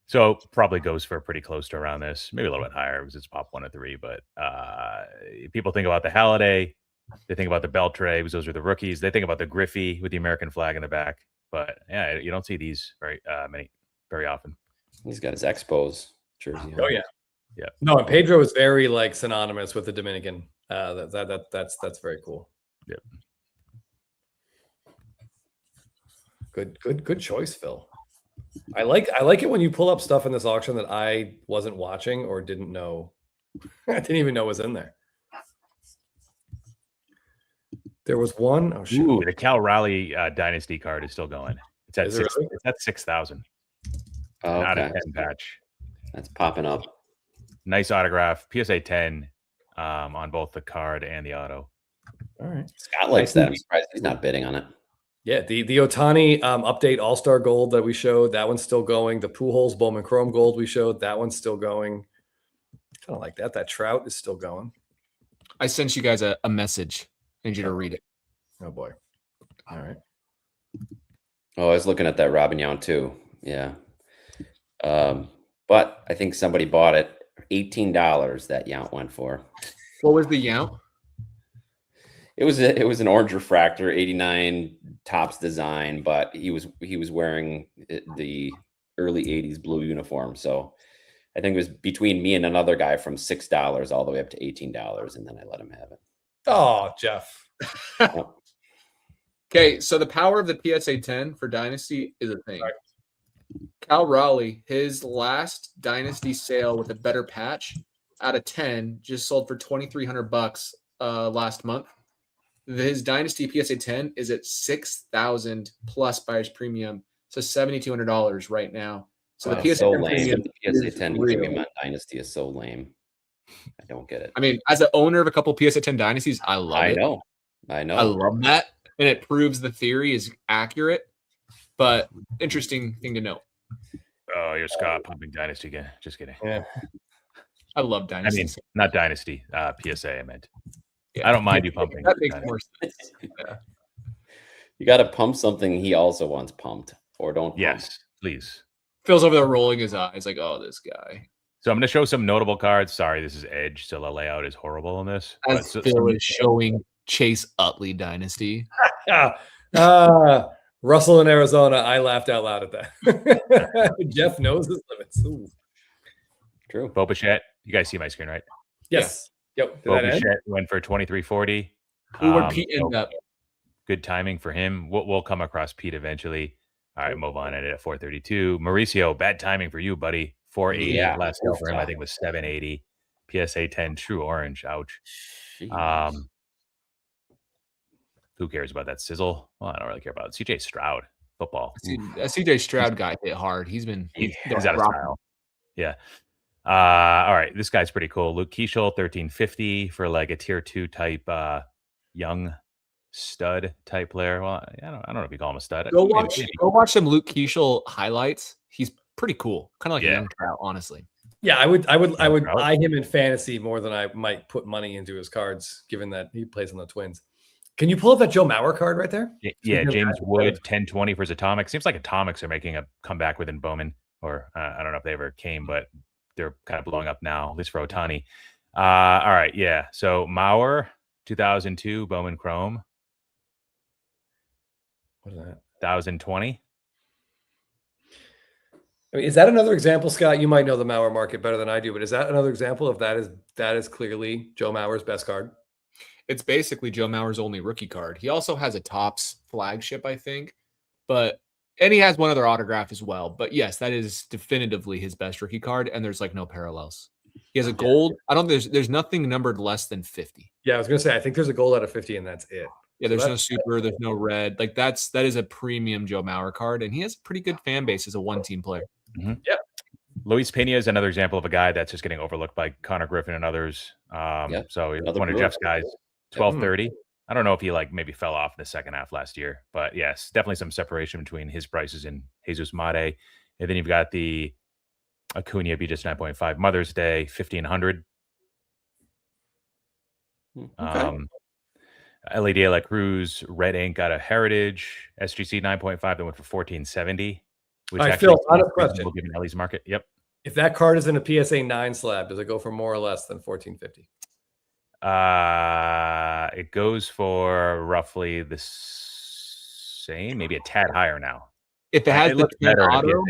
So probably goes for pretty close to around this, maybe a little bit higher because it's pop 1 of 3. But people think about the Halliday. They think about the Beltre because those are the rookies. They think about the Griffey with the American flag in the back. But yeah, you don't see these very often. He's got his Expos jersey. Oh yeah. Yeah. No, and Pedro is very like synonymous with the Dominican. That's very cool. Yep. Good choice, Phil. I like it when you pull up stuff in this auction that I wasn't watching or didn't know. I didn't even know was in there. There was one. Oh shoot! Ooh, the Cal Raleigh Dynasty card is still going. It's at really? It's at 6,000. Oh, Not okay. a 10 patch. That's popping up. Nice autograph. PSA 10 on both the card and the auto. All right. Scott likes that. I'm surprised he's not bidding on it. Yeah, the Ohtani update All-Star Gold that we showed, that one's still going. The Pujols Bowman Chrome Gold we showed, that one's still going. Kind of like that. That Trout is still going. I sent you guys a message. I need you to read it. Oh boy. All right. Oh, I was looking at that Robin Yount too. Yeah. But I think somebody bought it. $18 that Yount went for. What was the Yount? It was an orange refractor, 89 Topps design, but he was wearing the early 80s blue uniform. So I think it was between me and another guy from $6 all the way up to $18, and then I let him have it. Oh, Jeff. Okay, so the power of the PSA 10 for Dynasty is a thing. Right. Cal Raleigh, his last Dynasty sale with a better patch out of 10 just sold for $2,300 last month. His Dynasty PSA 10 is at $6,000 plus buyer's premium, so $7,200 right now. So wow, the PSA 10 premium, the PSA 10 premium on Dynasty is so lame. I don't get it. I mean, as an owner of a couple PSA 10 Dynasties, I love it. I know. I love that, and it proves the theory is accurate. But interesting thing to note. Oh, you're Scott pumping Dynasty again. Just kidding. Yeah, I love Dynasty. I mean, not Dynasty. PSA. I meant. Yeah. I don't mind you pumping. That makes more sense. Yeah. You got to pump something he also wants pumped, or don't. Pump. Yes, please. Phil's over there rolling his eyes, like, "Oh, this guy." So I'm going to show some notable cards. Sorry, this is Edge, so the layout is horrible on this. As Phil is showing Chase Utley Dynasty. Russell in Arizona. I laughed out loud at that. Jeff knows his limits. Ooh. True. Bo Bichette. You guys see my screen, right? Yes. Yep. Bo Bichette went for $2,340. Who would Pete end up? good timing for him. We'll come across Pete eventually. All right, move on. I did at 432. Mauricio, bad timing for you, buddy. 480. Yeah. Last sale for him, I think, was 780. PSA 10, true orange. Ouch. Jeez. Who cares about that sizzle? Well, I don't really care about it. CJ Stroud, football. CJ Stroud guy hit hard. He's out of style. Yeah. All right. This guy's pretty cool. Luke Keishel, 1350 for like a tier 2 type young stud type player. Well, I don't know if you call him a stud. Go watch some Luke Keishel highlights. He's pretty cool. Kind of like a young Trout, honestly. Yeah, I would buy him in fantasy more than I might put money into his cards, given that he plays on the Twins. Can you pull up that Joe Mauer card right there? Yeah, James Wood, 1020 for his Atomics. Seems like Atomics are making a comeback within Bowman, or I don't know if they ever came, but they're kind of blowing up now, at least for Ohtani. All right, yeah. So Mauer, 2002 Bowman Chrome. What is that? 1020. I mean, is that another example, Scott? You might know the Mauer market better than I do, but is that another example of that is clearly Joe Mauer's best card? It's basically Joe Mauer's only rookie card. He also has a Topps flagship, I think, and he has one other autograph as well. But yes, that is definitively his best rookie card, and there's like no parallels. He has a gold. There's nothing numbered less than 50. Yeah, I was gonna say I think there's a gold out of 50, and that's it. Yeah, there's no super, there's no red. Like that is a premium Joe Mauer card, and he has a pretty good fan base as a one-team player. Mm-hmm. Yeah. Luis Pena is another example of a guy that's just getting overlooked by Connor Griffin and others. So one of Jeff's guys, 1230. I don't know if he maybe fell off in the second half last year, but yes, definitely some separation between his prices and Jesus Mate. And then you've got the Acuna BGS 9.5 Mother's Day 1500. Okay. LED La Cruz Red Ink got a Heritage SGC 9.5 that went for 1470. Which I feel honest question. Given Ellie's market. Yep. If that card is in a PSA 9 slab, does it go for more or less than 1450? It goes for roughly the same, maybe a tad higher now. If it has the 10 auto,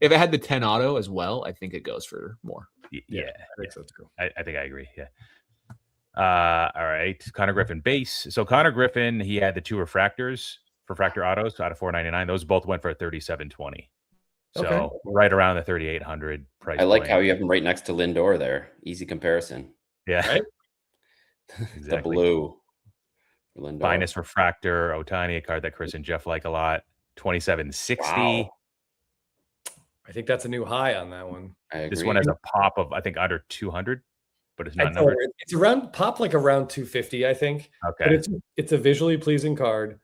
if it had the 10 auto as well, I think it goes for more. Yeah, I think so too. I think I agree. Yeah. All right, Connor Griffin base. So Connor Griffin, he had the 2 refractors, refractor autos out of 499. Those both went for 3720. So right around the 3800 price. I like how you have him right next to Lindor there. Easy comparison. Yeah. Right? Exactly. The blue. Lindor. Finest refractor, Ohtani, a card that Chris and Jeff like a lot. 2760. Wow. I think that's a new high on that one. I agree. This one has a pop of, I think, under 200, but it's not numbered. It's around 250, I think. Okay. But it's a visually pleasing card.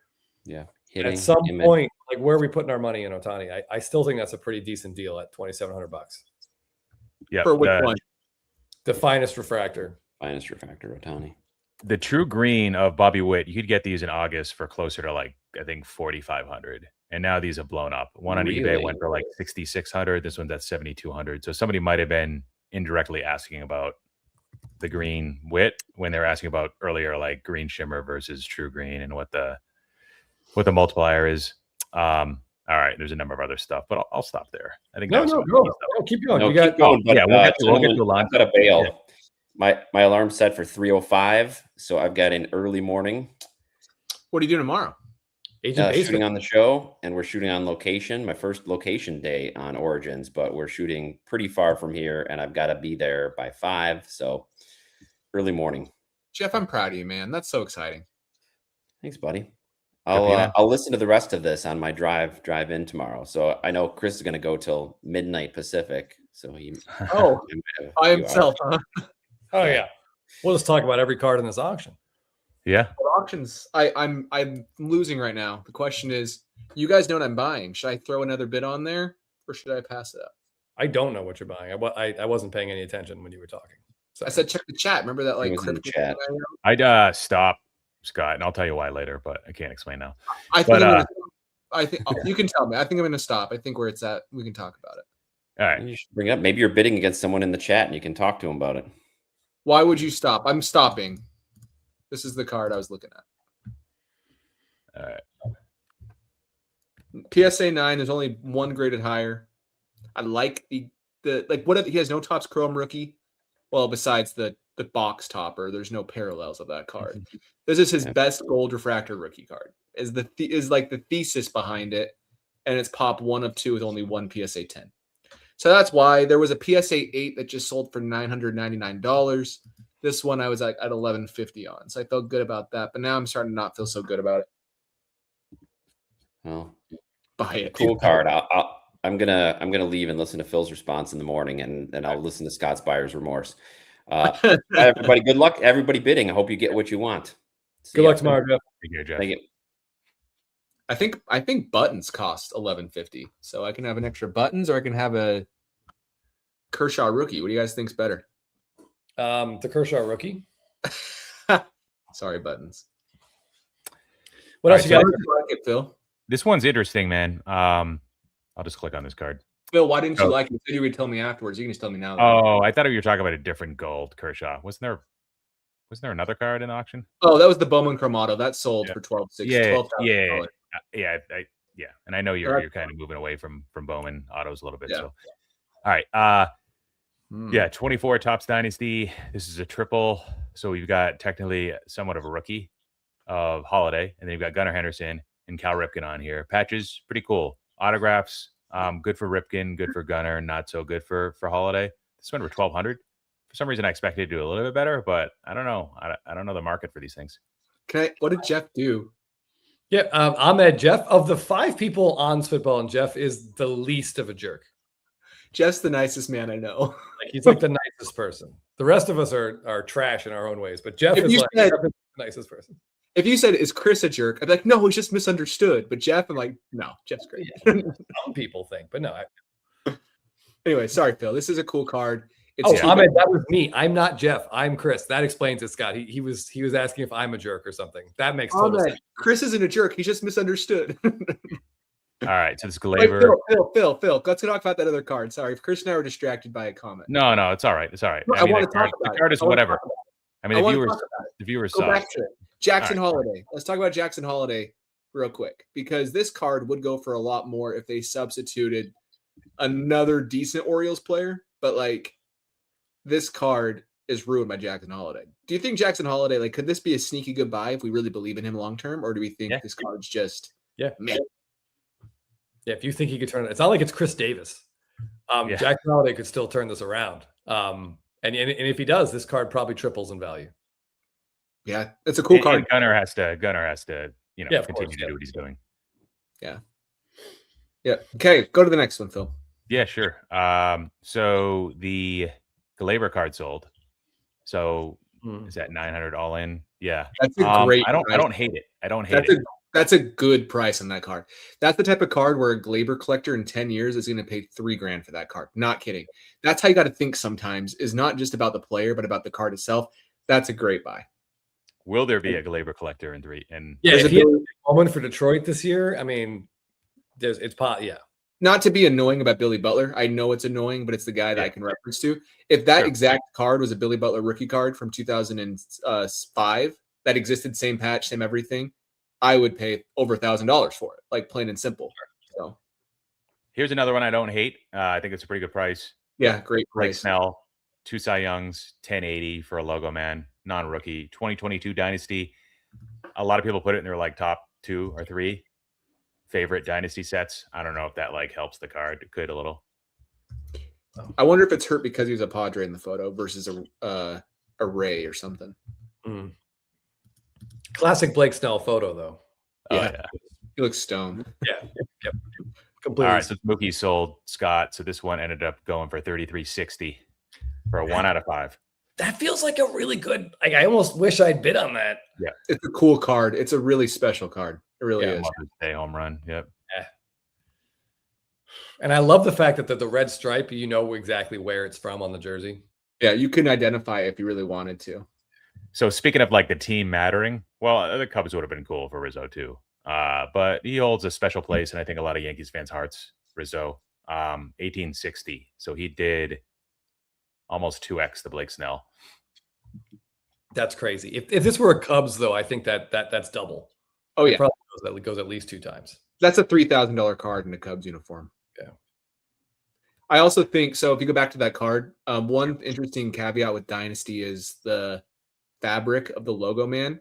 Yeah. At some point, where are we putting our money in Ohtani? I still think that's a pretty decent deal at $2,700. Yeah. For which one? The finest refractor. Finest refractor, Ohtani. The true green of Bobby Witt, you could get these in August for closer to I think 4,500. And now these have blown up. One on eBay went for 6,600. This one's at 7,200. So somebody might have been indirectly asking about the green Witt when they were asking about earlier, green shimmer versus true green and what the multiplier is. All right, there's a number of other stuff, but I'll stop there. I think go. Keep going. No, keep going. But, we'll get to a lot. I've got to bail. Yeah. My alarm's set for 3:05, so I've got an early morning. What are you doing tomorrow? Shooting on the show, and we're shooting on location. My first location day on Origins, but we're shooting pretty far from here, and I've got to be there by 5. So early morning. Jeff, I'm proud of you, man. That's so exciting. Thanks, buddy. I'll listen to the rest of this on my drive in tomorrow. So I know Chris is going to go till midnight Pacific. So he by himself, huh? Oh yeah, we'll just talk about every card in this auction. Yeah, auctions. I'm losing right now. The question is, you guys know what I'm buying. Should I throw another bid on there, or should I pass it up? I don't know what you're buying. I wasn't paying any attention when you were talking. So I said check the chat. Remember that chat. I'd stop, Scott, and I'll tell you why later, but I can't explain now. I think you can tell me. I think I'm going to stop. I think where it's at, we can talk about it. All right. You should bring it up. Maybe you're bidding against someone in the chat and you can talk to him about it. Why would you stop? I'm stopping. This is the card I was looking at. All right. PSA 9, there's only one graded higher. I like the what if he has no Topps Chrome rookie? Well, besides the the box topper. There's no parallels of that card. This is his best gold refractor rookie card. Is like the thesis behind it, and it's pop 1 of 2 with only 1 PSA 10. So that's why there was a PSA 8 that just sold for $999. This one I was like at $11.50 on, so I felt good about that. But now I'm starting to not feel so good about it. Well, buy it. Cool card. I'm gonna leave and listen to Phil's response in the morning, and then I'll listen to Scott's buyer's remorse. Everybody, good luck. Everybody bidding. I hope you get what you want. Good luck tomorrow, Jeff. Thank you. I think buttons cost $11.50, so I can have an extra buttons, or I can have a Kershaw rookie. What do you guys think's better? The Kershaw rookie. Sorry, buttons. What else you got? Phil? This one's interesting, man. I'll just click on this card. Phil, why didn't you like it? You said you would tell me afterwards. You can just tell me now. Oh, I thought you were talking about a different gold Kershaw. Wasn't there another card in the auction? Oh, that was the Bowman Chromato. That sold for $12,600. Yeah. And I know you're kind of moving away from Bowman autos a little bit. So, all right. 24 Topps Dynasty. This is a triple. So we've got technically somewhat of a rookie of Holiday, and then you've got Gunnar Henderson and Cal Ripken on here. Patches, pretty cool. Autographs, good for Ripken, good for Gunnar, not so good for Holiday. This went for $1,200. For some reason, I expected to do a little bit better, but I don't know. I don't know the market for these things. What did Jeff do? Yeah, Ahmed, Jeff, of the 5 people on Spitballin, Jeff is the least of a jerk. Jeff's the nicest man I know. He's like the nicest person. The rest of us are trash in our own ways, but Jeff is the nicest person. If you said, is Chris a jerk? I'd be like, no, he's just misunderstood. But Jeff, I'm like, no, Jeff's great. Some people think, but no. Anyway, sorry, Phil. This is a cool card. Ahmed, that was me. I'm not Jeff. I'm Chris. That explains it, Scott. He was asking if I'm a jerk or something. That makes total sense. Chris isn't a jerk. He's just misunderstood. All right, so this Glaber. Phil, let's talk about that other card. Sorry, if Chris and I were distracted by a comment. No, it's all right. It's all right. I want to talk about the card is whatever. I mean, the viewers go saw back to it. Jackson Holiday. Let's talk about Jackson Holiday real quick, because this card would go for a lot more if they substituted another decent Orioles player. But like, this card is ruined by Jackson Holiday. Do you think Jackson Holiday, could this be a sneaky good buy if we really believe in him long term, or do we think this card's just meh? Yeah, if you think he could turn it, it's not like it's Chris Davis. Jackson Holiday could still turn this around. And if he does, this card probably triples in value. Yeah, it's a cool card. And Gunnar has to, continue to do what he's doing. Yeah. Okay, go to the next one, Phil. Yeah, sure. So the Glaber card sold. So is that $900 all in? Yeah, that's a great. I don't hate it. I don't hate it. That's a good price on that card. That's the type of card where a Glaber collector in 10 years is going to pay $3,000 for that card. Not kidding. That's how you got to think sometimes, is not just about the player, but about the card itself. That's a great buy. Will there be a Glaber collector in 3? And if he has a one for Detroit this year, I mean, Not to be annoying about Billy Butler. I know it's annoying, but it's the guy that I can reference to. If that exact card was a Billy Butler rookie card from 2005 that existed, same patch, same everything, I would pay over $1,000 for it, like plain and simple. So here's another one I don't hate. I think it's a pretty good price. Yeah, great price. Blake Snell, 2 Cy Youngs, 1080 for a logo man, non-rookie, 2022 Dynasty. A lot of people put it in their top 2 or 3 favorite Dynasty sets. I don't know if that helps the card. It could a little. I wonder if it's hurt because he was a Padre in the photo versus a Ray or something. Classic Blake Snell photo, though. Yeah. He looks stoned. Yep. Completely. All right, so Mookie sold Scott. So this one ended up going for $33.60 for a 1 out of 5. That feels like a really good. I almost wish I'd bid on that. Yeah, it's a cool card. It's a really special card. It really is. Mother's Day home run. Yep. Yeah. And I love the fact that the red stripe, you know exactly where it's from on the jersey. Yeah, you can identify it if you really wanted to. So speaking of the team mattering, well, the Cubs would have been cool for Rizzo too. But he holds a special place, and I think a lot of Yankees fans' hearts. Rizzo, 1860. So he did almost 2x the Blake Snell. That's crazy. If this were a Cubs, though, I think that's double. Oh yeah, probably goes at least 2 times. That's a $3,000 card in a Cubs uniform. Yeah. I also think so. If you go back to that card, one interesting caveat with Dynasty is the fabric of the logo man.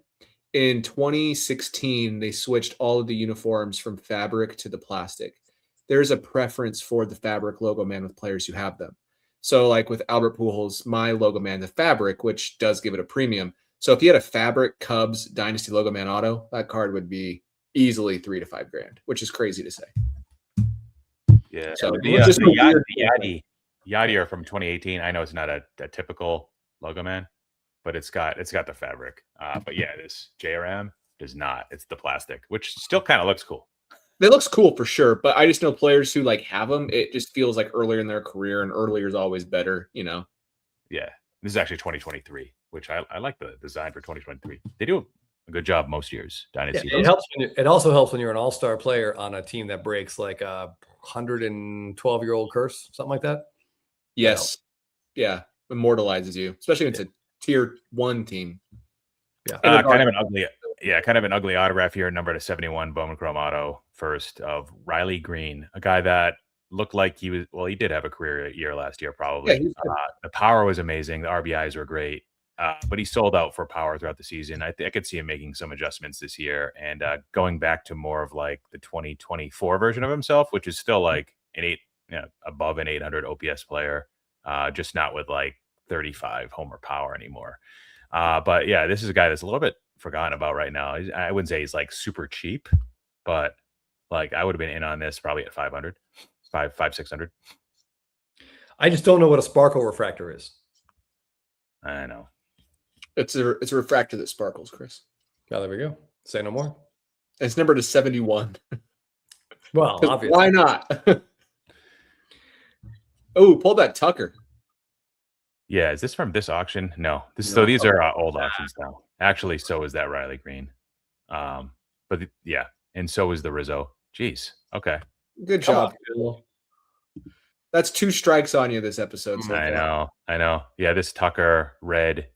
In 2016, they switched all of the uniforms from fabric to the plastic. There's a preference for the fabric logo man with players who have them. So, like with Albert Pujols, my logo man, the fabric, which does give it a premium. So, if you had a fabric Cubs Dynasty logo man auto, that card would be easily $3 to $5 grand, which is crazy to say. Yeah. So the Yachty are from 2018. I know it's not a typical logo man, but it's got the fabric. But yeah, this JRM does not. It's the plastic, which still kind of looks cool. It looks cool for sure, but I just know players who like have them. It just feels like earlier in their career, and earlier is always better, you know. Yeah, this is actually 2023, which I like the design for 2023. They do a good job most years. Dynasty. Yeah, it also helps when you're an all-star player on a team that breaks like a 112-year-old curse, something like that. Yes, yeah, immortalizes you, especially when it's a tier 1 team. Yeah, kind of an ugly autograph here, number to 71, Bowman Chrome Auto, first of Riley Green, a guy that looked like he did have a career year last year, probably. Yeah, the power was amazing. The RBIs were great, but he sold out for power throughout the season. I could see him making some adjustments this year and going back to more of like the 2024 version of himself, which is still like above an 800 OPS player, just not with like 35 homer power anymore. But yeah, this is a guy that's a little bit forgotten about right now. I wouldn't say he's like super cheap, but like I would have been in on this probably at 600. I just don't know what a sparkle refractor is. I know. It's a refractor that sparkles, Chris. Oh, there we go. Say no more. It's numbered to 71. Well, obviously. Why not? Oh, pull that Tucker. Yeah, is this from this auction? No. So these are old auctions now. Actually, so is that Riley Green. Yeah, and so is the Rizzo. Jeez. Okay. Good job. That's 2 strikes on you this episode. So I know. Yeah, this Tucker red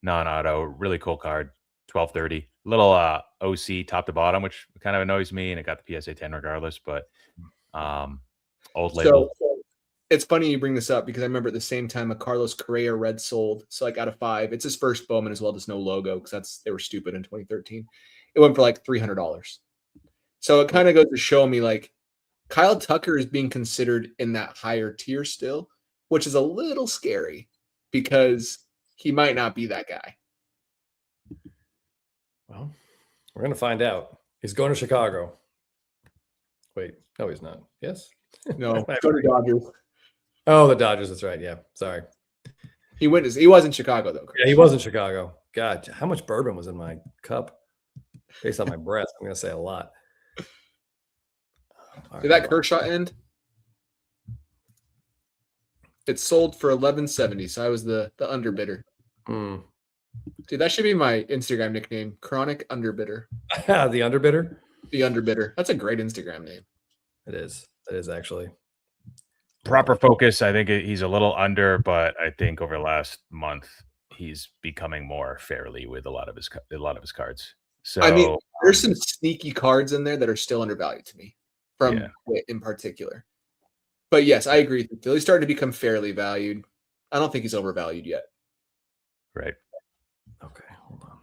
non-auto, really cool card. 1230. Little OC top to bottom, which kind of annoys me, and it got the PSA 10 regardless. But old label. So it's funny you bring this up because I remember at the same time a Carlos Correa red sold. So like out of 5, it's his first Bowman as well. There's no logo because they were stupid in 2013. It went for like $300. So it kind of goes to show me like Kyle Tucker is being considered in that higher tier still, which is a little scary because he might not be that guy. Well, we're going to find out. He's going to Chicago. Wait, no, he's not. Yes? No, go to Dodgers. Oh, the Dodgers. That's right. Yeah. Sorry. He was in Chicago, though. Chris. Yeah, he was in Chicago. God, how much bourbon was in my cup? Based on my breath, I'm going to say a lot. Did that Kershaw end? It sold for $11.70, so I was the underbidder. Dude, that should be my Instagram nickname, Chronic Underbidder. The underbidder? The Underbidder. That's a great Instagram name. It is. It is actually. Proper focus. I think he's a little under, but I think over the last month he's becoming more fairly with a lot of his cards. So I mean, there's some sneaky cards in there that are still undervalued to me from Witt in particular. But yes, I agree. He's starting to become fairly valued. I don't think he's overvalued yet. Right. Okay, hold on.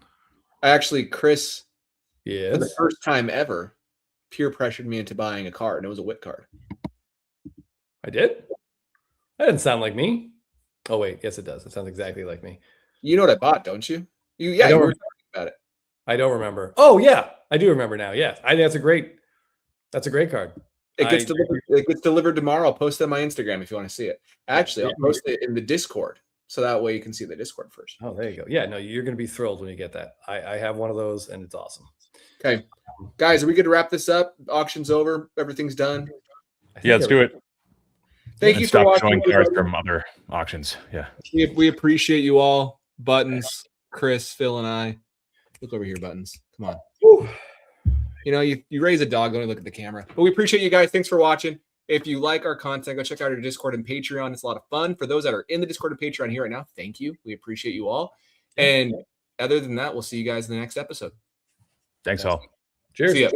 Chris, for the first time ever, peer pressured me into buying a card, and it was a Witt card. I did? That didn't sound like me. Oh, wait. Yes, it does. It sounds exactly like me. You know what I bought, don't you? You were talking about it. I don't remember. Oh, yeah. I do remember now. Yes. I think that's a great card. It gets delivered tomorrow. I'll post it on my Instagram if you want to see it. Actually, I'll post it in the Discord. So that way you can see the Discord first. Oh, there you go. Yeah, no, you're going to be thrilled when you get that. I have one of those, and it's awesome. Okay. Guys, are we good to wrap this up? Auction's over. Everything's done. Yeah, let's do it. Thank you for watching. Showing cards from other auctions. Yeah. We appreciate you all. Buttons, Chris, Phil, and I. Look over here, Buttons. Come on. Woo. You know, you raise a dog, only look at the camera. But we appreciate you guys. Thanks for watching. If you like our content, go check out our Discord and Patreon. It's a lot of fun. For those that are in the Discord and Patreon here right now, thank you. We appreciate you all. And other than that, we'll see you guys in the next episode. Thanks all. Cheers. See ya.